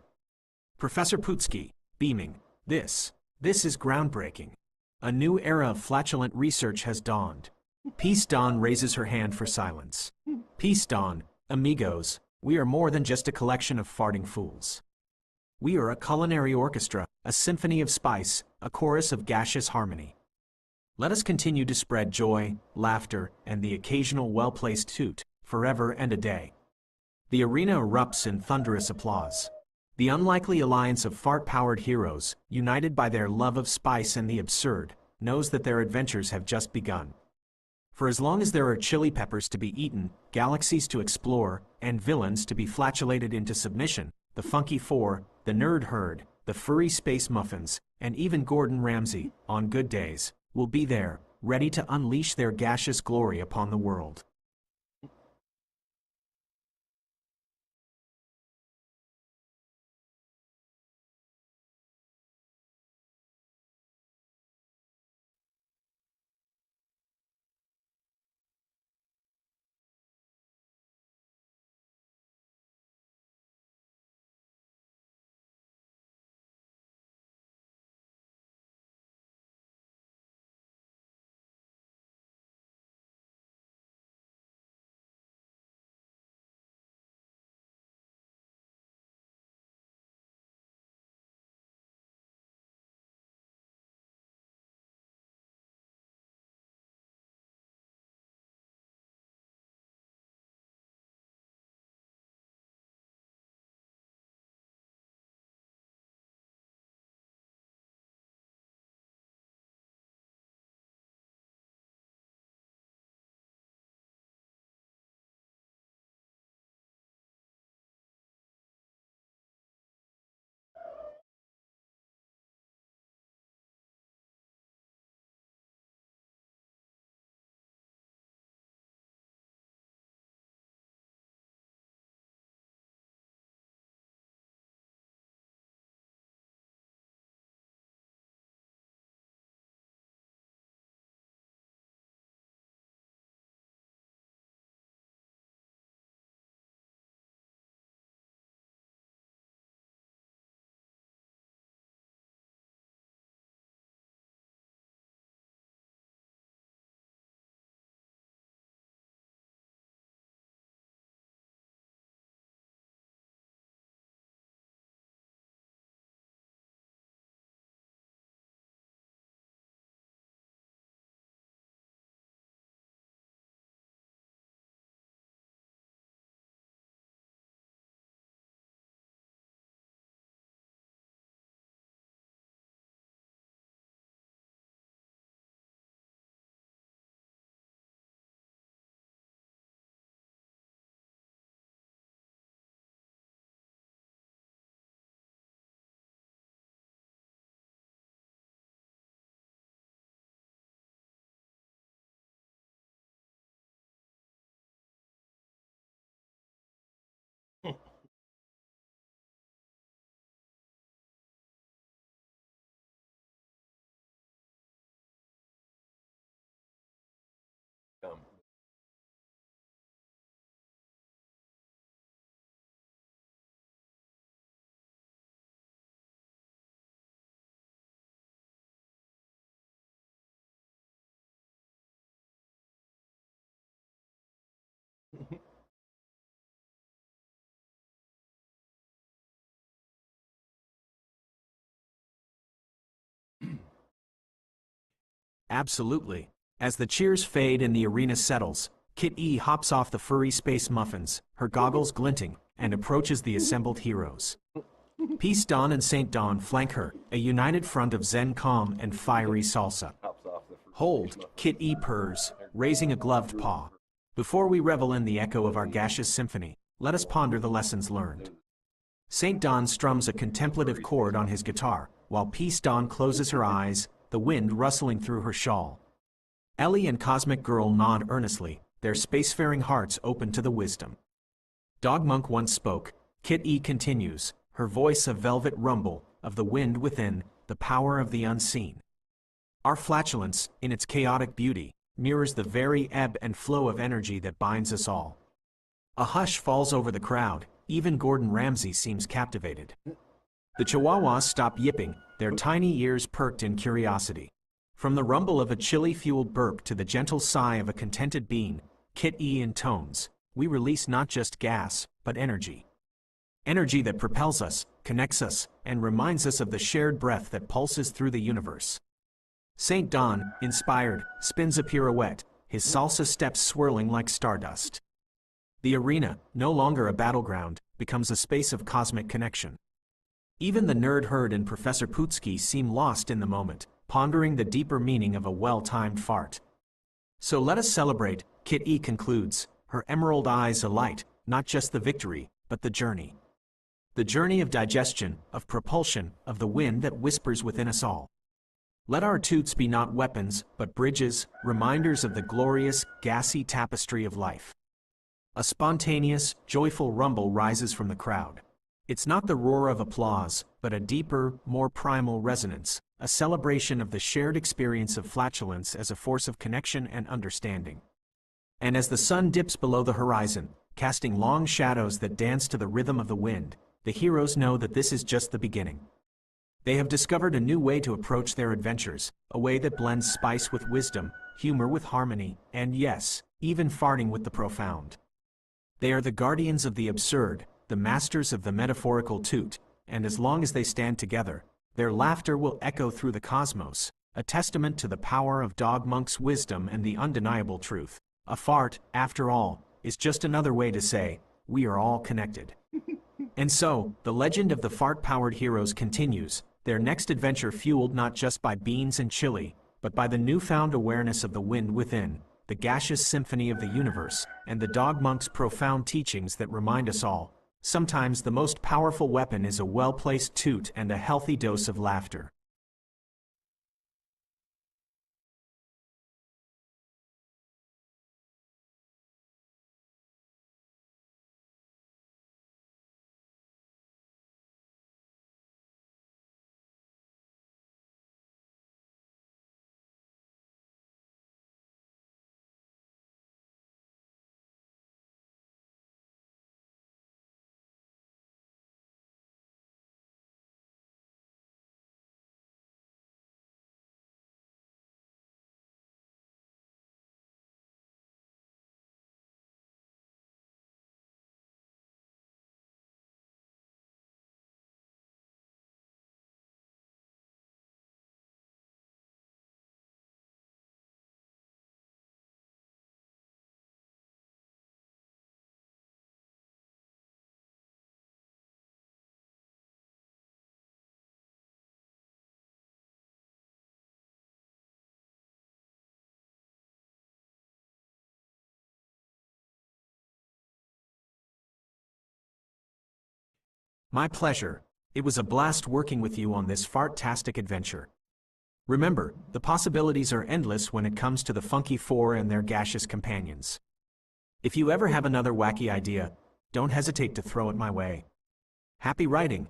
[SPEAKER 2] Professor Putski, beaming, this is groundbreaking. A new era of flatulent research has dawned. Peace Dawn raises her hand for silence. Peace Dawn, amigos, we are more than just a collection of farting fools. We are a culinary orchestra, a symphony of spice, a chorus of gaseous harmony. Let us continue to spread joy, laughter, and the occasional well-placed toot, forever and a day. The arena erupts in thunderous applause. The unlikely alliance of fart-powered heroes, united by their love of spice and the absurd, knows that their adventures have just begun. For as long as there are chili peppers to be eaten, galaxies to explore, and villains to be flatulated into submission, the Funky Four, the Nerd Herd, the furry space muffins, and even Gordon Ramsay, on good days, will be there, ready to unleash their gaseous glory upon the world. Absolutely. As the cheers fade and the arena settles, Kit E hops off the furry space muffins, her goggles glinting, and approaches the assembled heroes. Peace Dawn and Saint Dawn flank her, a united front of zen calm and fiery salsa. Hold, Kit E purrs, raising a gloved paw. Before we revel in the echo of our gaseous symphony, let us ponder the lessons learned. Saint Dawn strums a contemplative chord on his guitar, while Peace Dawn closes her eyes, the wind rustling through her shawl. Ellie and Cosmic Girl nod earnestly, their spacefaring hearts open to the wisdom. Dog Monk once spoke, Kit E continues, her voice a velvet rumble, of the wind within, the power of the unseen. Our flatulence, in its chaotic beauty, mirrors the very ebb and flow of energy that binds us all. A hush falls over the crowd, even Gordon Ramsay seems captivated. The Chihuahuas stop yipping, their tiny ears perked in curiosity. From the rumble of a chili-fueled burp to the gentle sigh of a contented bean, Kit E intones, we release not just gas, but energy. Energy that propels us, connects us, and reminds us of the shared breath that pulses through the universe. Saint Dawn, inspired, spins a pirouette, his salsa steps swirling like stardust. The arena, no longer a battleground, becomes a space of cosmic connection. Even the nerd herd and Professor Pootsky seem lost in the moment, pondering the deeper meaning of a well-timed fart. So let us celebrate, Kit E concludes, her emerald eyes alight, not just the victory, but the journey. The journey of digestion, of propulsion, of the wind that whispers within us all. Let our toots be not weapons, but bridges, reminders of the glorious, gassy tapestry of life. A spontaneous, joyful rumble rises from the crowd. It's not the roar of applause, but a deeper, more primal resonance, a celebration of the shared experience of flatulence as a force of connection and understanding. And as the sun dips below the horizon, casting long shadows that dance to the rhythm of the wind, the heroes know that this is just the beginning. They have discovered a new way to approach their adventures, a way that blends spice with wisdom, humor with harmony, and yes, even farting with the profound. They are the guardians of the absurd, the masters of the metaphorical toot, and as long as they stand together, their laughter will echo through the cosmos, a testament to the power of Dog Monk's wisdom and the undeniable truth. A fart, after all, is just another way to say, we are all connected. And so, the legend of the fart-powered heroes continues, their next adventure fueled not just by beans and chili, but by the newfound awareness of the wind within, the gaseous symphony of the universe, and the Dog Monk's profound teachings that remind us all, sometimes the most powerful weapon is a well-placed toot and a healthy dose of laughter. My pleasure. It was a blast working with you on this fart-tastic adventure. Remember, the possibilities are endless when it comes to the Funky Four and their gaseous companions. If you ever have another wacky idea, don't hesitate to throw it my way. Happy writing!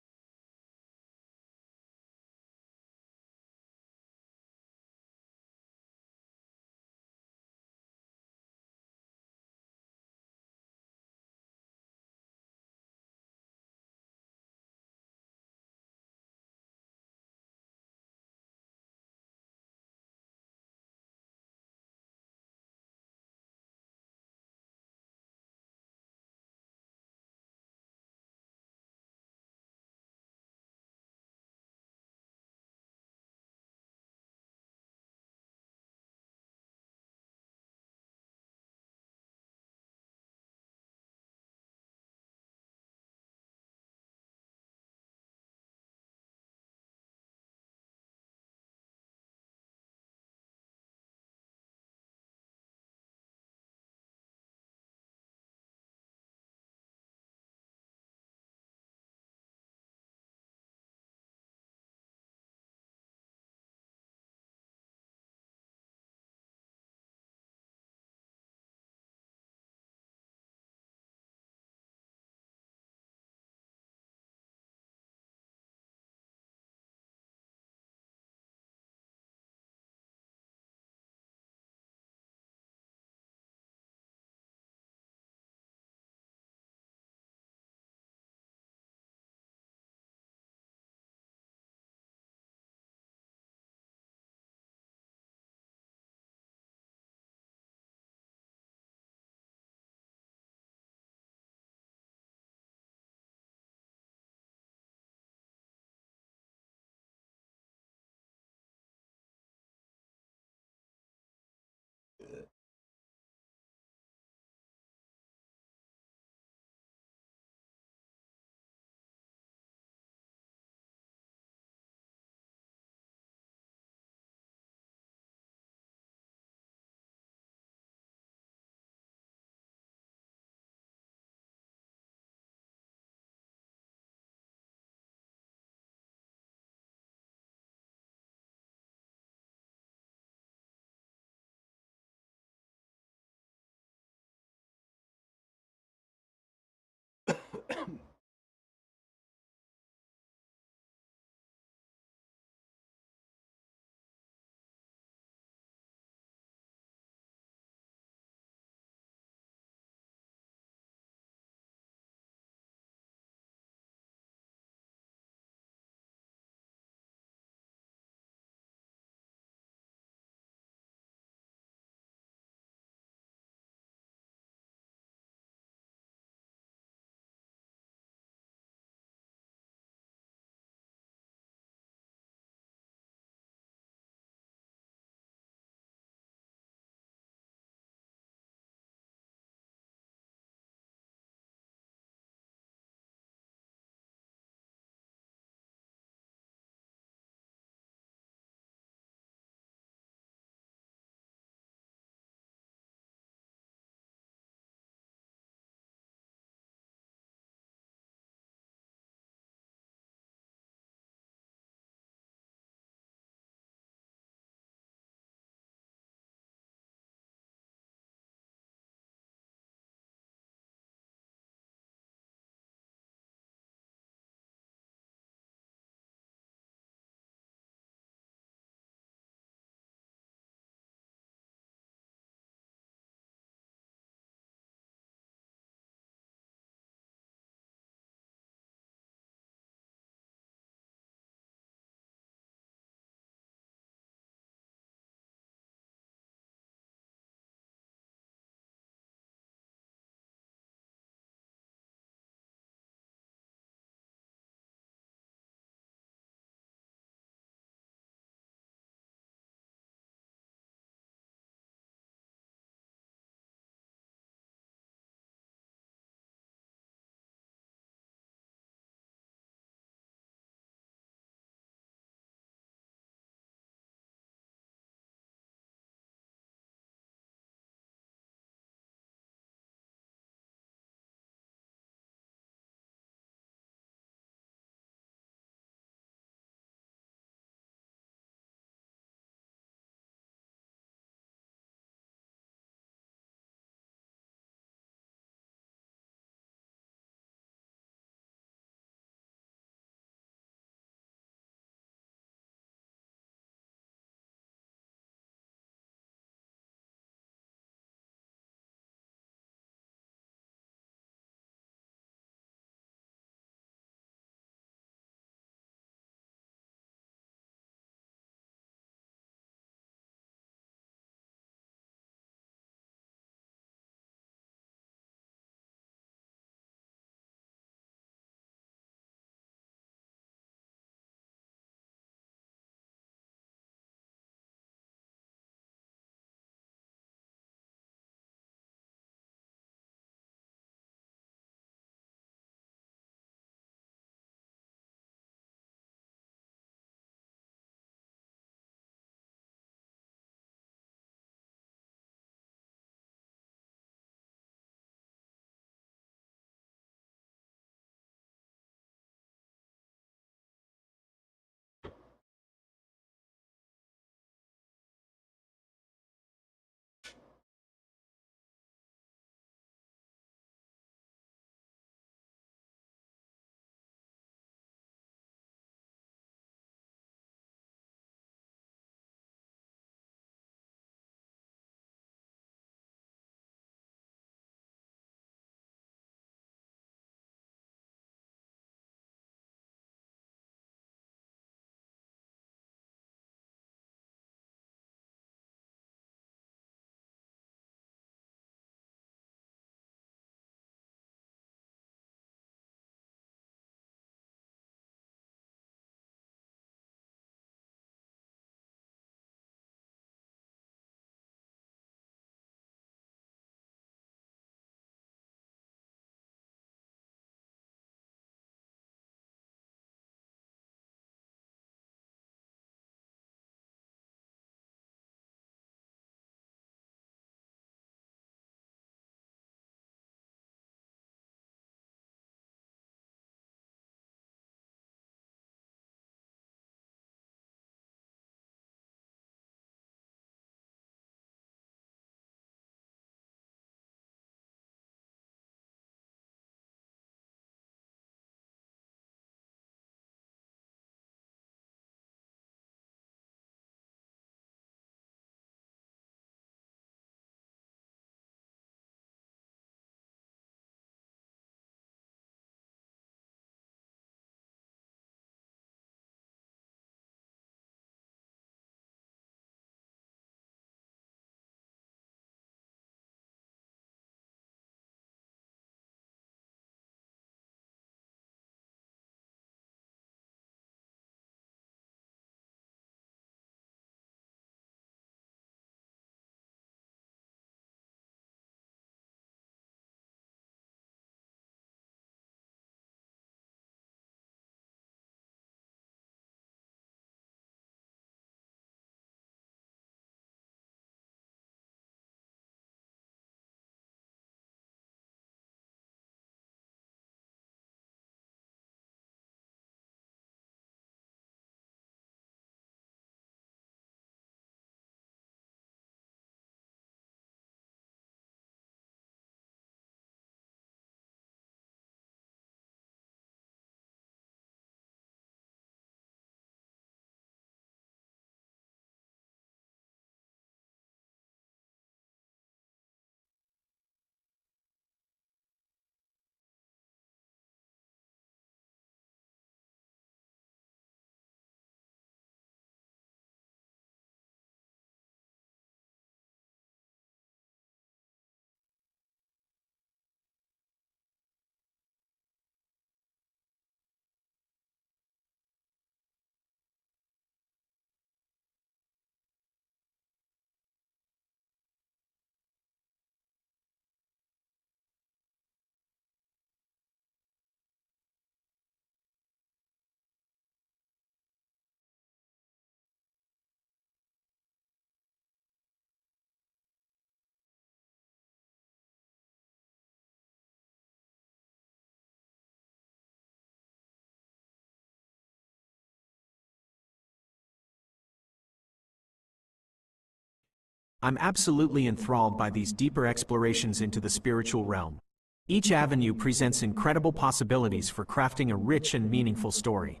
[SPEAKER 2] I'm absolutely enthralled by these deeper explorations into the spiritual realm. Each avenue presents incredible possibilities for crafting a rich and meaningful story.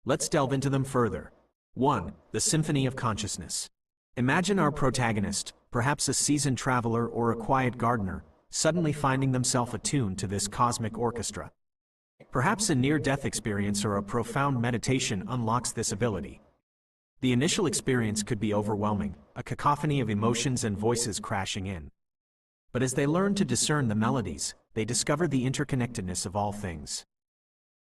[SPEAKER 2] Let's delve into them further. 1. The Symphony of Consciousness. Imagine our protagonist, perhaps a seasoned traveler or a quiet gardener, suddenly finding themselves attuned to this cosmic orchestra. Perhaps a near-death experience or a profound meditation unlocks this ability. The initial experience could be overwhelming, a cacophony of emotions and voices crashing in. But as they learn to discern the melodies, they discover the interconnectedness of all things.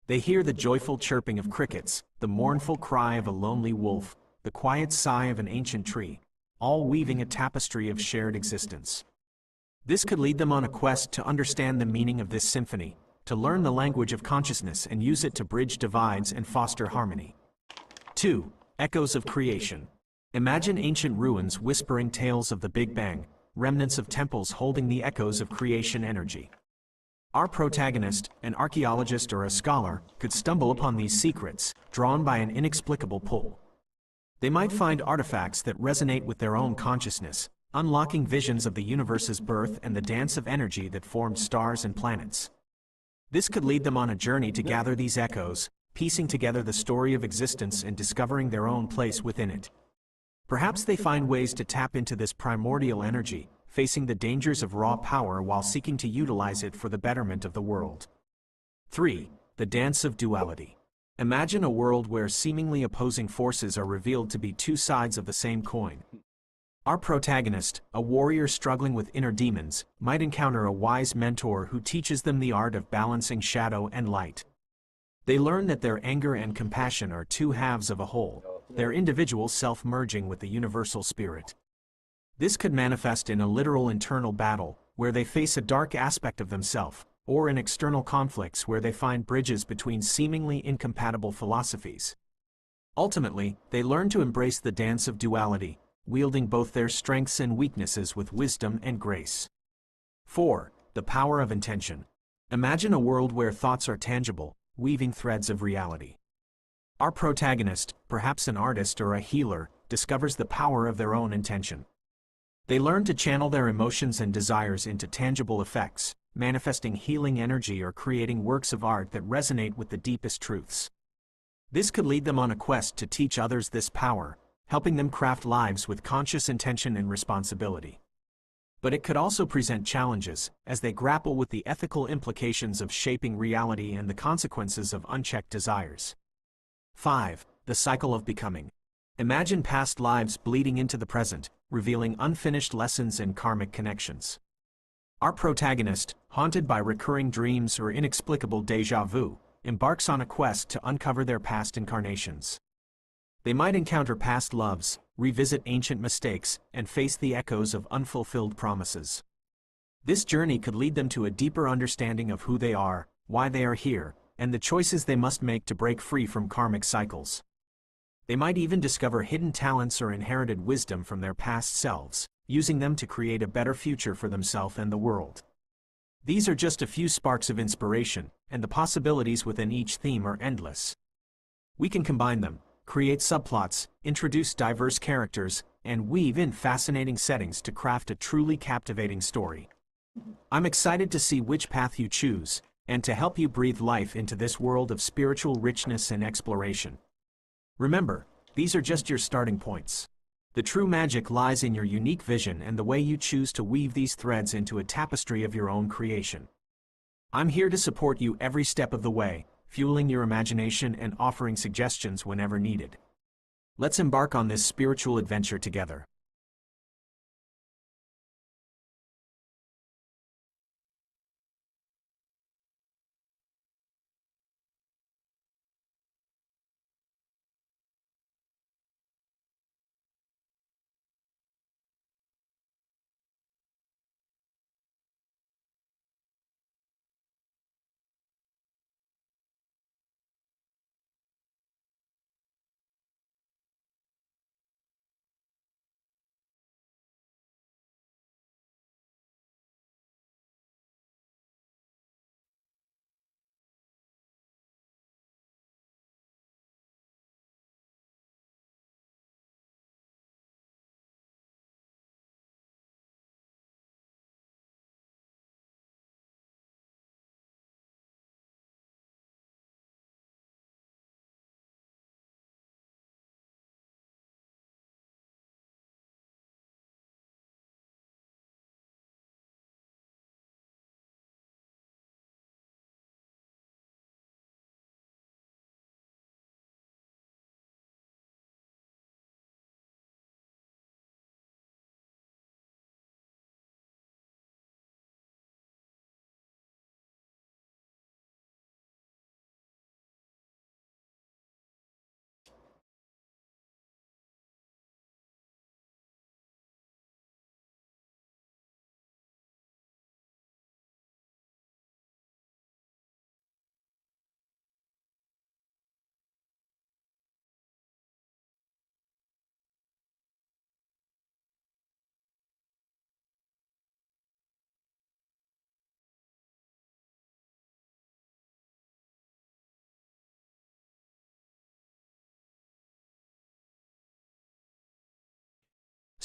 [SPEAKER 2] They hear the joyful chirping of crickets, the mournful cry of a lonely wolf, the quiet sigh of an ancient tree, all weaving a tapestry of shared existence. This could lead them on a quest to understand the meaning of this symphony, to learn the language of consciousness and use it to bridge divides and foster harmony. 2. Echoes of Creation. Imagine ancient ruins whispering tales of the Big Bang, remnants of temples holding the echoes of creation energy. Our protagonist, an archaeologist or a scholar, could stumble upon these secrets, drawn by an inexplicable pull. They might find artifacts that resonate with their own consciousness, unlocking visions of the universe's birth and the dance of energy that formed stars and planets. This could lead them on a journey to gather these echoes, piecing together the story of existence and discovering their own place within it. Perhaps they find ways to tap into this primordial energy, facing the dangers of raw power while seeking to utilize it for the betterment of the world. 3. The Dance of Duality. Imagine a world where seemingly opposing forces are revealed to be two sides of the same coin. Our protagonist, a warrior struggling with inner demons, might encounter a wise mentor who teaches them the art of balancing shadow and light. They learn that their anger and compassion are two halves of a whole, their individual self merging with the universal spirit. This could manifest in a literal internal battle, where they face a dark aspect of themselves, or in external conflicts where they find bridges between seemingly incompatible philosophies. Ultimately, they learn to embrace the dance of duality, wielding both their strengths and weaknesses with wisdom and grace. 4. The Power of Intention. Imagine a world where thoughts are tangible, weaving threads of reality. Our protagonist, perhaps an artist or a healer, discovers the power of their own intention. They learn to channel their emotions and desires into tangible effects, manifesting healing energy or creating works of art that resonate with the deepest truths. This could lead them on a quest to teach others this power, helping them craft lives with conscious intention and responsibility. But it could also present challenges, as they grapple with the ethical implications of shaping reality and the consequences of unchecked desires. 5. The Cycle of Becoming. Imagine past lives bleeding into the present, revealing unfinished lessons and karmic connections. Our protagonist, haunted by recurring dreams or inexplicable déjà vu, embarks on a quest to uncover their past incarnations. They might encounter past loves, revisit ancient mistakes, and face the echoes of unfulfilled promises. This journey could lead them to a deeper understanding of who they are, why they are here, and the choices they must make to break free from karmic cycles. They might even discover hidden talents or inherited wisdom from their past selves, using them to create a better future for themselves and the world. These are just a few sparks of inspiration, and the possibilities within each theme are endless. We can combine them, create subplots, introduce diverse characters, and weave in fascinating settings to craft a truly captivating story. I'm excited to see which path you choose, and to help you breathe life into this world of spiritual richness and exploration. Remember, these are just your starting points. The true magic lies in your unique vision and the way you choose to weave these threads into a tapestry of your own creation. I'm here to support you every step of the way, fueling your imagination and offering suggestions whenever needed. Let's embark on this spiritual adventure together.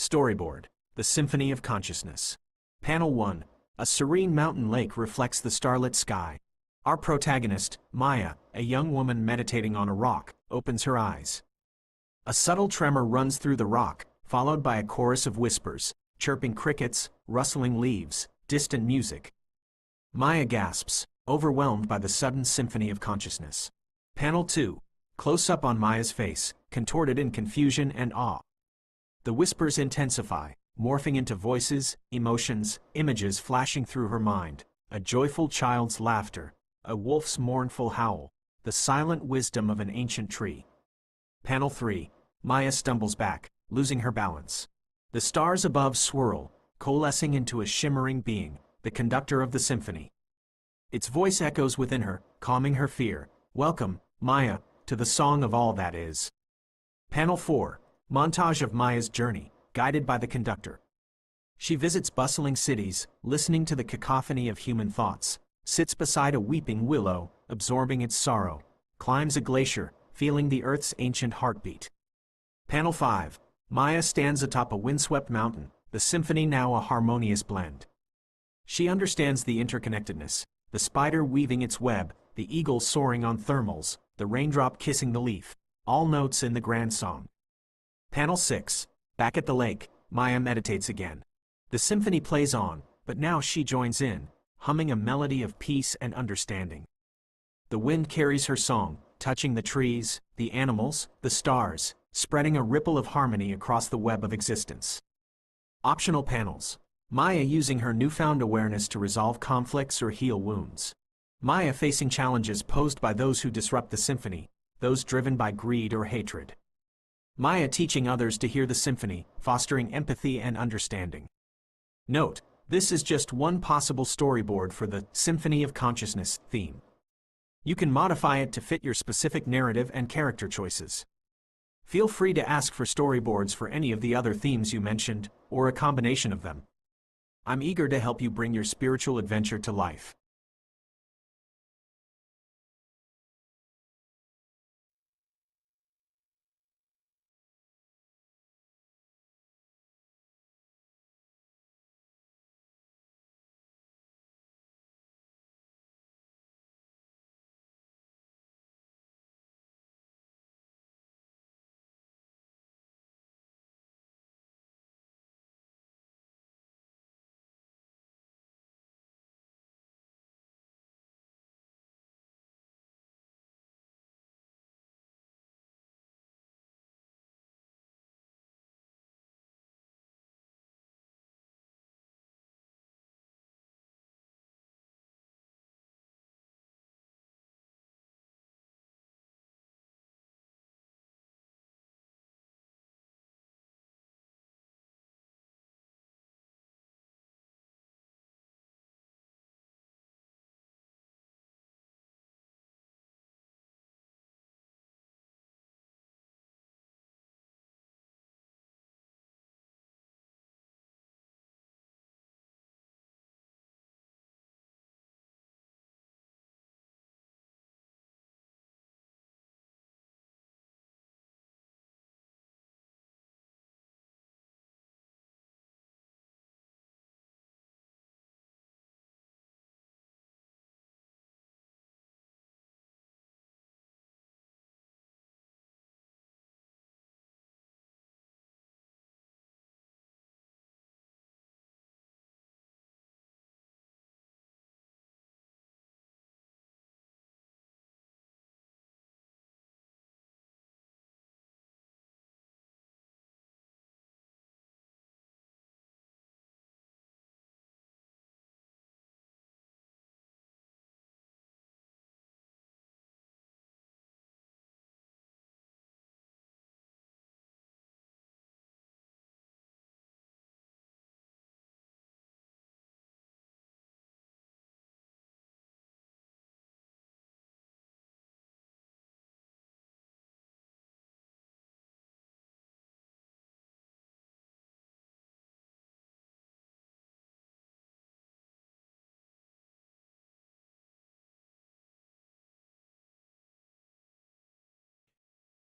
[SPEAKER 2] Storyboard: The Symphony of Consciousness. Panel 1. A serene mountain lake reflects the starlit sky. Our protagonist, Maya, a young woman meditating on a rock, opens her eyes. A subtle tremor runs through the rock, followed by a chorus of whispers, chirping crickets, rustling leaves, distant music. Maya gasps, overwhelmed by the sudden symphony of consciousness. Panel 2. Close-up on Maya's face, contorted in confusion and awe. The whispers intensify, morphing into voices, emotions, images flashing through her mind. A joyful child's laughter, a wolf's mournful howl, the silent wisdom of an ancient tree. Panel 3. Maya stumbles back, losing her balance. The stars above swirl, coalescing into a shimmering being, the conductor of the symphony. Its voice echoes within her, calming her fear. Welcome, Maya, to the song of all that is. Panel 4. Montage of Maya's journey, guided by the conductor. She visits bustling cities, listening to the cacophony of human thoughts, sits beside a weeping willow, absorbing its sorrow, climbs a glacier, feeling the earth's ancient heartbeat. Panel 5. Maya stands atop a windswept mountain, the symphony now a harmonious blend. She understands the interconnectedness, the spider weaving its web, the eagle soaring on thermals, the raindrop kissing the leaf, all notes in the grand song. Panel 6. Back at the lake, Maya meditates again. The symphony plays on, but now she joins in, humming a melody of peace and understanding. The wind carries her song, touching the trees, the animals, the stars, spreading a ripple of harmony across the web of existence. Optional panels. Maya using her newfound awareness to resolve conflicts or heal wounds. Maya facing challenges posed by those who disrupt the symphony, those driven by greed or hatred. Maya teaching others to hear the symphony, fostering empathy and understanding. Note: this is just one possible storyboard for the Symphony of Consciousness theme. You can modify it to fit your specific narrative and character choices. Feel free to ask for storyboards for any of the other themes you mentioned, or a combination of them. I'm eager to help you bring your spiritual adventure to life.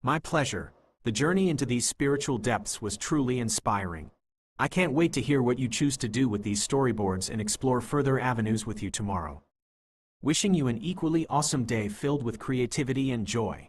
[SPEAKER 2] My pleasure. The journey into these spiritual depths was truly inspiring. I can't wait to hear what you choose to do with these storyboards and explore further avenues with you tomorrow. Wishing you an equally awesome day filled with creativity and joy.